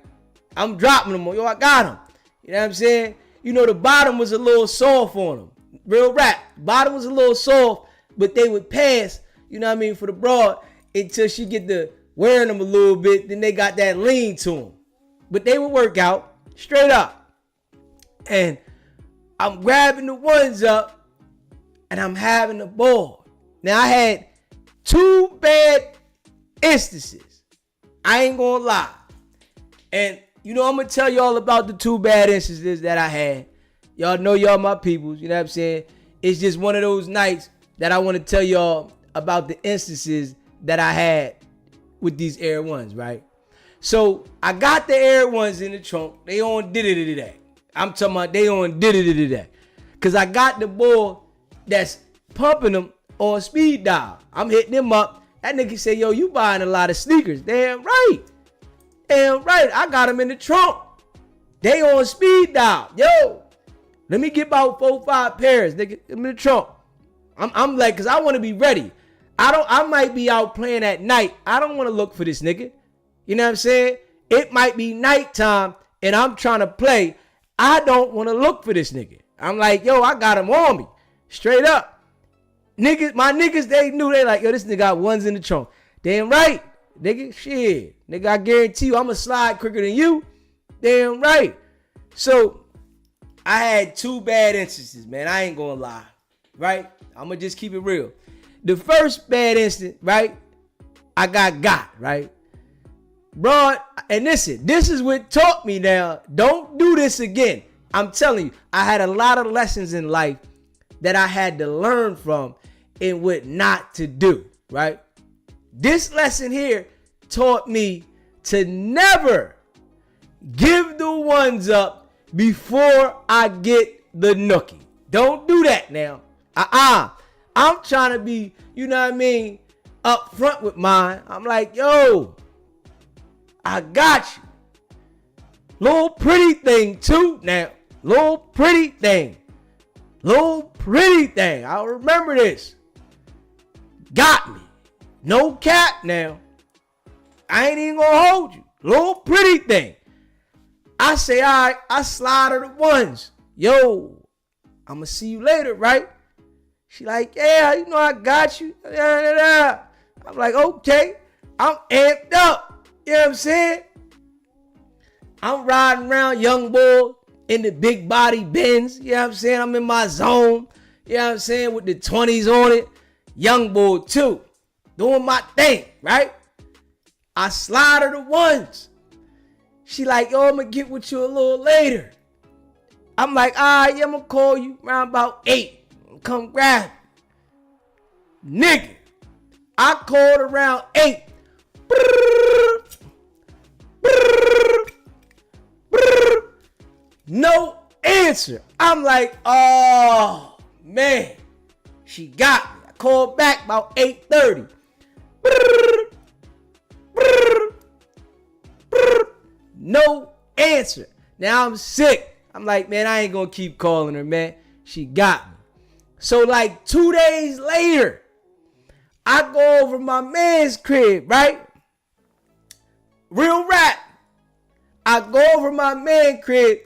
I'm dropping them. Yo, I got them. You know what I'm saying? You know, the bottom was a little soft on them. Real rap. Bottom was a little soft, but they would pass, you know what I mean, for the broad until she get to wearing them a little bit. Then they got that lean to them. But they would work out straight up. And I'm grabbing the ones up and I'm having the ball. Now, I had 2 bad instances. I ain't gonna lie. And, you know, I'm gonna tell y'all about the 2 bad instances that I had. Y'all know y'all my peoples, you know what I'm saying? It's just one of those nights that I want to tell y'all about the instances that I had with these Air Ones, right? So, I got the Air Ones in the trunk. They on did-it-today. I'm talking about they on did-it-today. Because I got the boy that's pumping them on speed dial. I'm hitting him up. That nigga say, yo, you buying a lot of sneakers. Damn right. Damn right. I got them in the trunk. They on speed dial. Yo, let me get about 4 or 5 pairs, nigga. I'm in the trunk. I'm like, cause I want to be ready. I might be out playing at night. I don't want to look for this nigga. You know what I'm saying? It might be nighttime and I'm trying to play. I don't want to look for this nigga. I'm like, yo, I got him on me. Straight up. Niggas, my niggas, they knew. They like, yo, this nigga got ones in the trunk. Damn right. Nigga, shit. Nigga, I guarantee you, I'ma slide quicker than you. Damn right. So, I had 2 bad instances, man. I ain't gonna lie. Right? I'ma just keep it real. The first bad instant, right? I got, right? Bro, and listen, this is what taught me now. Don't do this again. I'm telling you, I had a lot of lessons in life that I had to learn from and what not to do, right? This lesson here taught me to never give the ones up before I get the nookie. Don't do that now. I'm trying to be, you know what I mean, up front with mine. I'm like, yo, I got you. Little pretty thing too now. Little pretty thing. Little pretty thing. I remember this. Got me. No cap now. I ain't even gonna hold you. Little pretty thing. I say, all right, I slide her the ones. Yo, I'm gonna see you later, right? She like, yeah, you know I got you. I'm like, okay. I'm amped up. You know what I'm saying? I'm riding around, young boy, in the big body Benz. You know what I'm saying? I'm in my zone. You know what I'm saying? With the 20s on it. Young boy too. Doing my thing, right? I slide her the ones. She like, yo, I'm going to get with you a little later. I'm like, all right, yeah, I'm going to call you around about 8. Come grab me. Nigga, I called around 8. No answer. I'm like, oh, man. She got me. I called back about 8:30. No answer. Now I'm sick. I'm like, man, I ain't gonna keep calling her, man. She got me. So like 2 days later, I go over my man's crib, right? Real rap. I go over my man's crib.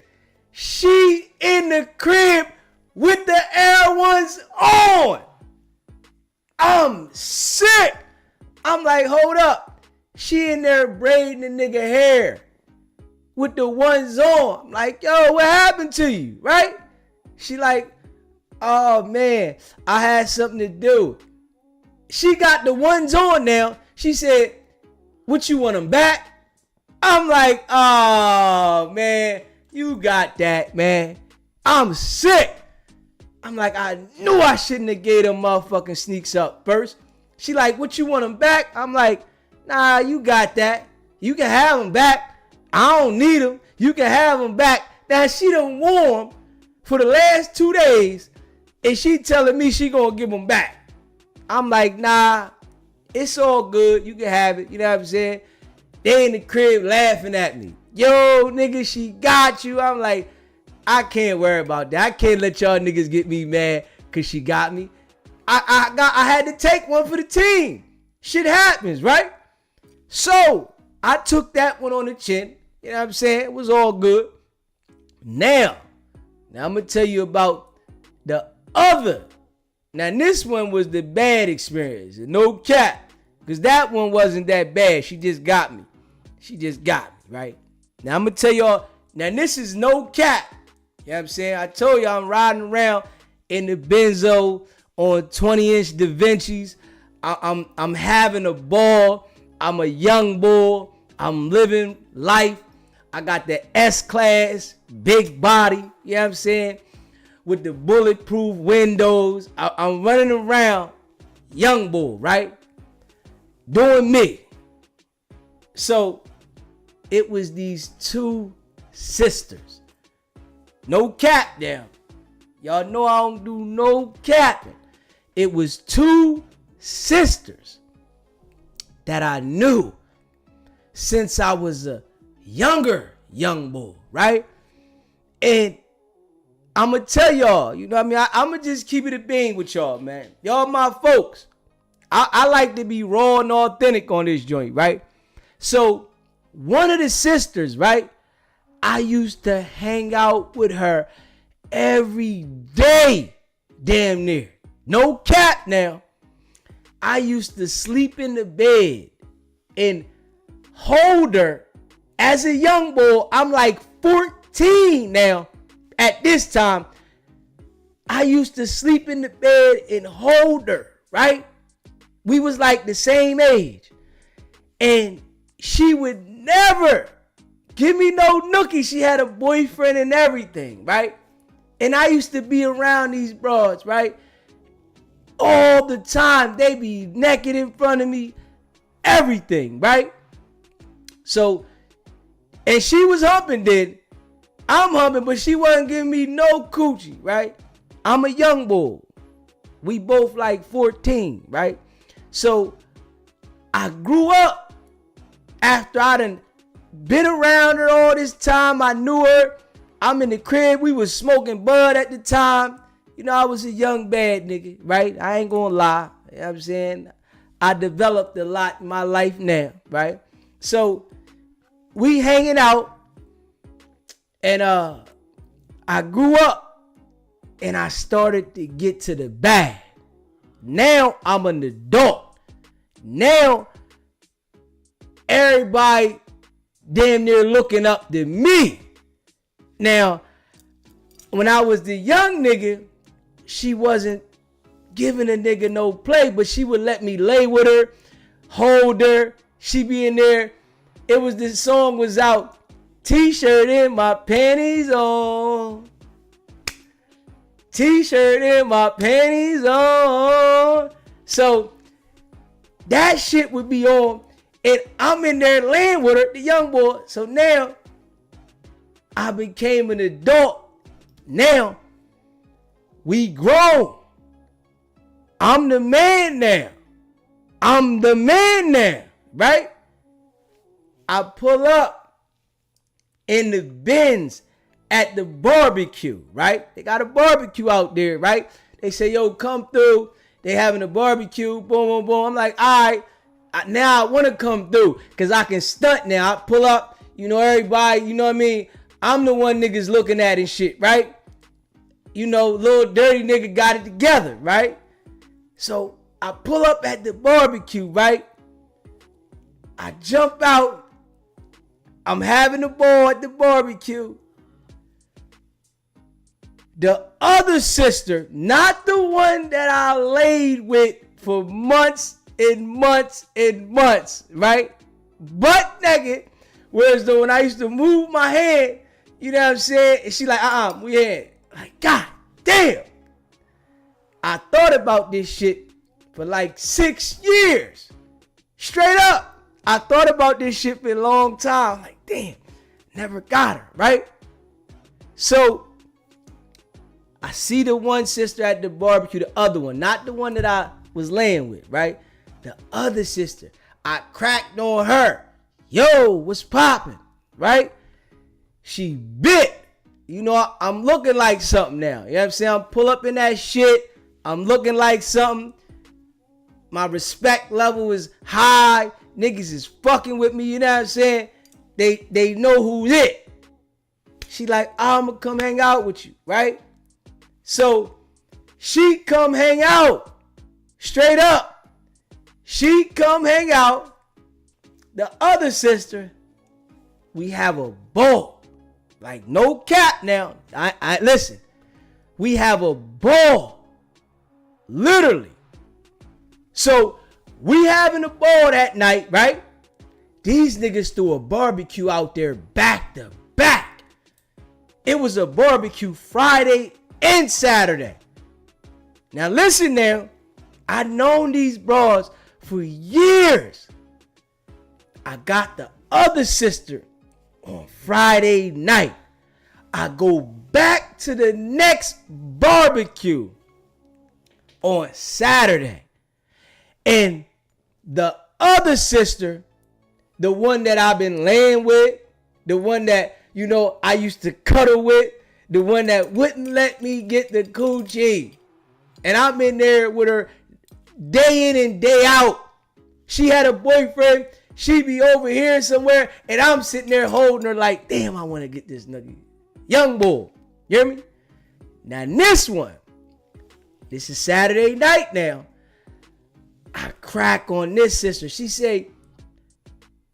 She in the crib with the Air Ones on. I'm sick. I'm like, hold up. She in there braiding the nigga hair with the ones on. I'm like, yo, what happened to you, right? She like, oh man, I had something to do. She got the ones on now. She said, what, you want them back? I'm like, oh man, you got that, man. I'm sick. I'm like, I knew I shouldn't have gave them motherfucking sneaks up first. She like, what, you want them back? I'm like, nah, you got that. You can have them back. I don't need them. You can have them back. Now she done wore them for the last 2 days, and she telling me she gonna give them back. I'm like, nah, it's all good. You can have it. You know what I'm saying? They in the crib laughing at me. Yo, nigga, she got you. I'm like, I can't worry about that. I can't let y'all niggas get me mad because she got me. I had to take one for the team. Shit happens, right? So I took that one on the chin. You know what I'm saying? It was all good. Now I'm gonna tell you about the other. Now this one was the bad experience. No cap. Because that one wasn't that bad. She just got me. Right? Now I'm gonna tell y'all. Now this is no cap. You know what I'm saying? I told you I'm riding around in the Benzo on 20-inch Da Vinci's. I'm having a ball. I'm a young boy. I'm living life. I got the S-Class, big body. You know what I'm saying? With the bulletproof windows. I'm running around, young boy, right? Doing me. So it was these two sisters. No cap down. Y'all know I don't do no capping. It was two sisters that I knew since I was a young boy, right? And I'm going to tell y'all, you know what I mean? I'm going to just keep it a bean with y'all, man. Y'all my folks. I like to be raw and authentic on this joint, right? So one of the sisters, right? I used to hang out with her every day, damn near. No cap now. I used to sleep in the bed and hold her as a young boy. I'm like 14 now at this time. I used to sleep in the bed and hold her, right? We was like the same age. And she would never give me no nookie. She had a boyfriend and everything, right? And I used to be around these broads, right? All the time. They be naked in front of me. Everything, right? So, and she was humping then. I'm humping, but she wasn't giving me no coochie, right? I'm a young boy. We both like 14, right? So, I grew up after I done been around her all this time. I knew her. I'm in the crib. We was smoking bud at the time. You know, I was a young bad nigga, right? I ain't gonna lie. You know what I'm saying? I developed a lot in my life now, right? So, we hanging out. And I grew up. And I started to get to the bag. Now, I'm an adult. Now, everybody damn near looking up to me. Now, when I was the young nigga, she wasn't giving a nigga no play, but she would let me lay with her, hold her. She be in there. It was, this song was out. T-shirt in my panties on. T-shirt in my panties on. So that shit would be on. And I'm in there laying with her, the young boy. So now I became an adult. Now we grown. I'm the man now. Right? I pull up in the Benz at the barbecue, right? They got a barbecue out there, right? They say, yo, come through. They having a barbecue. Boom, boom, boom. I'm like, all right. Now I want to come through because I can stunt now. I pull up, you know, everybody, you know what I mean? I'm the one niggas looking at and shit, right? You know, little dirty nigga got it together, right? So I pull up at the barbecue, right? I jump out. I'm having a ball at the barbecue. The other sister, not the one that I laid with for months and months and months, right? Butt naked. Whereas though when I used to move my hand, you know what I'm saying? And she like, we had. Like, God damn. I thought about this shit for like 6 years. Straight up. I thought about this shit for a long time. Like, damn, never got her, right? So, I see the one sister at the barbecue, the other one, not the one that I was laying with, right? The other sister. I cracked on her. Yo, what's popping, right? She bit. You know, I'm looking like something now. You know what I'm saying? I'm pull up in that shit, I'm looking like something. My respect level is high. Niggas is fucking with me, you know what I'm saying? They know who's it. She like, I'ma come hang out with you, right? So she come hang out. Straight up. She come hang out. The other sister, we have a ball. Like, no cap now. I listen. We have a ball. Literally. So we having a ball that night, right? These niggas threw a barbecue out there back to back. It was a barbecue Friday and Saturday. Now listen now. I've known these bras for years. I got the other sister on Friday night. I go back to the next barbecue on Saturday. And the other sister, the one that I've been laying with, the one that, you know, I used to cuddle with, the one that wouldn't let me get the coochie. And I'm in there with her day in and day out. She had a boyfriend. She be over here somewhere. And I'm sitting there holding her like, damn, I want to get this nugget. Young boy. You hear me? Now this one. This is Saturday night now. I crack on this sister. She say,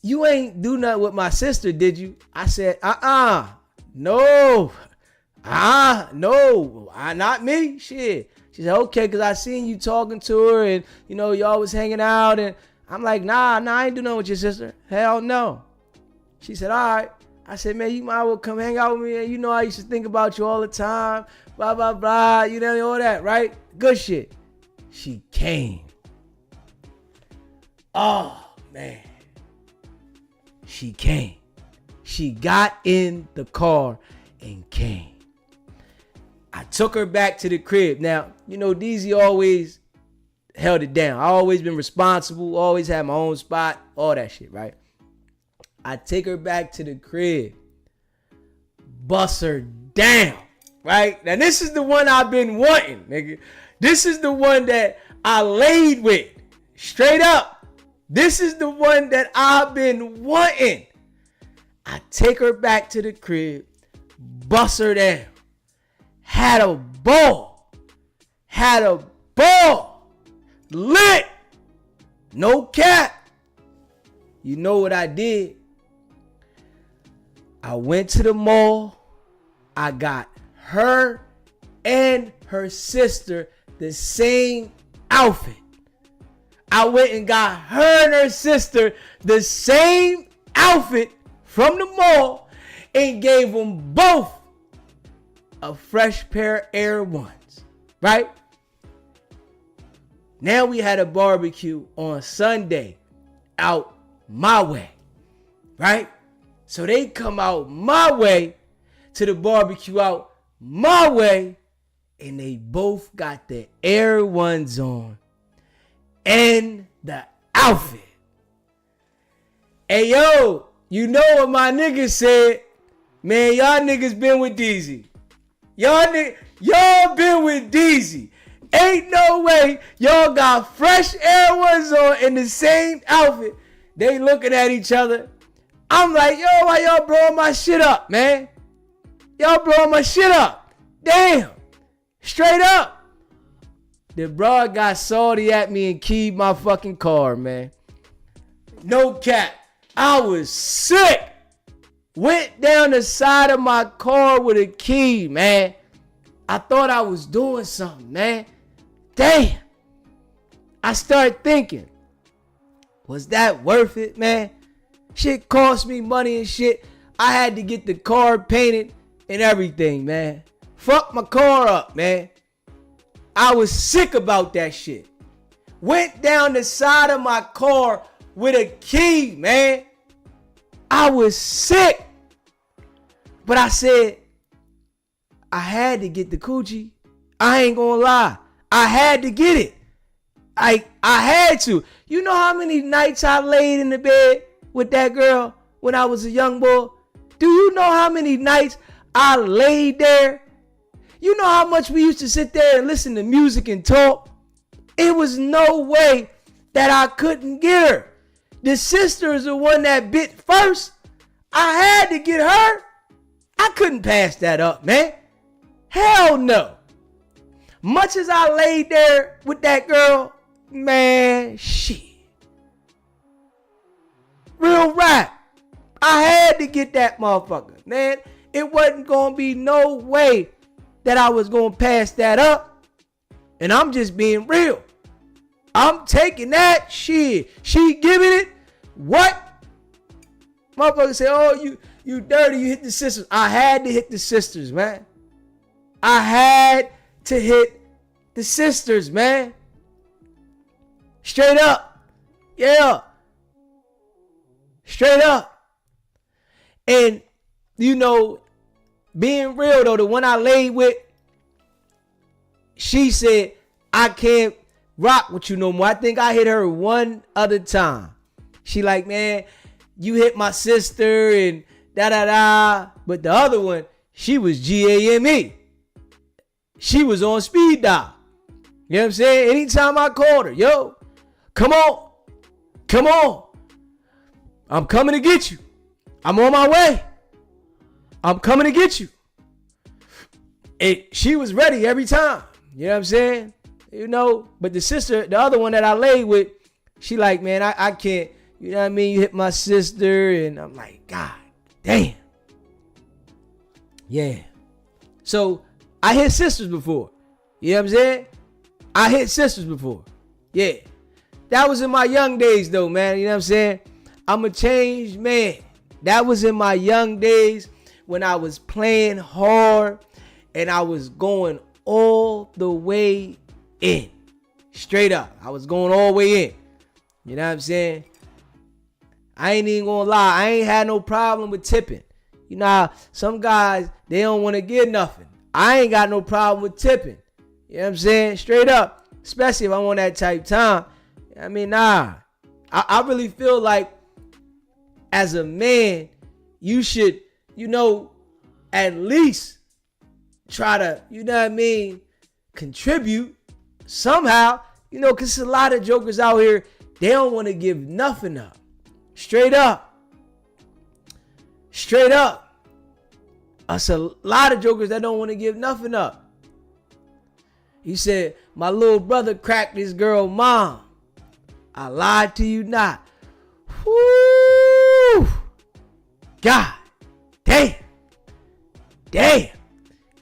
you ain't do nothing with my sister, did you? I said, no. No. Not me. Shit. She said, okay, because I seen you talking to her and, you know, y'all was hanging out. And I'm like, nah, I ain't do nothing with your sister. Hell no. She said, all right. I said, man, you might well come hang out with me. And you know, I used to think about you all the time. Blah, blah, blah. You know, all that, right? Good shit. She came. Oh, man. She came. She got in the car and came. I took her back to the crib. Now, you know, DZ always held it down. I always been responsible, always had my own spot, all that shit, right? I take her back to the crib, bust her down, right? Now, this is the one I've been wanting, nigga. This is the one that I laid with, straight up. This is the one that I've been wanting. I take her back to the crib, bust her down. Had a ball. Lit. No cap. You know what I did? I went to the mall. I got her and her sister the same outfit. I went and got her and her sister the same outfit from the mall and gave them both a fresh pair of Air Ones, right? Now we had a barbecue on Sunday out my way, right? So they come out my way to the barbecue out my way, and they both got the Air Ones on and the outfit. Hey, yo, you know what my niggas said? Man, y'all niggas been with DZ. Y'all been with DZ. Ain't no way y'all got fresh Air Ones on in the same outfit. They looking at each other. I'm like, yo, why y'all blowing my shit up, man? Y'all blowing my shit up. Damn. Straight up. The broad got salty at me and keyed my fucking car, man. No cap. I was sick. Went down the side of my car with a key, man. I thought I was doing something, man. Damn. I started thinking, was that worth it, man? Shit cost me money and shit. I had to get the car painted and everything, man. Fuck my car up, man. I was sick about that shit. Went down the side of my car with a key, man. I was sick. But I said, I had to get the coochie. I ain't gonna lie. I had to get it. I had to. You know how many nights I laid in the bed with that girl when I was a young boy? Do you know how many nights I laid there? You know how much we used to sit there and listen to music and talk? It was no way that I couldn't get her. The sister is the one that bit first. I had to get her. I couldn't pass that up, man. Hell no. Much as I laid there with that girl, man, shit. Real rap. I had to get that motherfucker, man. It wasn't going to be no way that I was going to pass that up. And I'm just being real. I'm taking that shit. She giving it. What? Motherfucker say, oh, you dirty, you hit the sisters. I had to hit the sisters, man. I had to hit the sisters, man. Straight up. Yeah. Straight up. And, you know, being real though, the one I laid with, she said, I can't rock with you no more. I think I hit her one other time. She like, man, you hit my sister and da-da-da. But the other one, she was GAME. She was on speed dial. You know what I'm saying? Anytime I called her, yo, come on. Come on. I'm coming to get you. I'm on my way. I'm coming to get you. And she was ready every time. You know what I'm saying? You know, but the sister, the other one that I laid with, she like, man, I can't, you know what I mean? You hit my sister. And I'm like, God damn. Yeah. So I hit sisters before. You know what I'm saying? I hit sisters before. Yeah. That was in my young days though, man. You know what I'm saying? I'm a changed man. That was in my young days when I was playing hard and I was going all the way in. Straight up. I was going all the way in. You know what I'm saying? I ain't even gonna lie. I ain't had no problem with tipping. You know how some guys, they don't want to get nothing. I ain't got no problem with tipping. You know what I'm saying? Straight up. Especially if I'm on that type time. I mean, nah. I really feel like as a man, you should, you know, at least try to, you know what I mean, contribute somehow, you know, because there's a lot of jokers out here, they don't want to give nothing up. Straight up. Straight up. That's a lot of jokers that don't want to give nothing up. He said, my little brother cracked his girl mom. I lied to you not. Whoo! God damn. Damn.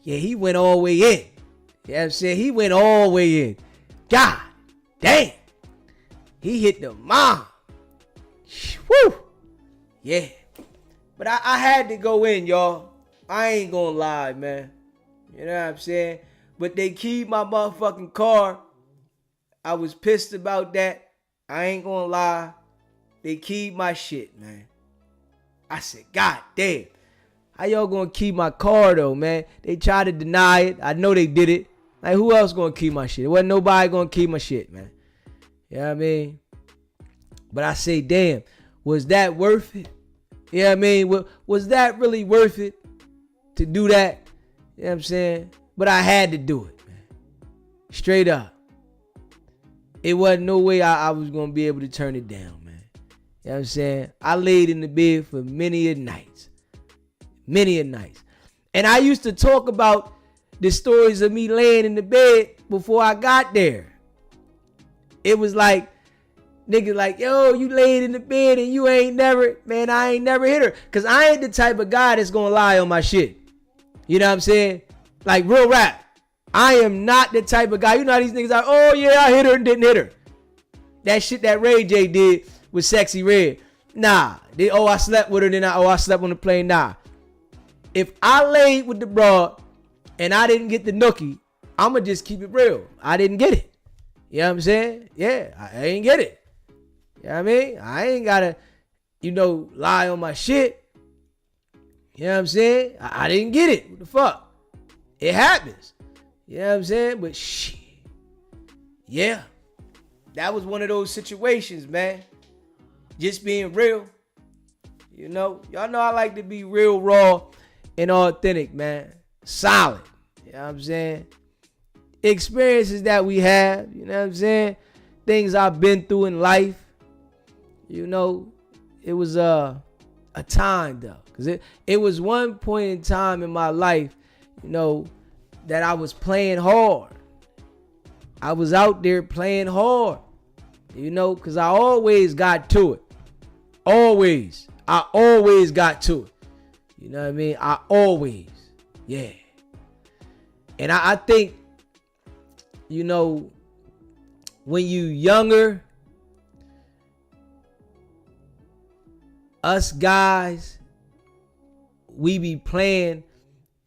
Yeah, he went all the way in. You know what I'm saying? He went all the way in. God damn. He hit the mom. Woo! Yeah. But I had to go in, y'all. I ain't gonna lie, man. You know what I'm saying? But they keyed my motherfucking car. I was pissed about that. I ain't gonna lie. They keyed my shit, man. I said, God damn. How y'all gonna key my car though, man? They tried to deny it. I know they did it. Like, who else gonna key my shit? There wasn't nobody gonna key my shit, man. You know what I mean? But I say, damn, was that worth it? You know what I mean? Was that really worth it to do that? You know what I'm saying? But I had to do it, man. Straight up. It wasn't no way I was going to be able to turn it down, man. You know what I'm saying? I laid in the bed for many a nights. Many a nights. And I used to talk about the stories of me laying in the bed before I got there. It was like, niggas like, yo, you laid in the bed and you ain't never, man, I ain't never hit her. Because I ain't the type of guy that's going to lie on my shit. You know what I'm saying? Like, real rap. I am not the type of guy. You know how these niggas are, oh yeah, I hit her and didn't hit her. That shit that Ray J did with Sexy Red. Nah. I slept with her, then I slept on the plane. Nah. If I laid with the broad and I didn't get the nookie, I'ma just keep it real. I didn't get it. You know what I'm saying? Yeah, I ain't get it. You know what I mean? I ain't gotta, lie on my shit. You know what I'm saying? I didn't get it. What the fuck? It happens. You know what I'm saying? But shit. Yeah. That was one of those situations, man. Just being real. Y'all know I like to be real, raw, and authentic, man. Solid. You know what I'm saying? Experiences that we have, you know what I'm saying? Things I've been through in life. You know, it was a time though. Cause it was one point in time in my life, you know, that I was playing hard. I was out there playing hard. You know, cause I always got to it. Always. I always got to it. You know what I mean? I always. Yeah. And I think, you know, when you younger, us guys, we be playing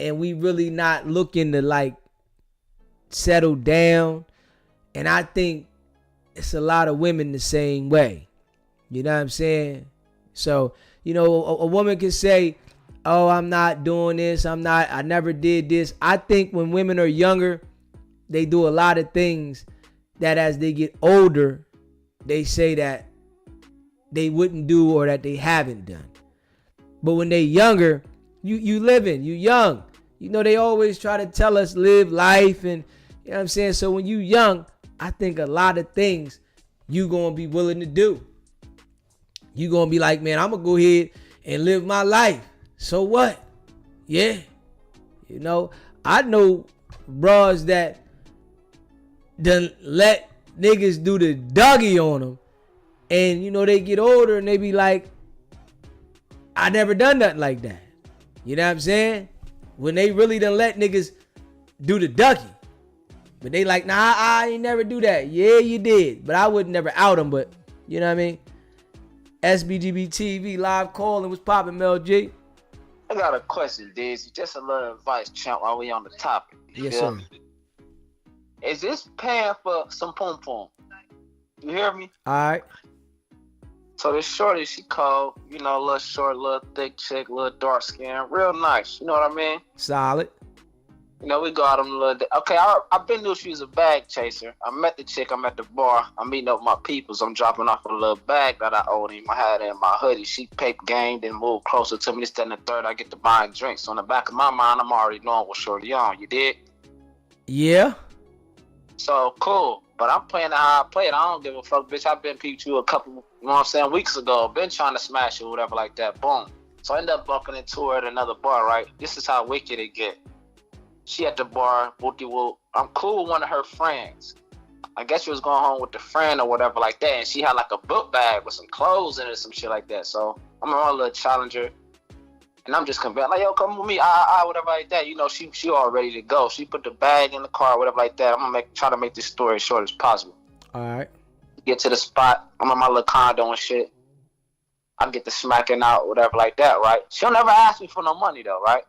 and we really not looking to like settle down. And I think it's a lot of women the same way. You know what I'm saying? So, you know, a woman can say, oh, I'm not doing this. I never did this. I think when women are younger, they do a lot of things that as they get older, they say that they wouldn't do or that they haven't done. But when they younger, you living, you young. You know, they always try to tell us live life and, you know what I'm saying? So when you young, I think a lot of things you gonna be willing to do. You gonna be like, man, I'm gonna go ahead and live my life. So what? Yeah. You know, I know bros that done let niggas do the Dougie on them. And, you know, they get older and they be like, I never done nothing like that. You know what I'm saying? When they really done let niggas do the ducky. But they like, nah, I ain't never do that. Yeah, you did. But I would never out them. But, you know what I mean? SBGB TV live calling. What's poppin', Mel G? I got a question, Diz. Just a little advice, champ, while we on the topic. Yes, sir. Is this paying for some pom pom? You hear me? All right. So this shorty, she called, you know, little short, little thick chick, little dark skin, real nice. You know what I mean? Solid. You know, we go out on a little. Okay, I've been knew she was a bag chaser. I met the chick. I'm at the bar. I'm meeting up with my peoples. I'm dropping off a little bag that I owed him. I had it in my hoodie. She paper gamed and moved closer to me. This, that, and the third. I get to buying drinks. So in the back of my mind, I'm already knowing what shorty on. You did? Yeah. So cool. But I'm playing how I play it. I don't give a fuck, bitch. I've been peeped you a couple, you know what I'm saying, weeks ago. Been trying to smash you or whatever like that. Boom. So I end up bumping into her at another bar, right? This is how wicked it get. She at the bar, whoop-de-whoop. I'm cool with one of her friends. I guess she was going home with the friend or whatever like that, and she had like a book bag with some clothes in it or some shit like that. So I'm on a little challenger, and I'm just convinced, like, yo, come with me, whatever like that. You know, she all ready to go. She put the bag in the car, whatever like that. I'm gonna try to make this story as short as possible. All right. Get to the spot. I'm in my little condo and shit. I get the smacking out, whatever like that, right? She'll never ask me for no money though, right?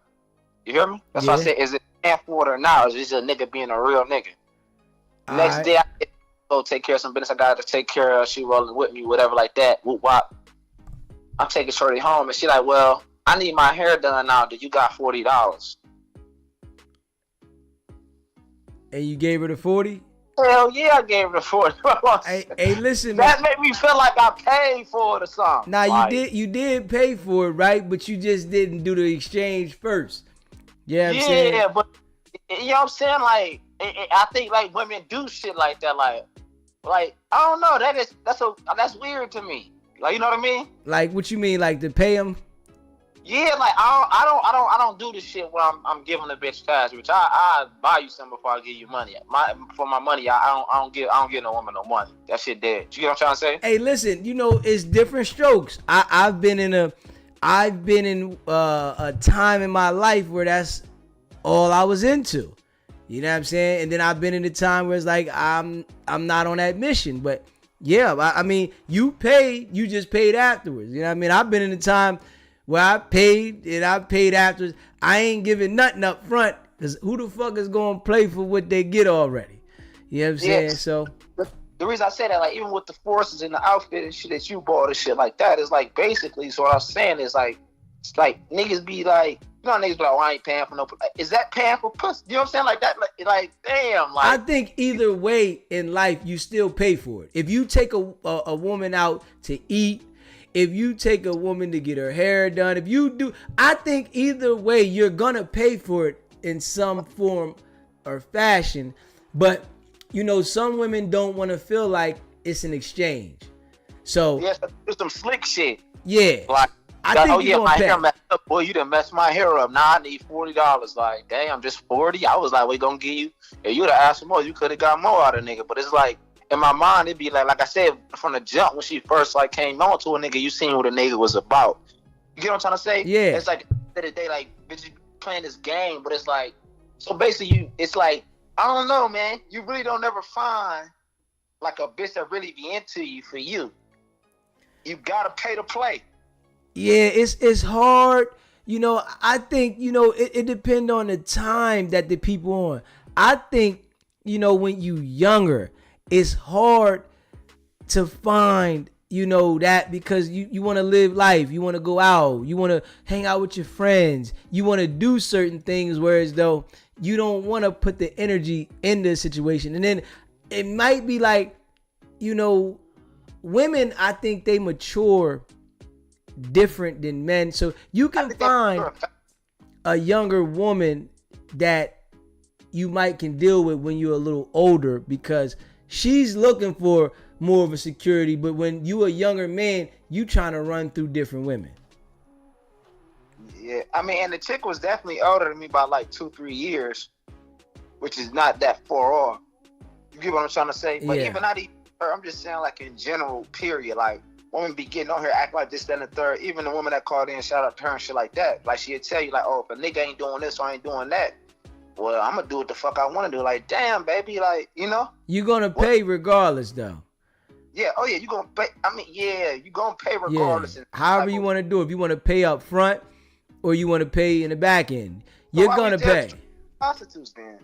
You hear me? That's why I said, is it for it or not? Or is this a nigga being a real nigga? Next day, I go take care of some business I got to take care of. She rolling with me, whatever like that. Whoop wop. I'm taking shorty home, and she like, well, I need my hair done now. Do you got $40? And you gave her the 40? Hell yeah, I gave her the 40. Hey, listen, that man. made me feel like I paid for it or something. Now like, you did pay for it, right? But you just didn't do the exchange first. Yeah, I'm saying? Yeah, but you know what I'm saying? Like, I think like women do shit like that. Like I don't know. That's weird to me. Like, you know what I mean? Like, what you mean? Like to pay them? Yeah, like I don't do this shit where I'm giving the bitch cash, which I buy you something before I give you money. For my money, I don't give no woman no money. That shit dead. You get what I'm trying to say? Hey, listen, you know, it's different strokes. I've been in a time in my life where that's all I was into. You know what I'm saying? And then I've been in a time where it's like I'm not on that mission. But yeah, I mean, you paid, you just paid afterwards. You know what I mean? I've been in a time where I paid and I paid afterwards. I ain't giving nothing up front because who the fuck is going to play for what they get already? You know what I'm saying? So the reason I say that, like, even with the forces and the outfit and shit that you bought and shit like that, is like basically, so what I was saying is like, it's like niggas be like, you know, niggas be like, oh, I ain't paying for no, is that paying for pussy? You know what I'm saying? Like that, like damn. Like, I think either way in life, you still pay for it. If you take a woman out to eat, if you take a woman to get her hair done, if you do, I think either way, you're gonna pay for it in some form or fashion. But you know, some women don't want to feel like it's an exchange. So Yes, there's some slick shit. yeah, Like, I think oh you yeah, gonna my pay. hair messed up. Boy, you done messed my hair up. Now I need $40. Like, damn, just 40. I was like, we gonna give you. If you'd have asked for more, you could have got more out of nigga. But it's like in my mind, it'd be like I said from the jump when she first like came on to a nigga, you seen what a nigga was about. You get what I'm trying to say? Yeah. It's like at the end of the day, like bitch, you playing this game, but it's like so basically it's like I don't know, man. You really don't ever find like a bitch that really be into you for you. You gotta pay to play. Yeah, it's hard. You know, I think, you know, it depends on the time that the people on. I think, you know, when you younger, it's hard to find, you know, that because you want to live life. You want to go out. You want to hang out with your friends. You want to do certain things, whereas though you don't want to put the energy in the situation. And then it might be like, you know, women, I think they mature different than men. So you can find a younger woman that you might can deal with when you're a little older because she's looking for more of a security. But when you a younger man, you trying to run through different women. Yeah, I mean, and the chick was definitely older than me by like 2-3 years, which is not that far off. You get what I'm trying to say? But Yeah. even not even her, I'm just saying like in general, period. Like women be getting on here acting like this, that, and the third. Even the woman that called in, shout out to her and shit like that. Like she'd tell you like, oh, if a nigga ain't doing this or ain't doing that, well, I'm gonna do what the fuck I want to do. Like, damn, baby, like, you know? You're gonna pay regardless, though. Yeah, oh yeah, you gonna pay. I mean, yeah, you gonna pay regardless. Yeah. However you want to do it. If you want to pay up front or you want to pay in the back end, you're gonna pay. Prostitutes then.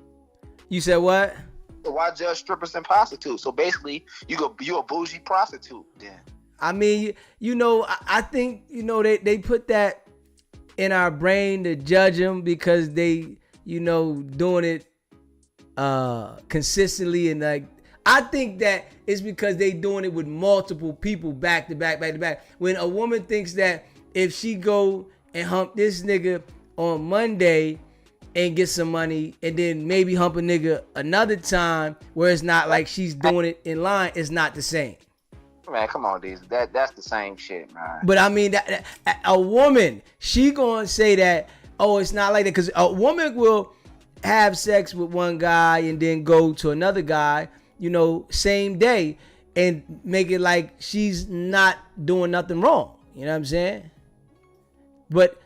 You said what? So why judge strippers and prostitutes? So basically, you a bougie prostitute then. I mean, you know, I think, you know, they put that in our brain to judge them because they, you know, doing it consistently. And like, I think that it's because they doing it with multiple people back to back, back to back. When a woman thinks that if she go and hump this nigga on Monday and get some money and then maybe hump a nigga another time where it's not like she's doing it in line, it's not the same. Man, come on, these that's the same shit, man. But I mean, that a woman, she gonna say that, oh, it's not like that, because a woman will have sex with one guy and then go to another guy, you know, same day, and make it like she's not doing nothing wrong. You know what I'm saying? But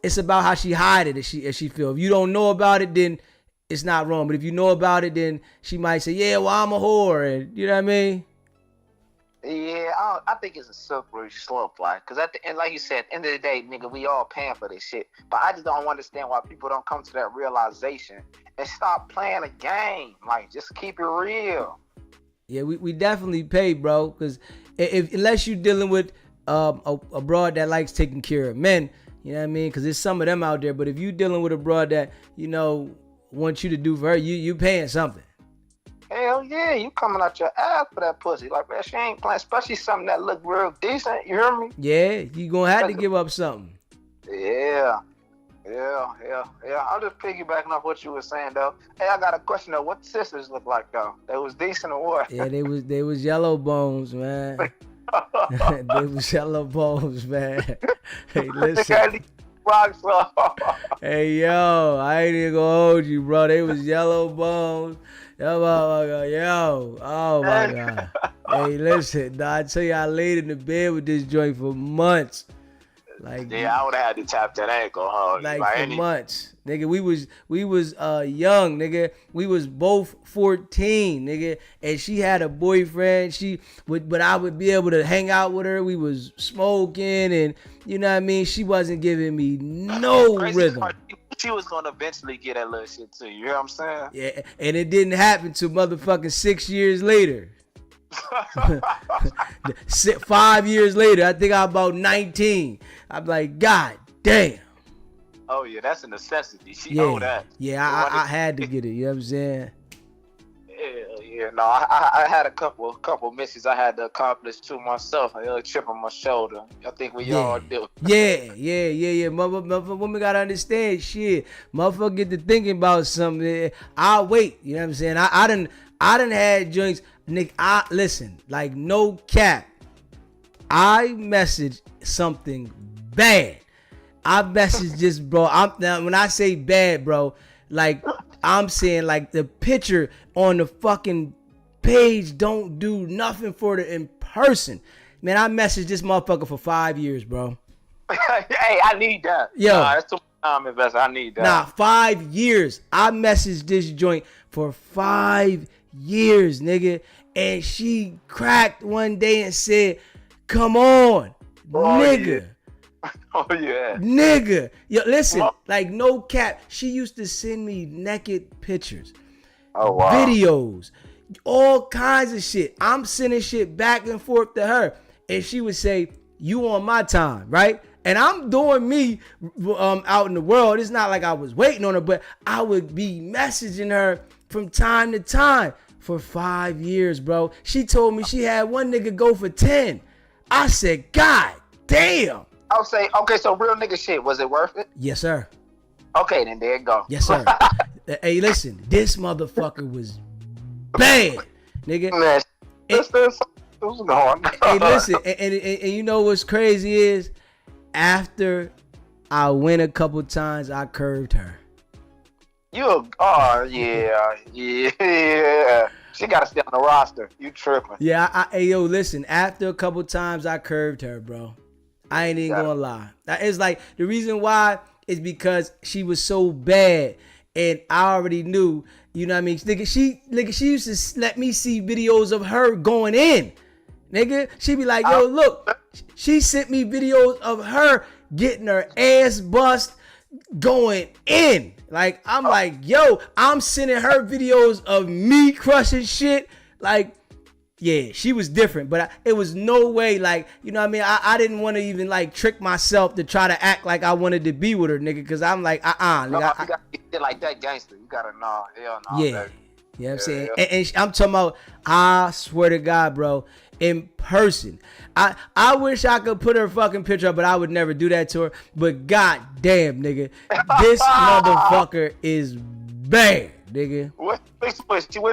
it's about how she hide it. If she feel, if you don't know about it, then it's not wrong. But if you know about it, then she might say, yeah, well, I'm a whore, and you know what I mean? Yeah, I think it's a slippery slope, like, because at the end, like you said, at the end of the day, nigga, we all paying for this shit. But I just don't understand why people don't come to that realization and stop playing a game. Like, just keep it real. Yeah, we definitely pay, bro. Because unless you're dealing with a broad that likes taking care of men, you know what I mean? Because there's some of them out there. But if you're dealing with a broad that, you know, wants you to do for her, you paying something. Hell yeah, you coming out your ass for that pussy. Like, man, she ain't playing, especially something that look real decent. You hear me? Yeah, you gonna have to give up something. Yeah. I'm just piggybacking off what you were saying, though. Hey, I got a question, though. What sisters look like, though? They was decent or what? Yeah, they was yellow bones, man. They was yellow bones, man. Hey, listen. Hey, yo, I ain't even gonna hold you, bro. They was yellow bones. Yo, oh my God. Hey, listen, I tell you, I laid in the bed with this joint for months. Like, yeah, I would have had to tap that ankle, huh? Like for months, nigga. We was young, nigga. We was both 14, nigga. And she had a boyfriend. But I would be able to hang out with her. We was smoking, and you know what I mean. She wasn't giving me no rhythm. She was gonna eventually get that little shit too. You hear what I'm saying? Yeah, and it didn't happen till motherfucking 6 years later. 5 years later, I think I'm about 19. I'm like, God damn. Oh yeah, that's a necessity. She know that. Yeah, I had to get it. You know what I'm saying? Yeah. Yeah, no, I had a couple missions I had to accomplish to myself. A little chip on my shoulder. I think we all do. Yeah. Mother, women gotta understand shit. Motherfucker get to thinking about something. I'll wait. You know what I'm saying? I done had joints. Nick, listen, like no cap. I messaged something bad. I messaged this, bro. Now when I say bad, bro, like I'm saying like the picture on the fucking page don't do nothing for the in person. Man, I messaged this motherfucker for 5 years, bro. Hey, I need that. Yo. Nah, that's too much time invested. I need that. Nah, 5 years. I messaged this joint for 5 years, nigga. And she cracked one day and said, come on, nigga. Yeah. Oh, yeah. Nigga. Yo, listen, like no cap. She used to send me naked pictures. Oh, wow. Videos. All kinds of shit. I'm sending shit back and forth to her. And she would say, you on my time, right? And I'm doing me out in the world. It's not like I was waiting on her, but I would be messaging her from time to time for 5 years, bro. She told me she had one nigga go for 10. I said, God damn. I'll say, okay, so real nigga shit, was it worth it? Yes, sir. Okay, then there you go. Yes, sir. Hey, listen, this motherfucker was bad, nigga. Man, what's going on? Hey, listen, and you know what's crazy is after I went a couple times, I curved her. Oh, yeah. She got to stay on the roster. You tripping. Yeah, hey, yo, listen, after a couple times, I curved her, bro. I ain't even gonna lie. It's like the reason why is because she was so bad, and I already knew. You know what I mean? Nigga, she used to let me see videos of her going in. Nigga, she be like, yo, look. She sent me videos of her getting her ass bust, going in. Like I'm like, yo, I'm sending her videos of me crushing shit. Like. Yeah, she was different, but it was no way, like, you know what I mean? I didn't want to even, like, trick myself to try to act like I wanted to be with her, nigga, because I'm like, nigga. No, you got to get like that gangster. You got to know. Hell no. Yeah. You know what I'm saying? Yeah. And I'm talking about, I swear to God, bro, in person. I wish I could put her fucking picture up, but I would never do that to her. But god damn, nigga, this motherfucker is bad. Nigga. What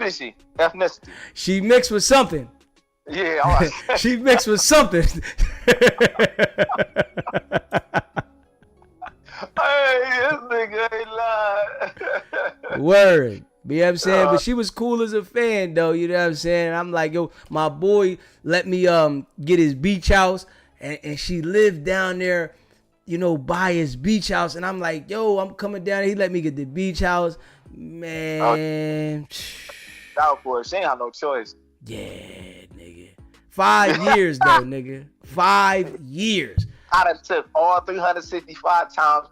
is she? Ethnicity? She mixed with something. Yeah, all right. She mixed with something. Hey, this nigga ain't lying. Word. You know what I'm saying? But she was cool as a fan, though. You know what I'm saying? I'm like, yo, my boy let me get his beach house. And she lived down there, you know, by his beach house. And I'm like, yo, I'm coming down. He let me get the beach house. Man, that boy, she ain't have no choice. Yeah, nigga. 5 years though, nigga. 5 years. I done took all 365 times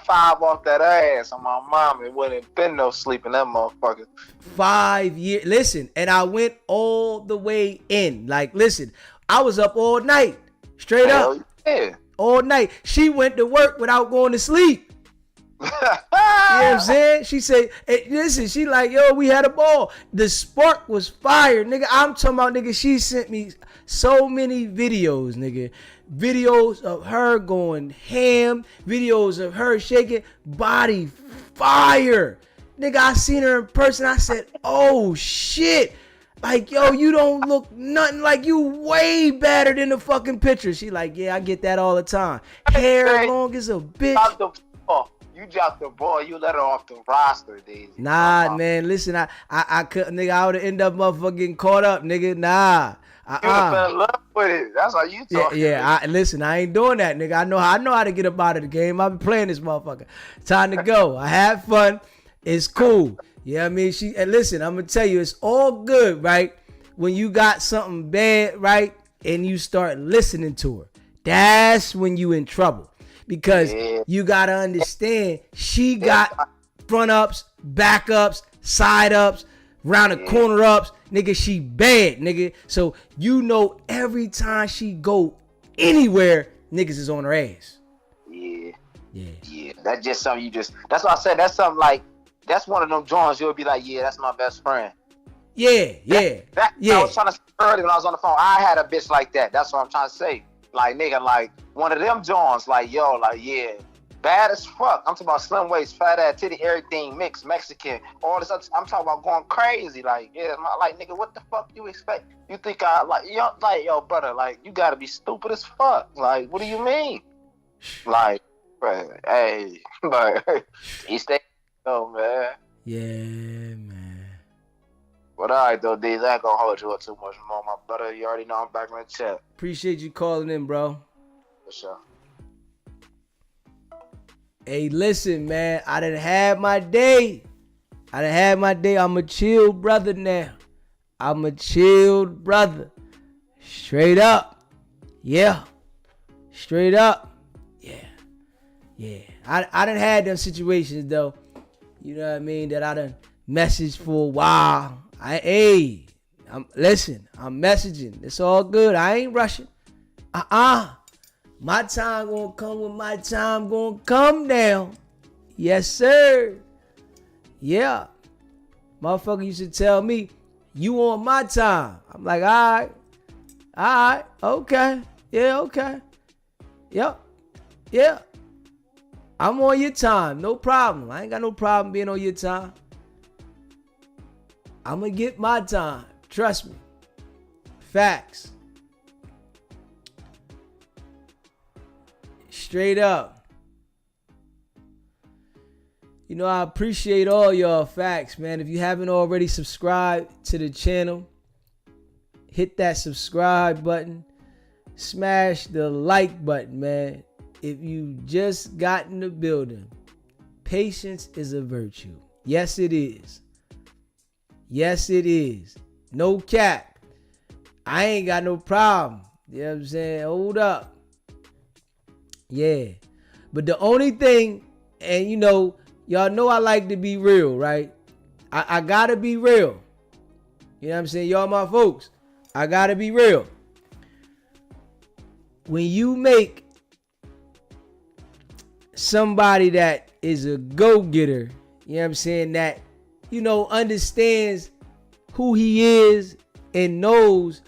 5 off that ass on my mom. It wouldn't been no sleep in that motherfucker. 5 years. Listen, and I went all the way in. Like, listen, I was up all night, straight up. Yeah. All night. She went to work without going to sleep. You know what I'm saying? She said, hey, listen, she like, yo, we had a ball. The spark was fire, nigga. I'm talking about, nigga, she sent me so many videos, nigga. Videos of her going ham, videos of her shaking, body fire. Nigga, I seen her in person. I said, oh, shit. Like, yo, you don't look nothing like you way better than the fucking picture. She like, yeah, I get that all the time. Hair long as a bitch. You dropped the ball. You let her off the roster, Daisy. Nah, man. Listen, I couldn't, nigga. I would have ended up motherfucking getting caught up, nigga. Nah. You fell in love with it. That's how you talk. Yeah. Listen, I ain't doing that, nigga. I know how to get up out of the game. I've been playing this motherfucker. Time to go. I had fun. It's cool. Yeah, I mean, and listen, I'm gonna tell you, it's all good, right? When you got something bad, right, and you start listening to her, that's when you in trouble. Because you gotta understand, she got front ups, back ups, side ups, round the corner ups. Nigga, she bad, nigga. So you know every time she go anywhere, niggas is on her ass. Yeah. That's just something that's why I said that's something like, that's one of them joints you'll be like, yeah, that's my best friend. Yeah. I was trying to say earlier when I was on the phone. I had a bitch like that. That's what I'm trying to say. Like, nigga, like one of them Jones, like, yo, like, yeah, bad as fuck. I'm talking about slim waist, fat ass, titty, everything mixed, Mexican, all this other. I'm talking about going crazy. Like, yeah, like, nigga, what the fuck you expect? You think I like, yo, brother, like, you gotta be stupid as fuck. Like, what do you mean? Like, bro, hey, but he stay, oh man. Yeah, man. But all right, though, D, I ain't gonna hold you up too much more, my brother. You already know I'm back in the chat. Appreciate you calling in, bro. For sure. Hey, listen, man. I done had my day. I'm a chill brother now. I'm a chilled brother. Straight up. Yeah. Straight up. Yeah. I done had them situations, though. You know what I mean? That I done messaged for a while. I'm messaging. It's all good. I ain't rushing. My time gonna come when my time gonna come down. Yes, sir. Yeah. Motherfucker used to tell me, you on my time. I'm like, all right, okay. Yeah, okay. Yep. Yeah. I'm on your time. No problem. I ain't got no problem being on your time. I'm gonna get my time. Trust me. Facts. Straight up. You know, I appreciate all y'all. Facts, man. If you haven't already subscribed to the channel, hit that subscribe button. Smash the like button, man. If you just got in the building, patience is a virtue. Yes, it is. Yes, it is. No cap. I ain't got no problem. You know what I'm saying? Hold up. Yeah. But the only thing, and you know, y'all know I like to be real, right? I gotta be real. You know what I'm saying? Y'all my folks. I gotta be real. When you make somebody that is a go-getter, you know what I'm saying, that, you know, understands who he is and knows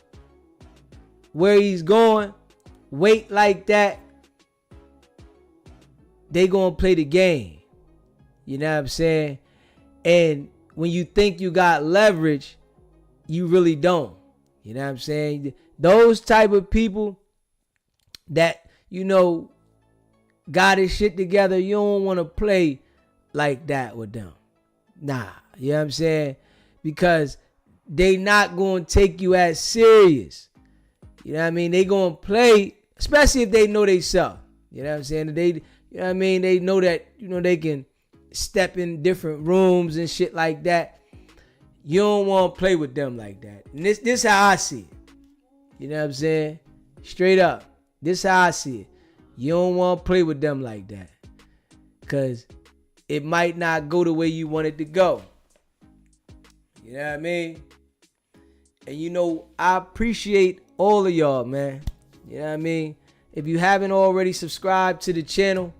where he's going, wait like that, they gonna play the game. You know what I'm saying? And when you think you got leverage, you really don't. You know what I'm saying? Those type of people that, you know, got his shit together, you don't want to play like that with them. Nah, you know what I'm saying? Because they not going to take you as serious. You know what I mean? They going to play, especially if they know they self. You know what I'm saying? They, you know what I mean? They know that, you know, they can step in different rooms and shit like that. You don't want to play with them like that. And this how I see it. You know what I'm saying? Straight up. This how I see it. You don't want to play with them like that. Because it might not go the way you want it to go. You know what I mean? And you know, I appreciate all of y'all, man. You know what I mean? If you haven't already subscribed to the channel,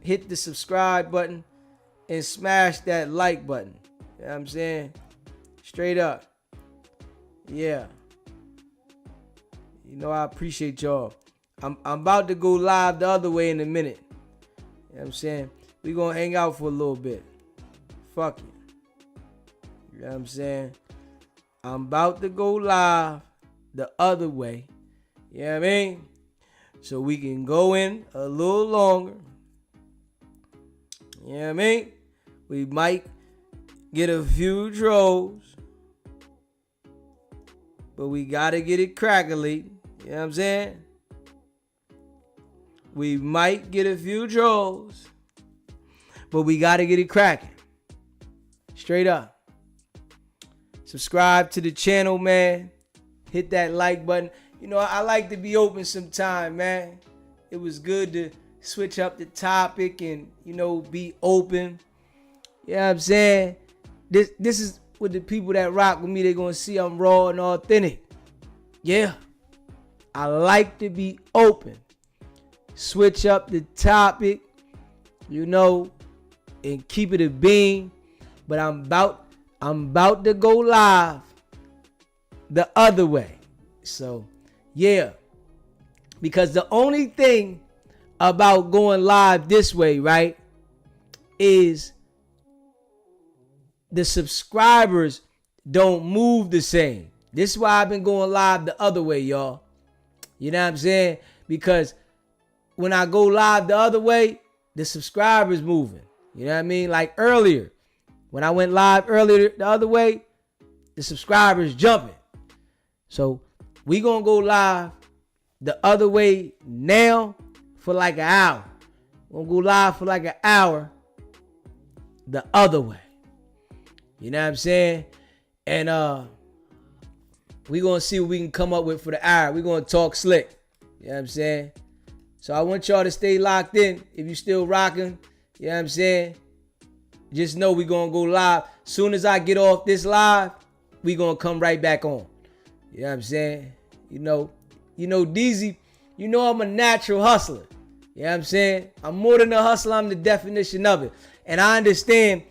hit the subscribe button and smash that like button. You know what I'm saying? Straight up. Yeah. You know, I appreciate y'all. I'm about to go live the other way in a minute. You know what I'm saying? We gonna hang out for a little bit. Fuck it. You know what I'm saying? I'm about to go live the other way. You know what I mean? So we can go in a little longer. You know what I mean? We might get a few trolls. But we gotta get it crackly. You know what I'm saying? We might get a few trolls. But we gotta get it cracking. Straight up. Subscribe to the channel, man. Hit that like button. You know, I like to be open sometime, man. It was good to switch up the topic and, you know, be open. You know what I'm saying? This is what the people that rock with me, they're going to see I'm raw and authentic. Yeah. I like to be open. Switch up the topic, you know, and keep it a bean. But I'm I'm about to go live the other way. So, yeah. Because the only thing about going live this way, right, is the subscribers don't move the same. This is why I've been going live the other way, y'all. You know what I'm saying? Because when I go live the other way, the subscribers moving. You know what I mean? Like earlier, when I went live earlier the other way, the subscribers jumping. So we gonna go live the other way now for like an hour. We're gonna go live for like an hour the other way. You know what I'm saying? And we gonna see what we can come up with for the hour. We gonna talk slick. You know what I'm saying? So I want y'all to stay locked in. If you still rocking, you know what I'm saying? Just know we gonna go live. Soon as I get off this live, we gonna come right back on. You know what I'm saying? You know DZ, you know I'm a natural hustler. You know what I'm saying? I'm more than a hustler, I'm the definition of it. And I understand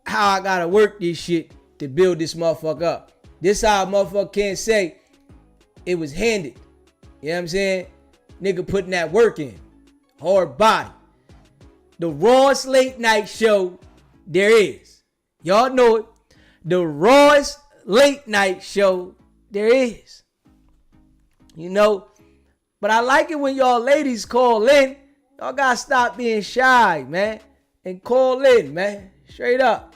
how I gotta work this shit to build this motherfucker up. This how a motherfucker can't say it was handed. You know what I'm saying? Nigga putting that work in. Hard body. The rawest late night show there is. Y'all know it. The rawest late night show there is. You know? But I like it when y'all ladies call in. Y'all gotta stop being shy, man. And call in, man. Straight up.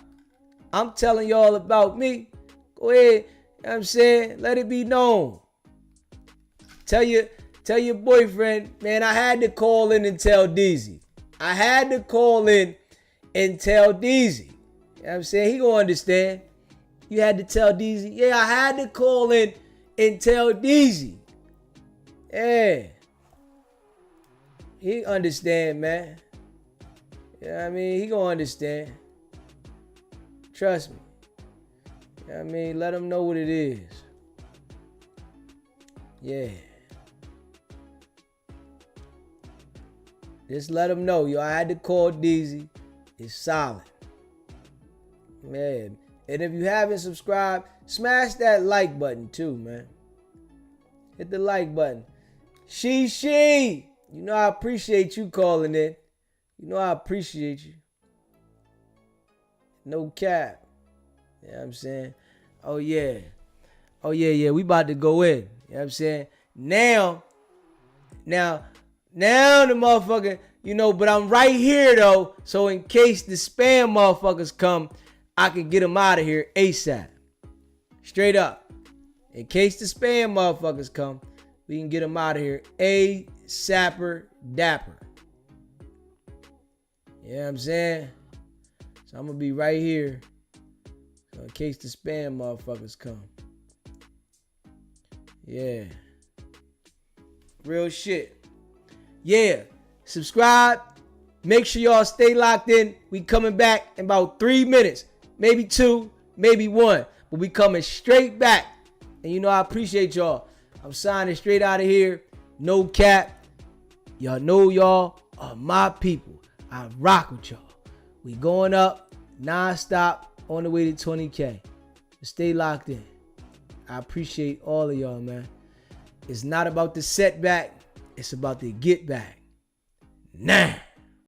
I'm telling y'all about me. Go ahead. You know what I'm saying? Let it be known. Tell your boyfriend, man, I had to call in and tell DZ. I had to call in and tell DZ. You know what I'm saying? He gonna understand. You had to tell DZ. Yeah, I had to call in and tell DZ. Yeah. He understand, man. You know what I mean? He gonna understand. Trust me. You know what I mean? Let him know what it is. Yeah. Just let him know, yo. I had to call DZ. It's solid. Man. And if you haven't subscribed, smash that like button too, man. Hit the like button. She. You know I appreciate you calling in. You know I appreciate you. No cap. You know what I'm saying? Oh yeah. We about to go in. You know what I'm saying? Now the motherfucker, you know, but I'm right here though. So in case the spam motherfuckers come, I can get them out of here ASAP. Straight up. In case the spam motherfuckers come, we can get them out of here ASAPper dapper. You know what I'm saying? So I'm going to be right here. So in case the spam motherfuckers come. Yeah. Real shit. Yeah. Subscribe. Make sure y'all stay locked in. We coming back in about 3 minutes. Maybe 2. Maybe 1. But we coming straight back. And you know I appreciate y'all. I'm signing straight out of here. No cap. Y'all know y'all are my people. I rock with y'all. We going up non-stop on the way to 20K. Stay locked in. I appreciate all of y'all, man. It's not about the setback. It's about the get back. Nah.